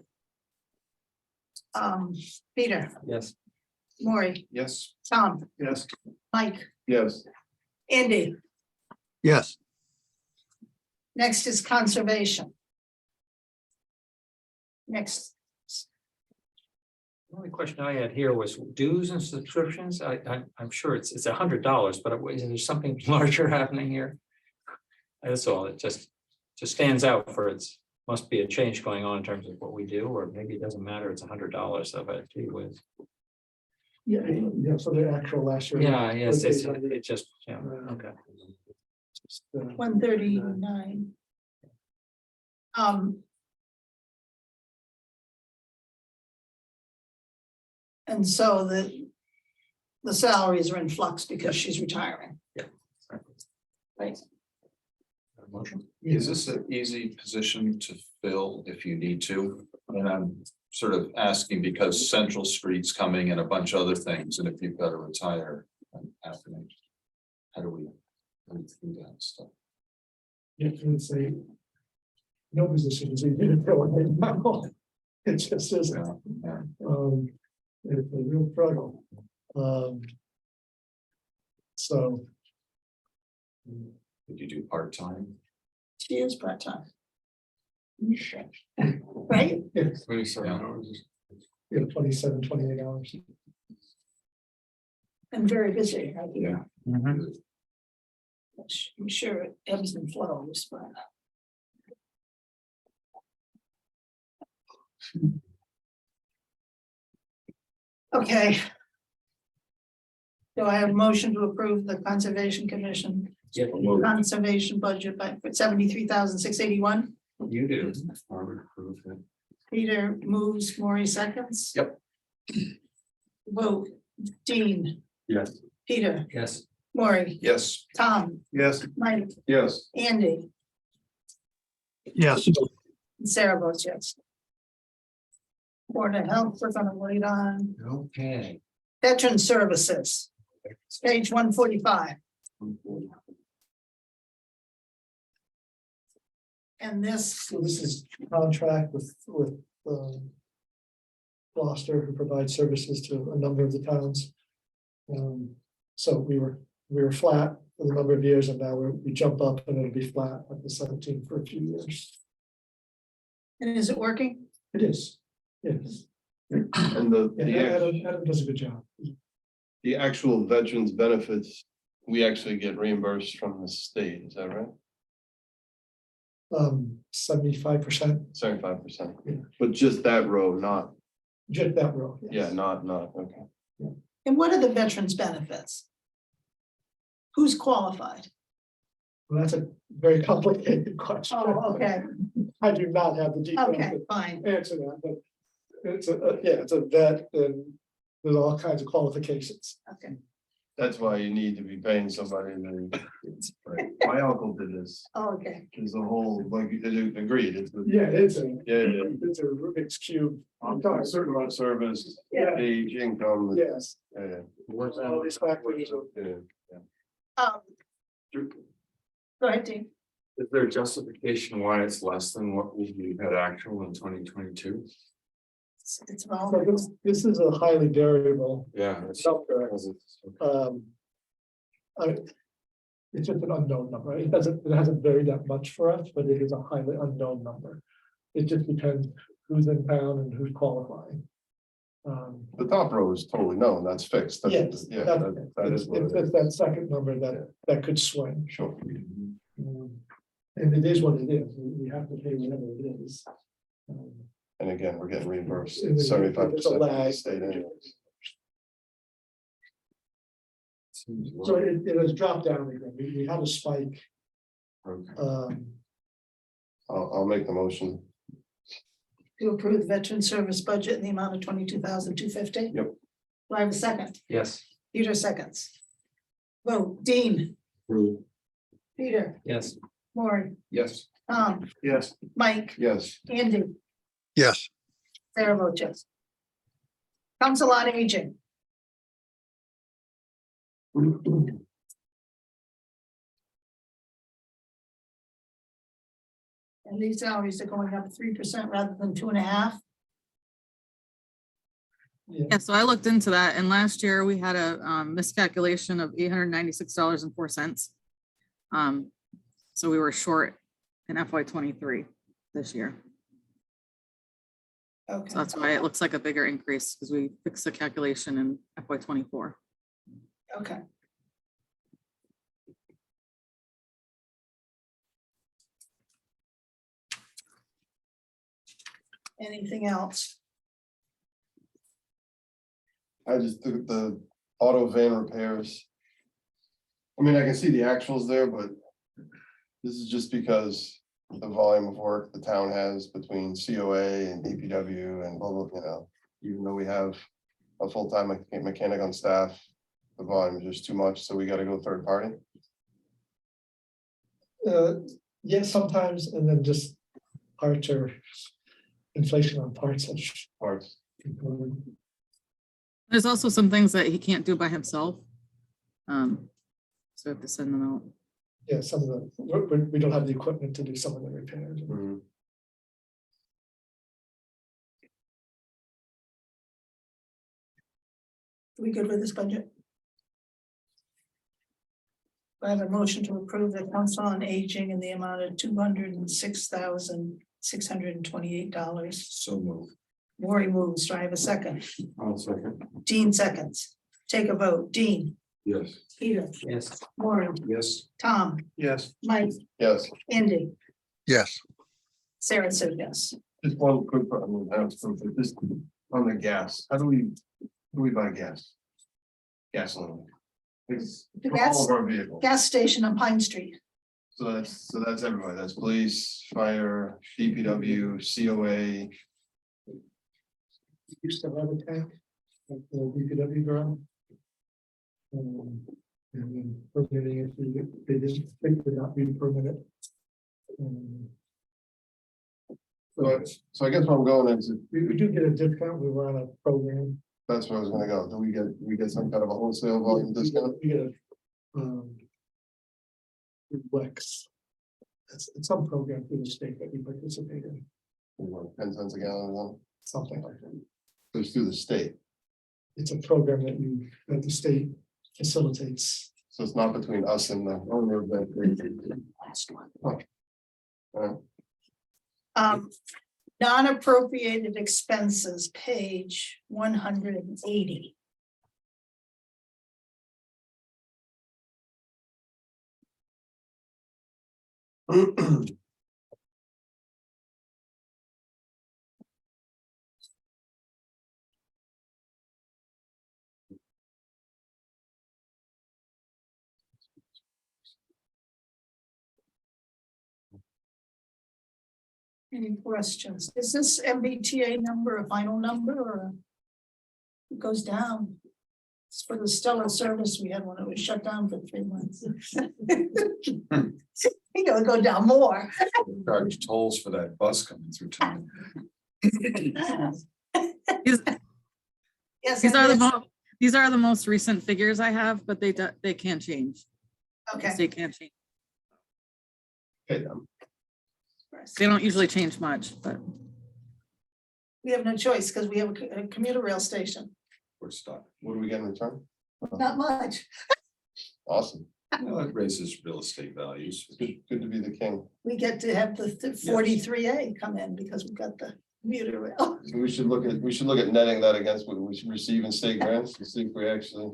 A: Peter,
C: Yes.
A: Maury,
F: Yes.
A: Tom,
F: Yes.
A: Mike,
F: Yes.
A: Andy.
L: Yes,
A: Next is conservation. Next,
C: The only question I had here was dues and subscriptions. I'm sure it's $100, but is there something larger happening here? That's all. It just stands out for its, must be a change going on in terms of what we do, or maybe it doesn't matter. It's $100, so but gee whiz.
H: Yeah, yeah, so the actual last year.
C: Yeah, yes,
H: was
C: it
H: 800,
C: just, yeah, okay.
A: 139. And so the salaries are in flux because she's retiring. Right.
C: Motion.
F: Is this an easy position to fill if you need to? And I'm sort of asking because Central Street's coming and a bunch of other things, and if you've got to retire happening. How do we do that stuff?
H: You can say. No position is easy to fill right now. It just isn't.
F: Yeah.
H: It's a real struggle. So.
F: Would you do part-time?
A: She is part-time. Right?
H: Yes,
E: 27 hours.
H: 27, 28 hours.
A: And very busy. I think.
F: Yeah.
A: I'm sure it ebbs and flows, but. Okay. Do I have a motion to approve the Conservation Commission conservation budget by $73,681?
C: You do.
E: I would approve it.
A: Peter moves, Maury seconds.
F: Yep.
A: Vote, Dean,
E: Yes.
A: Peter,
C: Yes.
A: Maury,
F: Yes.
A: Tom,
F: Yes.
A: Mike,
F: Yes.
A: Andy,
L: yes,
A: and Sarah votes yes. Board of Health, we're gonna wait on.
C: Okay.
A: Veteran Services, it's page 145. And this,
H: So this is contract with Gloucester, who provides services to a number of the towns. So we were flat for a number of years, and now we jump up and it'll be flat at the 17 for a few years.
A: and is it working?
H: It is, yes.
G: And
H: Adam does a good job.
G: the actual veterans benefits, we actually get reimbursed from the state, is that right?
H: 75%,
G: 75%,
H: Yeah.
G: but just that row, not,
H: just that row. yes.
G: yeah, not, okay.
A: And what are the veterans benefits? Who's qualified?
H: Well, that's a very complicated question.
A: Oh, okay,
H: I do not have the details
A: okay,
H: to
A: fine.
H: answer that, but it's it's a vet, and there's all kinds of qualifications.
A: Okay,
G: That's why you need to be paying somebody that, my uncle did this,
A: oh, okay,
G: there's a whole, like, agreed, it's.
H: Yeah, it's a,
G: Yeah,
H: it's a Rubik's cube.
G: I'm talking a certain amount of service,
H: Yeah.
G: age, income.
H: Yes.
G: Yeah,
H: All these factors.
G: yeah.
A: go ahead, Dean.
E: Is there a justification why it's less than what we had actual in 2022?
A: It's all.
H: So this is a highly variable
E: Yeah. it's-
H: number. It's just an unknown number. It hasn't varied that much for us, but it is a highly unknown number. It just depends who's in town and who's qualifying.
G: The top row is totally known, that's fixed.
H: Yes,
G: Yeah,
H: that-
G: that
H: it's
G: is what it
H: it's
G: is.
H: that second number that could swing.
G: Sure.
H: And it is what it is. We have to pay whatever it is.
G: And again, we're getting reimbursed
H: And there's a
G: 75%
H: lag.
G: state anyway.
E: Seems
H: So
E: low.
H: it has dropped down again. We had a spike.
E: Okay.
G: I'll make the motion.
A: to approve the veteran service budget in the amount of 22,250?
G: Yep.
A: Do I have a second?
C: Yes.
A: Peter seconds. Vote, Dean, Peter,
C: Yes.
A: Maureen,
F: Yes.
A: Tom,
F: Yes.
A: Mike,
G: Yes.
A: Andy,
L: Yes,
A: Sarah votes yes. Council on Aging. And these salaries are going up 3% rather than 2.5%.
I: Yeah, so I looked into that and last year we had a miscalculation of $896.04. So we were short in FY '23 this year.
A: Okay,
I: So that's why it looks like a bigger increase because we fixed the calculation in FY '24.
A: okay. Anything else?
G: I just took the auto van repairs. I mean, I can see the actuals there, but this is just because the volume of work the town has between COA and DPW and blah, blah, you know, even though we have a full-time mechanic on staff, the volume is just too much, so we gotta go third party.
H: Yes, sometimes, and then just parts or inflation on parts.
G: Parts.
I: There's also some things that he can't do by himself. So I have to send them out.
H: Yeah, some of the, we don't have the equipment to do some of the repairs.
G: Mhm.
A: We good with this budget? I have a motion to approve the council on aging in the amount of $206,628.
E: So move.
A: Maury moves. Do I have a second?
E: I'll second.
A: Dean seconds. Take a vote. Dean,
E: Yes.
A: Peter,
C: Yes.
A: Maury,
F: Yes.
A: Tom,
F: Yes.
A: Mike,
G: Yes,
A: Andy,
L: yes.
A: Sarah said yes.
G: just one quick, problem. I was thinking, this on the gas, how do we buy gas? Gasoline. It's
A: The
G: for all of our vehicles.
A: Gas station on Pine Street.
G: So that's everybody, that's police, fire, DPW, COA.
H: Used to have a tank, like the DPW ground. And then permitting it, they didn't think would not be permitted.
G: So I guess where I'm going is,
H: We do get a discount, we were on a program.
G: that's where I was gonna go, do we get some kind of a wholesale volume discount?
H: We get a, Wex. It's some program through the state that we participate in,
G: 10 cents a gallon or something,
H: something like that.
G: it's through the state,
H: It's a program that the state facilitates.
G: so it's not between us and the owner of that.
A: Non-appropriated expenses, page 180. Any questions? Is this MBTA number a final number or? It goes down. It's for the stellar service we had when it was shut down for 3 months. You gotta go down more.
F: Charge tolls for that bus coming through town.
I: These
A: Yes.
I: these are these are the most recent figures I have, but they can change. The
A: Okay.
I: state can't change.
G: Okay,
I: They don't usually change much, but
A: We have no choice because we have a commuter rail station.
F: We're stuck.
G: what do we get in return?
A: Not much.
G: Awesome,
F: Well, it raises real estate values.
G: good to be the king.
A: We get to have the 43A come in because we've got the commuter rail.
G: So we should look at netting that against what we should receive in state grants to see if we actually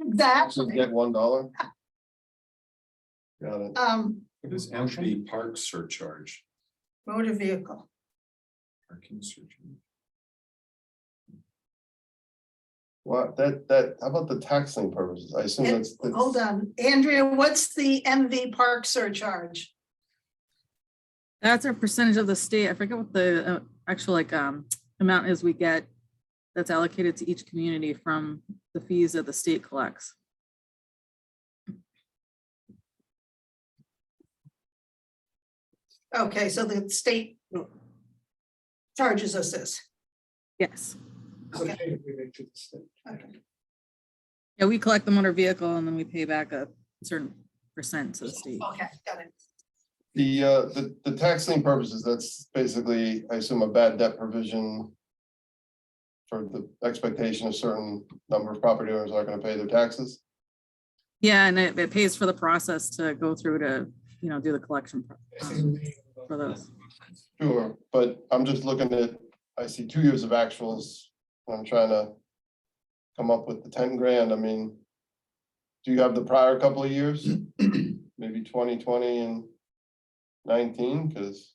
A: Exactly.
G: get $1. Got it.
F: What is MV park surcharge?
A: Motor vehicle.
F: Parking surcharge.
G: What, how about the taxing purposes? I assume that's.
A: Hold on, Andrea, what's the MV park surcharge?
I: that's a percentage of the state. I forget what the actual like amount as we get that's allocated to each community from the fees that the state collects.
A: Okay, so the state charges us this.
I: Yes.
H: It's okay if we make to the state.
A: Okay.
I: Yeah, we collect the motor vehicle and then we pay back a certain percent to the state.
A: Okay, got it.
G: The tax lien purposes, that's basically, I assume, a bad debt provision. For the expectation a certain number of property owners aren't gonna pay their taxes.
I: Yeah, and it pays for the process to go through to, you know, do the collection for those.
G: Sure, but I'm just looking at, I see 2 years of actuals. I'm trying to come up with the 10 grand. I mean, do you have the prior couple of years? Maybe 2020 and 19, because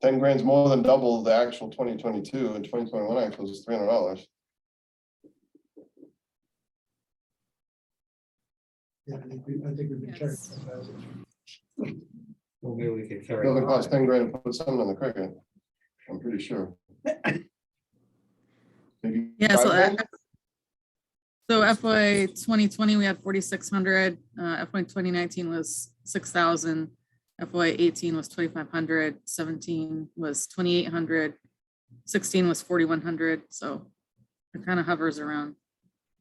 G: 10 grand's more than double the actual 2022 and 2021 actual was $300.
H: Yeah, I think we've been carrying.
I: Yes.
C: Well, maybe we could
G: It
C: carry.
G: doesn't cost 10 grand to put something on the cricket. I'm pretty sure. Maybe
I: Yeah, so
G: 5 grand?
I: So FY 2020, we had 4,600, FY 2019 was 6,000, FY 18 was 2,500, 17 was 2,800, 16 was 4,100, so it kind of hovers around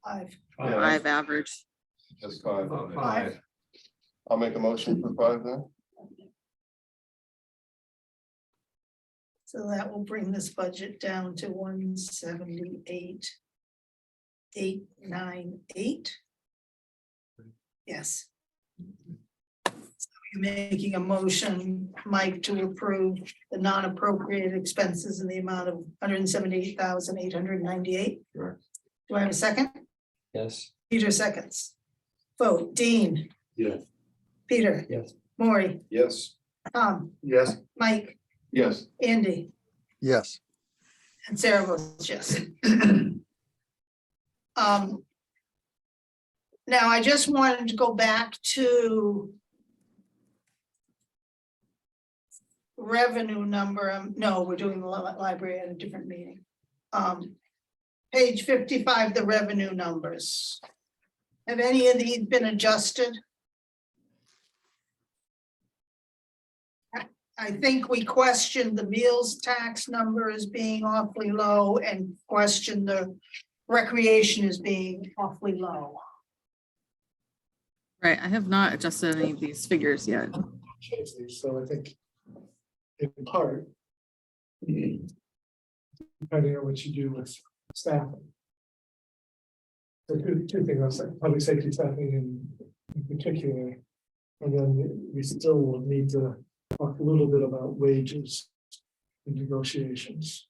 A: 5.
G: Yeah.
I: 5 average.
G: Just 5.
A: Five.
G: I'll make a motion for 5 then.
A: So that will bring this budget down to 178,898. Yes. So you're making a motion, Mike, to approve the non-appropriated expenses in the amount of 178,898.
E: Correct.
A: Do I have a second?
C: Yes.
A: Peter seconds. Vote, Dean.
E: Yes.
A: Peter.
C: Yes.
A: Maury,
E: Yes.
A: Tom,
E: Yes.
A: Mike,
G: Yes.
A: Andy,
L: Yes.
A: and Sarah votes yes. Now I just wanted to go back to revenue number. No, we're doing the library at a different meeting. Page 55, the revenue numbers. Have any of these been adjusted? I think we questioned the meals tax number as being awfully low and questioned the recreation as being awfully low.
I: Right, I have not adjusted any of these figures yet.
H: Change these, so I think in part, depending on what you do with staffing. So two things, like public safety staffing in particular, and then we still will need to talk a little bit about wages and negotiations.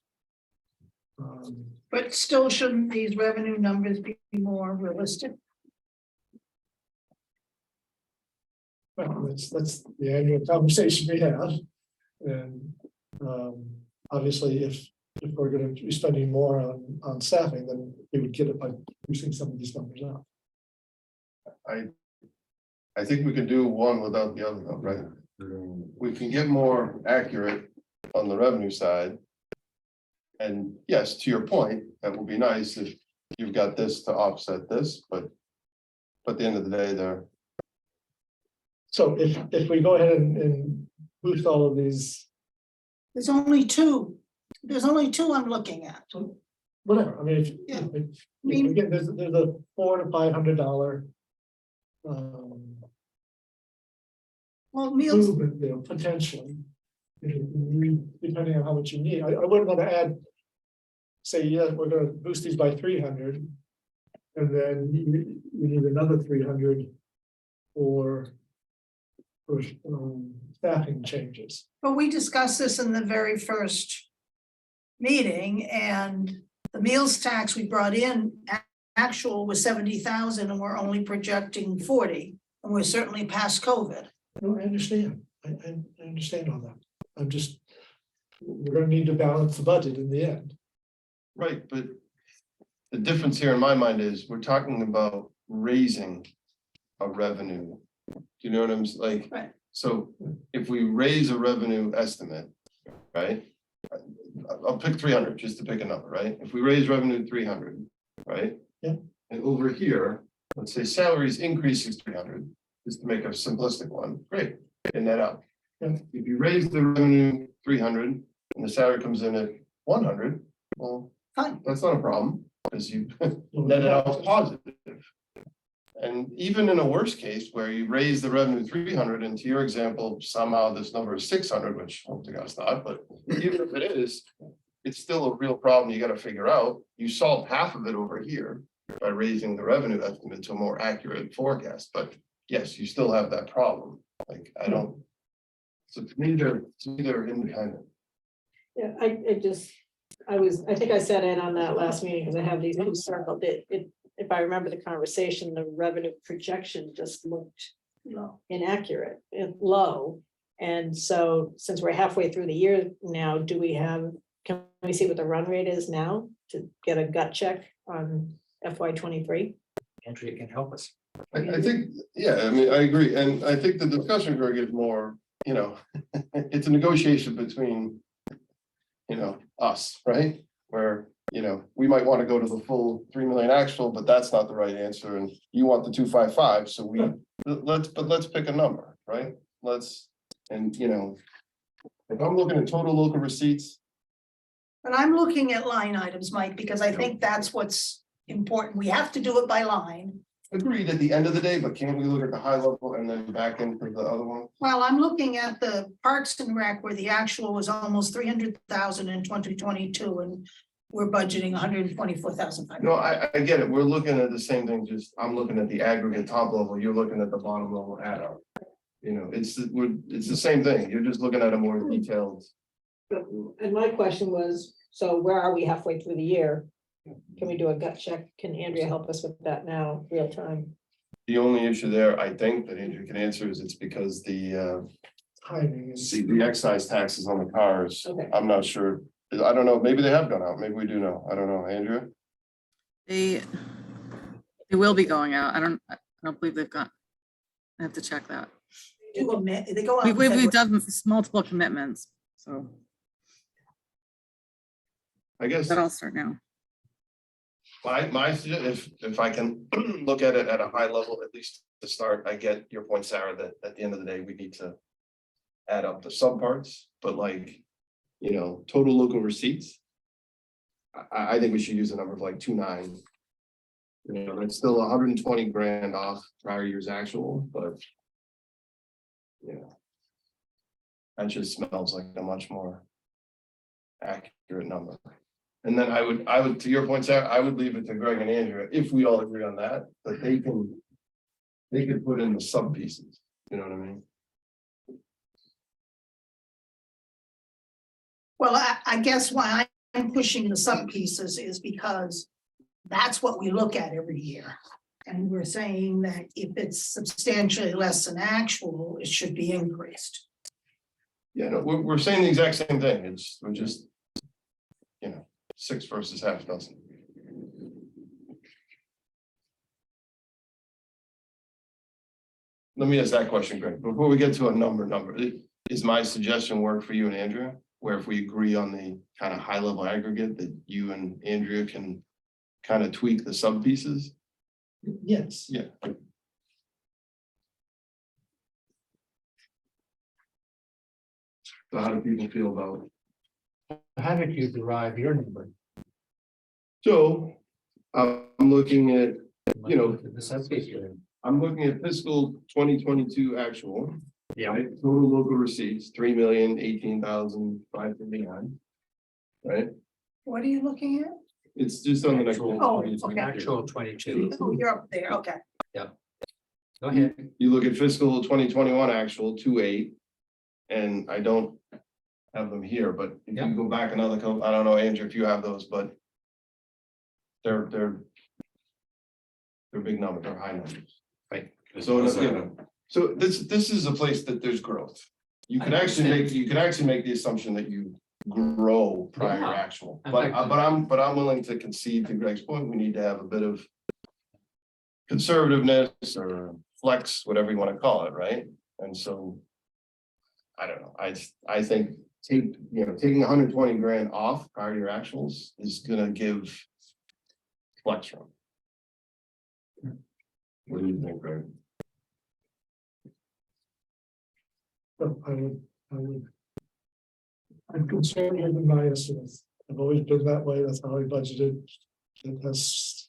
A: But still, shouldn't these revenue numbers be more realistic?
H: Well, that's the annual conversation we have. And obviously, if we're gonna be spending more on staffing, then we would get it by boosting some of these numbers up.
G: I think we can do one without the other, though, right? We can get more accurate on the revenue side. And yes, to your point, that would be nice if you've got this to offset this, but at the end of the day, they're.
H: So if we go ahead and boost all of these,
A: There's only two. There's only two I'm looking at.
H: whatever, I mean,
A: Yeah.
H: again, there's a $400 to $500.
A: Well, meals,
H: Movement there potentially. Depending on how much you need, I wouldn't want to add. Say, yeah, we're gonna boost these by 300. And then you need another 300 for staffing changes.
A: but we discussed this in the very first meeting, and the meals tax we brought in actual was 70,000 and we're only projecting 40, and we're certainly past COVID.
H: No, I understand, I understand all that, I'm just, we're gonna need to balance the budget in the end.
G: Right, but the difference here in my mind is we're talking about raising a revenue. Do you know what I'm like?
A: Right.
G: So if we raise a revenue estimate right? I'll pick 300, just to pick a number, right? If we raise revenue 300, right?
H: Yeah.
G: And over here, let's say salaries increases 300, just to make a simplistic one, great, and that up.
H: Yeah.
G: If you raise the revenue 300 and the salary comes in at 100, well,
A: Fine.
G: that's not a problem, because you net it out positive. And even in a worst case where you raise the revenue 300, and to your example, somehow this number is 600, which I hope to God it's not, but even if it is, it's still a real problem you gotta figure out. You solve half of it over here by raising the revenue estimate to a more accurate forecast, but yes, you still have that problem. Like, I don't. So to me, they're independent.
J: Yeah, I think I sat in on that last meeting because I have these two circled. If I remember the conversation, the revenue projection just looked
A: No.
J: inaccurate and low. And so since we're halfway through the year now, can we see what the run rate is now to get a gut check on FY '23?
C: Andrea can help us.
G: I think, yeah, I mean, I agree, and I think the discussion, Greg, is more, it's a negotiation between, us, right? Where, we might want to go to the full 3 million actual, but that's not the right answer, and you want the 255, so let's pick a number, right? If I'm looking at total local receipts,
A: But I'm looking at line items, Mike, because I think that's what's important. We have to do it by line.
G: agreed at the end of the day, but can't we look at the high level and then back into the other one?
A: Well, I'm looking at the Parks and Rec where the actual was almost 300,000 in 2022 and we're budgeting 124,000.
G: No, I get it. We're looking at the same thing, just I'm looking at the aggregate top level, you're looking at the bottom level add up. It's the same thing. You're just looking at a more detailed.
J: And my question was, so where are we halfway through the year? Can we do a gut check? Can Andrea help us with that now, real time?
G: The only issue there, I think, that Andrew can answer is it's because the
H: Timing is.
G: the excise taxes on the cars.
J: Okay.
G: I'm not sure. I don't know. Maybe they have gone out. Maybe we do know. I don't know. Andrea?
I: They will be going out. I don't believe they've gone. I have to check that.
A: They go out. in
I: We've
A: February.
I: done multiple commitments, so
G: I guess
I: that I'll start now.
G: my suggestion, if I can look at it at a high level, at least to start, I get your point, Sarah, that at the end of the day, we need to add up the subparts, but total local receipts. I think we should use a number of like 2.9. That's still 120 grand off prior year's actual, but. That just smells like a much more accurate number. And then I would, to your point, Sarah, I would leave it to Greg and Andrea, if we all agree on that, but they could put in the sub pieces, you know what I mean?
A: Well, I guess why I'm pushing the sub pieces is because that's what we look at every year. And we're saying that if it's substantially less than actual, it should be increased.
G: Yeah, no, we're saying the exact same thing. We're just, 6 versus half dozen. Let me ask that question, Greg, before we get to a number, is my suggestion work for you and Andrea? Where if we agree on the kind of high level aggregate that you and Andrea can kind of tweak the sub pieces?
H: Yes.
G: Yeah. So how do people feel about it?
H: How did you derive your number?
G: So I'm looking at,
C: The subcase.
G: I'm looking at fiscal 2022 actual.
C: Yeah.
G: Right, total local receipts, 3,018,539. Right,
A: What are you looking at?
G: it's just on the next.
C: Actual.
A: Oh,
G: page.
A: okay.
C: Actual 22.
A: Oh, you're up there, okay.
C: Go ahead.
G: You look at fiscal 2021 actual 2.8. And I don't have them here, but if
C: Yeah.
G: you go back another couple, I don't know, Andrew, if you have those, but. They're big numbers, they're high numbers.
C: Right.
G: So, so this is a place that there's growth. You can actually make the assumption that you grow prior
C: Yeah.
G: actual,
C: In
G: but
C: fact,
G: I'm willing to concede to Greg's point, we need to have a bit of. Conservativeness or flex, whatever you want to call it, right? And so. I don't know, I think taking 120 grand off prior to your actuals is gonna give flex room. What do you think, Greg?
H: I would. I'm concerned with my estimates. I've always been that way. That's how I budgeted. It has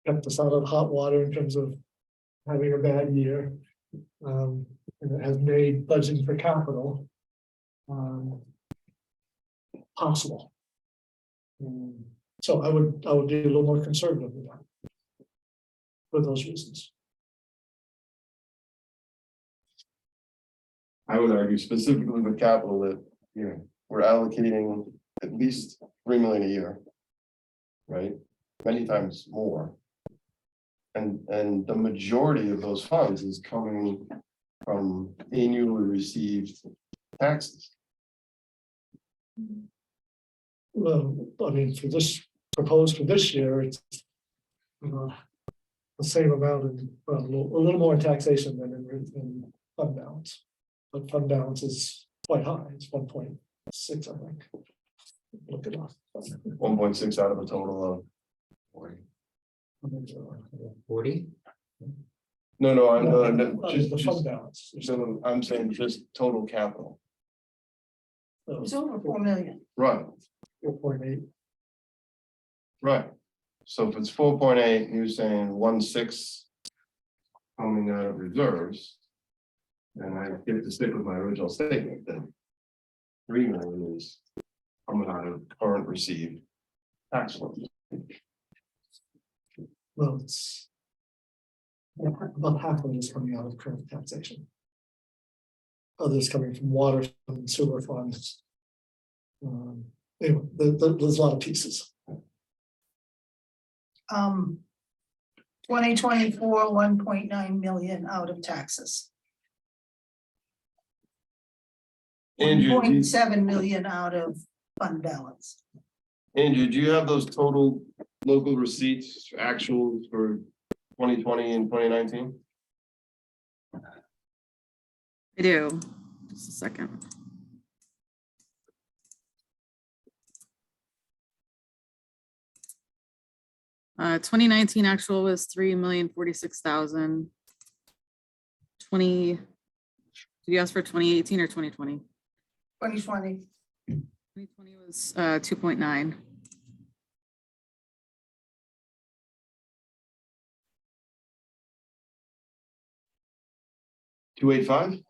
H: kept us out of hot water in terms of having a bad year. And it has made budgeting for capital possible. So I would be a little more conservative with that. For those reasons.
G: I would argue specifically with capital that, we're allocating at least 3 million a year. Right? Many times more. And the majority of those funds is coming from annually received taxes.
H: Well, I mean, for this, proposed for this year, it's the same amount in, well, a little more in taxation than in fund balance. But fund balance is quite high, it's 1.6, I think. Look it up.
G: 1.6 out of a total of 40.
C: 40?
G: No, I'm
H: The fund balance.
G: so I'm saying just total capital.
A: It's over 4 million.
G: Right,
H: 4.8.
G: right. So if it's 4.8, you're saying 1.6 coming out of reserves. And I get to stick with my original statement that 3 million is coming out of current received tax flows.
H: Well, it's about half of it is coming out of current taxation. Others coming from water and sewer funds. Anyway, there's a lot of pieces.
A: 2024, 1.9 million out of taxes.
G: Andrew, do you-
A: 0.7 million out of fund balance.
G: Andrew, do you have those total local receipts, actuals for 2020 and 2019?
I: I do. Just a second. Uh, 2019 actual was 3,046,000. 20. Did you ask for 2018 or 2020?
A: 2020.
I: 2020 was 2.9.
G: $285?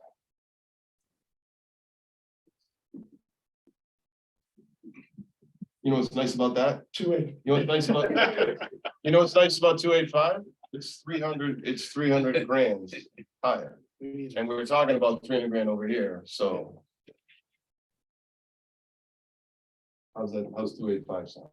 G: You know what's nice about that?
H: 2.8.
G: You know what's nice about, you know what's nice about 285? It's 300 grand higher. And we were talking about 300 grand over here, so. How's 285 sound?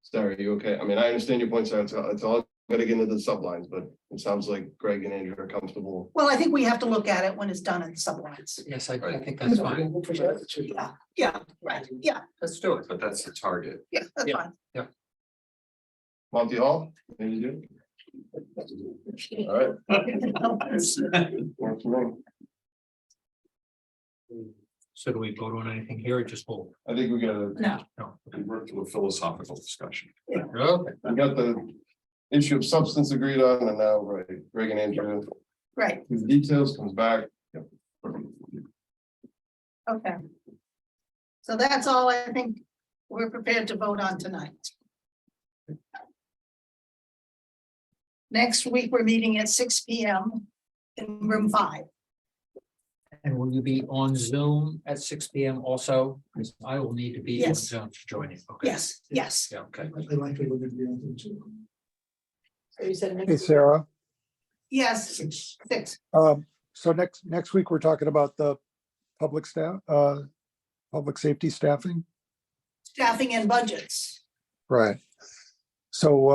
G: Sarah, are you okay? I mean, I understand your point, Sarah. It's all gotta get into the sublines, but it sounds like Greg and Andrew are comfortable.
A: Well, I think we have to look at it when it's done in sublines.
C: Yes, I think that's fine.
A: Yeah, right, yeah,
E: Let's do it, but that's the target.
A: yeah, that's
C: Yeah.
A: fine.
G: Monty Hall, any do? All right. Works for me.
C: So do we vote on anything here or just hold?
G: I think we gotta,
A: No,
F: We work to a philosophical discussion.
C: Okay.
G: we got the issue of substance agreed on, and now, right, Greg and Andrew,
A: right,
G: the details comes back.
A: okay. So that's all I think we're prepared to vote on tonight. Next week, we're meeting at 6 p.m. in room 5.
C: And will you be on Zoom at 6 p.m. also? Because I will need to be on
A: Yes.
C: Zoom to join you. Okay.
A: Yes, yes.
C: Yeah, okay.
H: I likely would be on them too.
J: So you said
L: Hey,
J: next.
L: Sarah.
A: Yes,
H: 6.
A: 6.
L: So next week, we're talking about the public staff, public safety staffing.
A: Staffing and budgets.
L: Right. So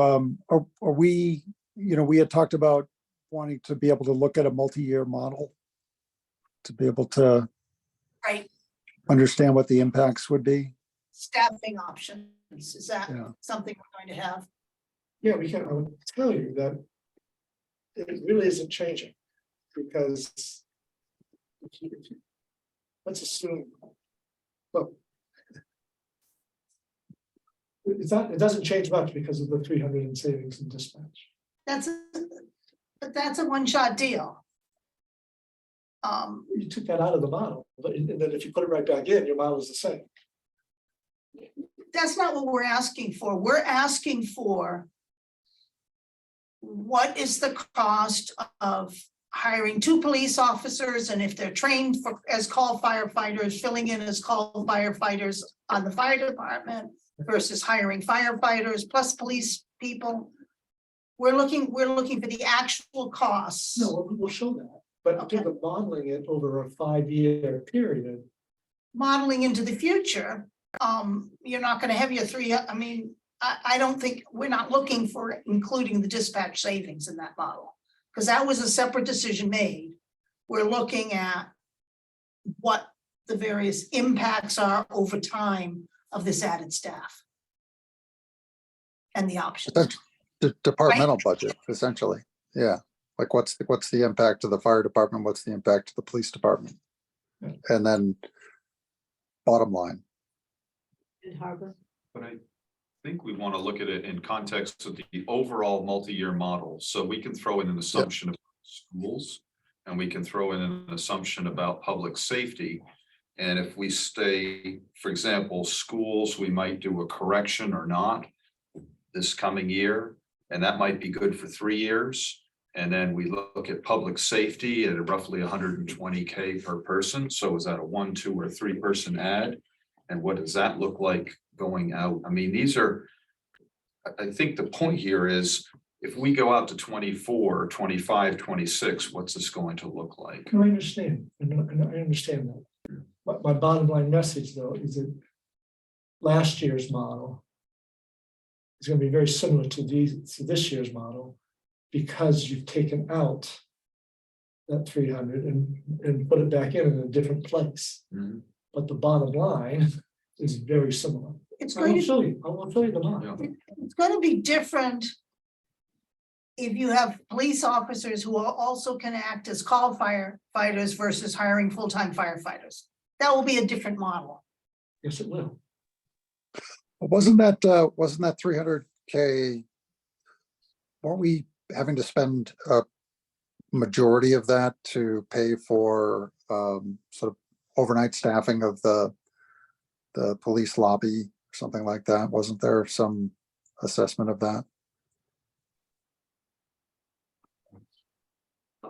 L: are we, we had talked about wanting to be able to look at a multi-year model to be able to
A: Right,
L: understand what the impacts would be.
A: staffing options. Is that
L: Yeah.
A: something we're going to have?
H: Yeah, we can, I would tell you that it really isn't changing because Let's assume. Look. It's not, it doesn't change much because of the 300 in savings and dispatch.
A: But that's a one-shot deal.
H: You took that out of the model, but and then if you put it right back in, your model is the same.
A: That's not what we're asking for. We're asking for what is the cost of hiring 2 police officers, and if they're trained as call firefighters, filling in as call firefighters on the fire department versus hiring firefighters plus police people. We're looking for the actual costs.
H: No, we'll show that, but I think
A: Okay.
H: of modeling it over a 5-year period.
A: Modeling into the future, you're not gonna have your I don't think, we're not looking for including the dispatch savings in that model. Because that was a separate decision made. We're looking at what the various impacts are over time of this added staff. And the options.
L: The departmental budget, essentially. Yeah. Like what's the impact to the fire department? What's the impact to the police department? And then bottom line.
J: In Harbor.
F: But I think we want to look at it in context of the overall multi-year model. So we can throw in an assumption of schools, and we can throw in an assumption about public safety. And if we stay, for example, schools, we might do a correction or not this coming year, and that might be good for 3 years. And then we look at public safety at roughly 120K per person. So is that a 1, 2, or 3 person ad? And what does that look like going out? I mean, I think the point here is if we go out to 24, 25, 26, what's this going to look like?
H: I understand, and I understand that. But my bottom line message though is that last year's model is going to be very similar to this year's model because you've taken out that 300 and put it back in a different place.
F: Mhm.
H: But the bottom line is very similar.
A: It's
H: I
A: going
H: will
A: to
H: show you, I will show you the model.
A: It's gonna be different. If you have police officers who also can act as call firefighters versus hiring full-time firefighters. That will be a different model.
H: Yes, it will.
L: Wasn't that 300K? Weren't we having to spend a majority of that to pay for sort of overnight staffing of the police lobby or something like that? Wasn't there some assessment of that?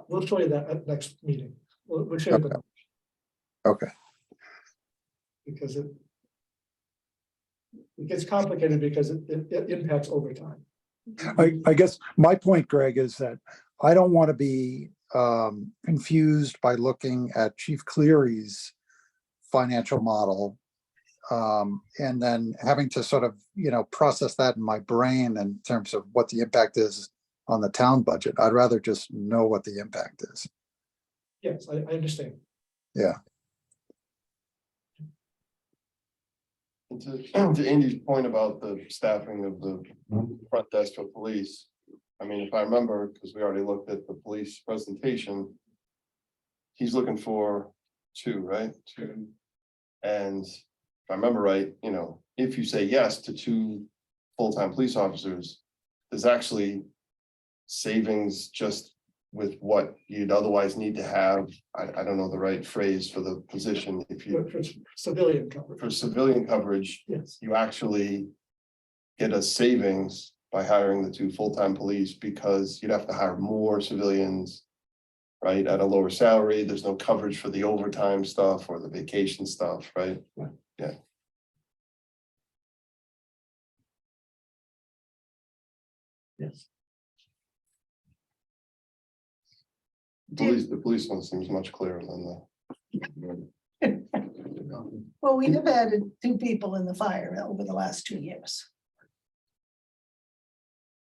H: We'll show you that at next meeting. We'll show you the,
L: Okay.
H: because it gets complicated because it impacts overtime.
L: I guess my point, Greg, is that I don't want to be confused by looking at Chief Cleary's financial model and then having to sort of, process that in my brain in terms of what the impact is on the town budget. I'd rather just know what the impact is.
H: Yes, I understand.
L: Yeah.
G: And to Andy's point about the staffing of the front desk for police, I mean, if I remember, because we already looked at the police presentation, he's looking for 2, right? 2. And if I remember right, if you say yes to 2 full-time police officers, there's actually savings just with what you'd otherwise need to have. I don't know the right phrase for the position. If you,
H: For civilian coverage.
G: for civilian coverage,
H: Yes.
G: you actually get a savings by hiring the 2 full-time police because you'd have to hire more civilians, right, at a lower salary. There's no coverage for the overtime stuff or the vacation stuff, right?
H: Right.
G: Yeah.
H: Yes.
G: The police one seems much clearer than the.
A: Well, we have added 2 people in the fire over the last 2 years.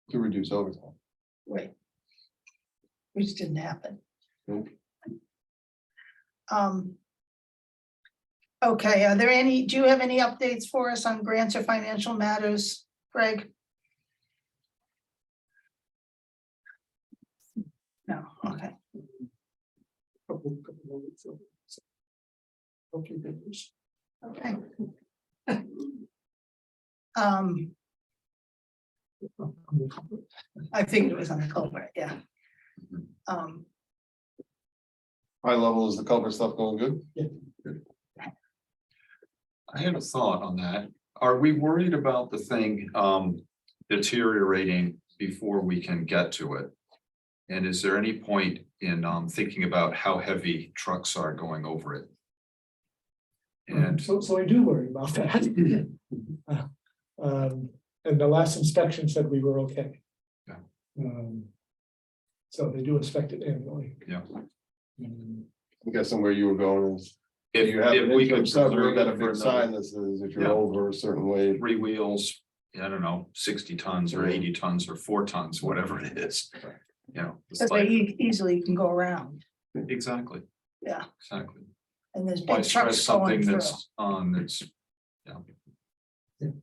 G: To reduce overtime.
A: Right. Which didn't happen.
G: Okay.
A: Okay, do you have any updates for us on grants or financial matters, Greg? No, okay.
H: Couple moments. Hopefully good news.
A: Okay. Um, I figured it was on the culvert, yeah. Um,
G: High level, is the culvert stuff going good?
F: I had a thought on that. Are we worried about the thing deteriorating before we can get to it? And is there any point in thinking about how heavy trucks are going over it? And
H: So I do worry about that. And the last inspection said we were okay.
F: Yeah.
H: So they do inspect it annually.
F: yeah,
H: Mm,
G: I'm guessing where you were going is.
F: if
G: You have
F: if
G: an
F: we
G: income
F: could
G: summary,
F: preserve
G: got a
F: it
G: big
F: for
G: sign
F: another
G: that says if you're
F: Yeah.
G: over a certain weight.
F: 3 wheels, I don't know, 60 tons or 80 tons or 4 tons, whatever it is. You know, it's
A: Because they
F: like-
A: easily can go around,
F: exactly,
A: yeah,
F: exactly.
A: and there's
F: Why
A: big
F: stress
A: trucks
F: something
A: going through.
F: that's on, that's,
H: yeah,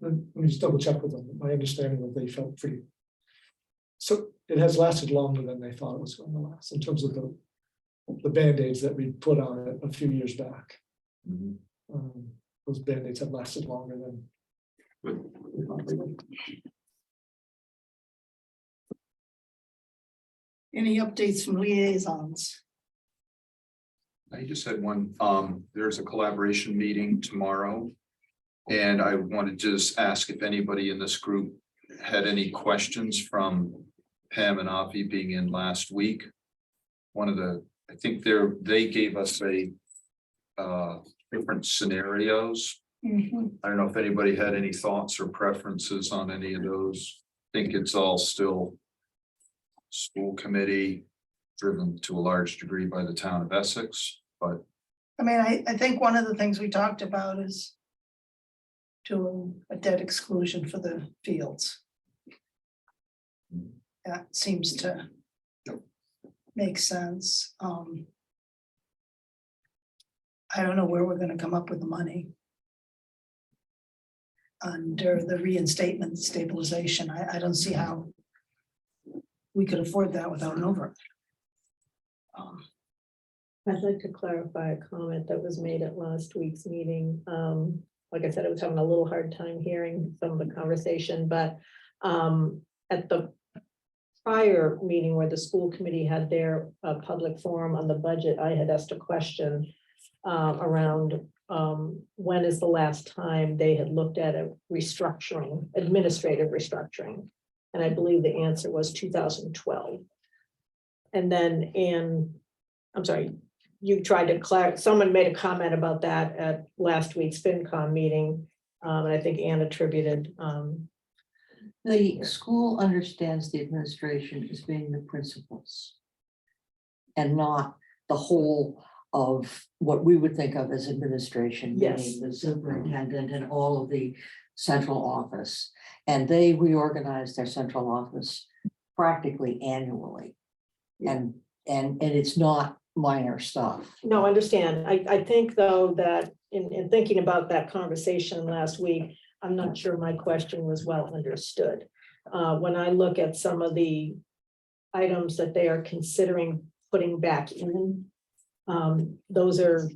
H: Let me just double check with them. My understanding was they felt pretty. So it has lasted longer than they thought it was going to last in terms of the Band-Aids that we put on it a few years back.
F: Mhm.
H: Those Band-Aids have lasted longer than.
F: Good.
A: Any updates from liaisons?
F: I just had one, there's a collaboration meeting tomorrow. And I wanted to just ask if anybody in this group had any questions from Pam and Avi being in last week. One of the, I think they gave us different scenarios.
A: Mhm.
F: I don't know if anybody had any thoughts or preferences on any of those. I think it's all still school committee driven to a large degree by the town of Essex, but
A: I mean, I think one of the things we talked about is doing a debt exclusion for the fields. That seems to make sense. I don't know where we're gonna come up with the money. Under the reinstatement stabilization, I don't see how we could afford that without an over.
J: I'd like to clarify a comment that was made at last week's meeting. Like I said, I was having a little hard time hearing some of the conversation, but at the prior meeting where the school committee had their public forum on the budget, I had asked a question around when is the last time they had looked at a restructuring, administrative restructuring? And I believe the answer was 2012. And then I'm sorry, you tried to someone made a comment about that at last week's FinCom meeting. And I think Ann attributed,
M: The school understands the administration as being the principals. And not the whole of what we would think of as administration,
J: Yes.
M: meaning the superintendent and all of the central office. And they reorganize their central office practically annually. And it's not minor stuff.
J: no, I understand. I think though that in thinking about that conversation last week, I'm not sure my question was well understood. When I look at some of the items that they are considering putting back in, those are,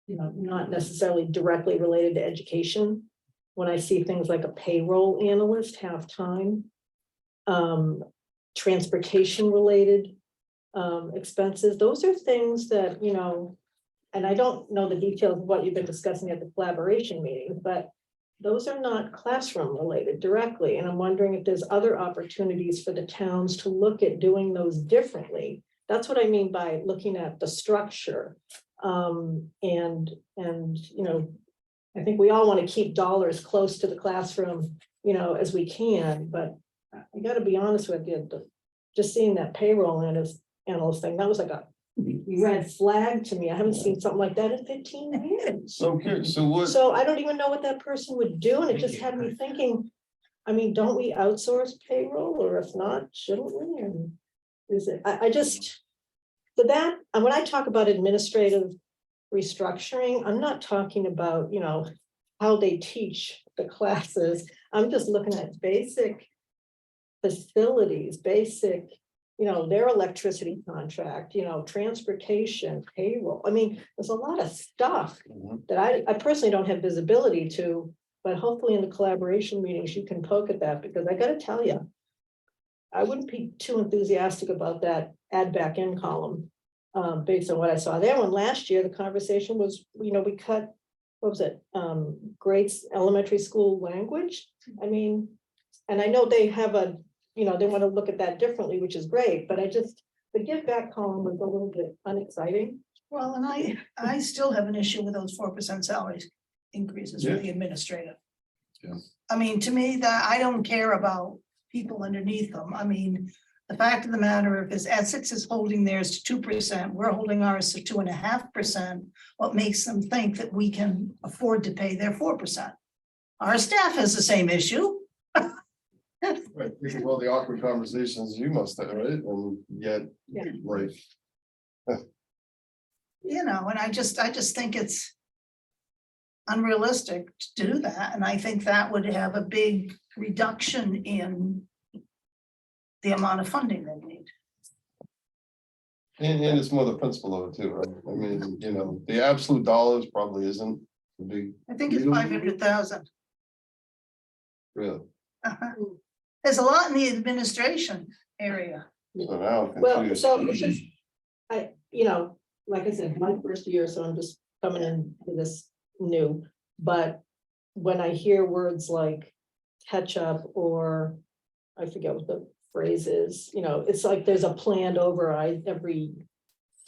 J: not necessarily directly related to education. When I see things like a payroll analyst half-time, transportation related expenses, those are things that, and I don't know the details of what you've been discussing at the collaboration meeting, but those are not classroom related directly. And I'm wondering if there's other opportunities for the towns to look at doing those differently. That's what I mean by looking at the structure. I think we all want to keep dollars close to the classroom, as we can, but I gotta be honest with you, just seeing that payroll analyst thing, that was like a red flag to me. I haven't seen something like that in 15 years.
G: So curious, so what,
J: So I don't even know what that person would do, and it just had me thinking, I mean, don't we outsource payroll, or if not, shouldn't we? And is it, I just, so that, and when I talk about administrative restructuring, I'm not talking about, how they teach the classes. I'm just looking at basic facilities, basic their electricity contract, transportation, payroll. I mean, there's a lot of stuff that I personally don't have visibility to, but hopefully in the collaboration meetings, you can poke at that, because I gotta tell you, I wouldn't be too enthusiastic about that add back in column, based on what I saw there. When last year, the conversation was, we cut, what was it? Grades, elementary school language. I mean, and I know they have they want to look at that differently, which is great, but the give back column was a little bit unexciting.
A: Well, and I still have an issue with those 4% salary increases for the administrative.
E: Yeah.
A: I mean, to me, that I don't care about people underneath them. I mean, the fact of the matter is Essex is holding theirs to 2%, we're holding ours to 2.5%. What makes them think that we can afford to pay their 4%? Our staff has the same issue.
G: Right, these are all the awkward conversations you must have, right? And yet,
J: Yeah.
G: like,
A: And I just think it's unrealistic to do that, and I think that would have a big reduction in the amount of funding they need.
G: and it's more the principle of it too, right? I mean, the absolute dollars probably isn't the big,
A: I think it's 500,000.
G: really.
A: There's a lot in the administration area.
G: So now I'm
J: Well,
G: confused.
J: so it's just, like I said, my first year, so I'm just coming in to this new, but when I hear words like catch up, or I forget what the phrase is, it's like there's a planned override every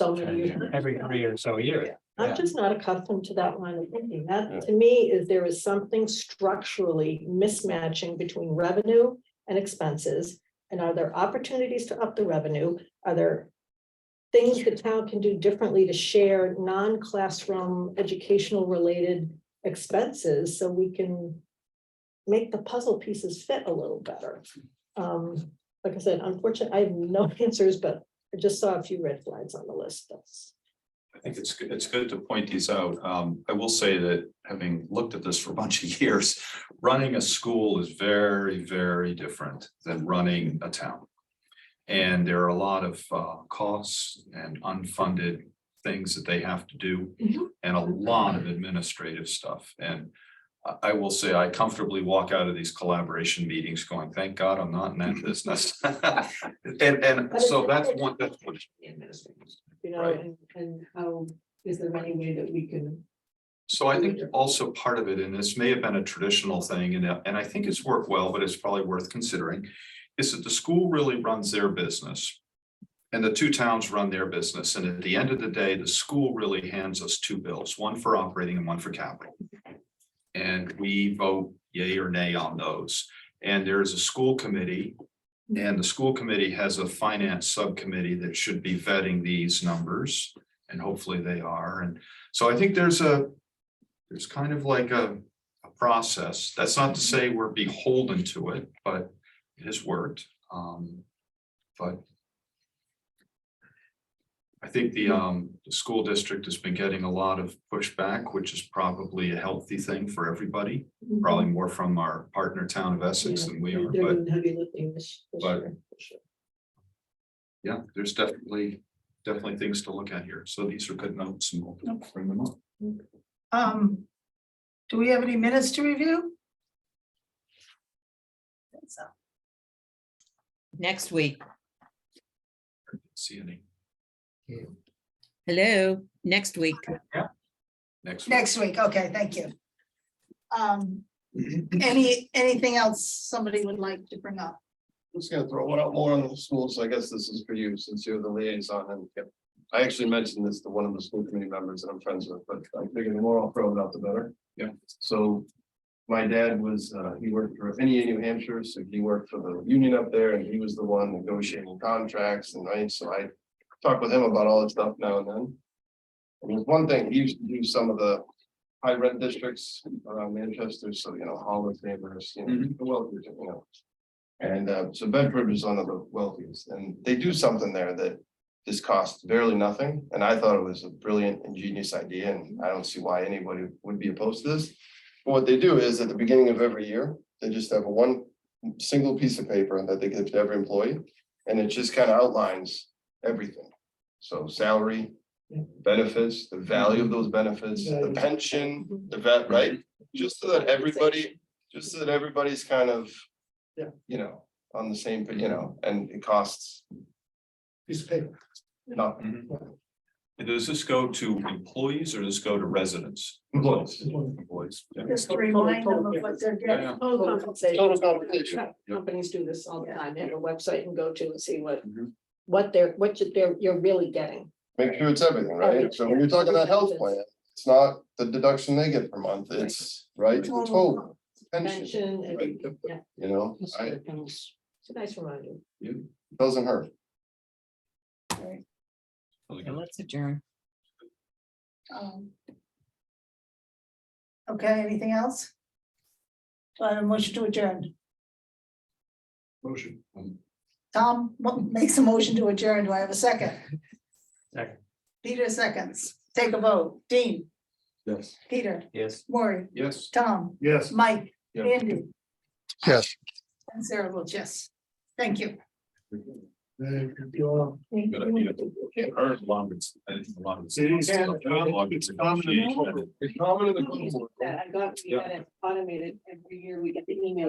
J: so many years.
C: Every 3 or so years.
J: I'm just not accustomed to that line of thinking. That, to me, there is something structurally mismatching between revenue and expenses. And are there opportunities to up the revenue? Are there things the town can do differently to share non-classroom educational related expenses so we can make the puzzle pieces fit a little better? Like I said, unfortunately, I have no answers, but I just saw a few red flags on the list.
F: I think it's good to point these out. I will say that having looked at this for a bunch of years, running a school is very, very different than running a town. And there are a lot of costs and unfunded things that they have to do, and a lot of administrative stuff. And I will say I comfortably walk out of these collaboration meetings going, thank God I'm not in that business. And so that's one. Right.
J: And how, is there any way that we can?
F: So I think also part of it, and this may have been a traditional thing, and I think it's worked well, but it's probably worth considering, is that the school really runs their business. And the two towns run their business. And at the end of the day, the school really hands us two bills, one for operating and one for capital. And we vote yay or nay on those. And there's a school committee. And the school committee has a finance subcommittee that should be vetting these numbers, and hopefully they are. And so I think there's kind of like a process. That's not to say we're beholden to it, but it has worked. But I think the school district has been getting a lot of pushback, which is probably a healthy thing for everybody. Probably more from our partner town of Essex than we are,
J: They're
F: but
J: doing heavy lifting this
F: but-
J: year, for sure.
F: yeah, there's definitely things to look at here. So these are good notes and we'll bring them up.
A: Do we have any minutes to review? So,
K: Next week.
F: See any
K: Hello, next week.
F: next.
A: next week, okay, thank you. Anything else somebody would like to bring up?
G: I'm just gonna throw one out more on the schools. I guess this is for you since you're the liaison, and I actually mentioned this to one of the school committee members that I'm friends with, but I figured the more I'll throw it out, the better.
F: Yeah.
G: So my dad was, he worked for NEA New Hampshire, so he worked for the union up there, and he was the one negotiating contracts, and so I talk with him about all this stuff now and then. I mean, one thing, he used to do some of the high rent districts around Manchester, so Holland, Amherst, the wealthiest, And so Bedford is one of the wealthiest, and they do something there that just costs barely nothing. And I thought it was a brilliant, ingenious idea, and I don't see why anybody would be opposed to this. But what they do is at the beginning of every year, they just have one single piece of paper that they give to every employee. And it just kind of outlines everything. So salary, benefits, the value of those benefits, the pension, the vet, right? Just so that everybody's kind of,
H: Yeah.
G: you know, on the same, and it costs
H: Piece of paper.
G: nothing.
F: And does this go to employees or does this go to residents?
G: Employees.
F: Employees. yeah.
A: Just to remind them of what they're getting.
J: Total compensation.
G: Total compensation.
J: Companies do this all the time. They have a website and go to and see what
F: Mhm.
J: you're really getting.
G: Make sure it's everything, right? So when you're talking that health plan, it's not the deduction they get per month, it's right, the total pension,
J: Pension, and,
G: right?
J: yeah,
G: You know,
J: it's a nice reminder.
G: doesn't hurt.
K: Yeah, let's adjourn.
A: Um, Okay, anything else? Do I have a motion to adjourn?
F: Motion.
A: Tom makes a motion to adjourn. Do I have a second?
C: Second.
A: Peter seconds. Take a vote. Dean,
E: Yes.
A: Peter,
C: Yes.
A: Maury,
F: Yes.
A: Tom,
F: Yes.
A: Mike,
E: Yeah.
A: Andy,
L: Yes.
A: and Sarah votes yes. Thank you.
F: Earn long.
H: It's common in the code.
J: I got, we got it automated every year, we get the email.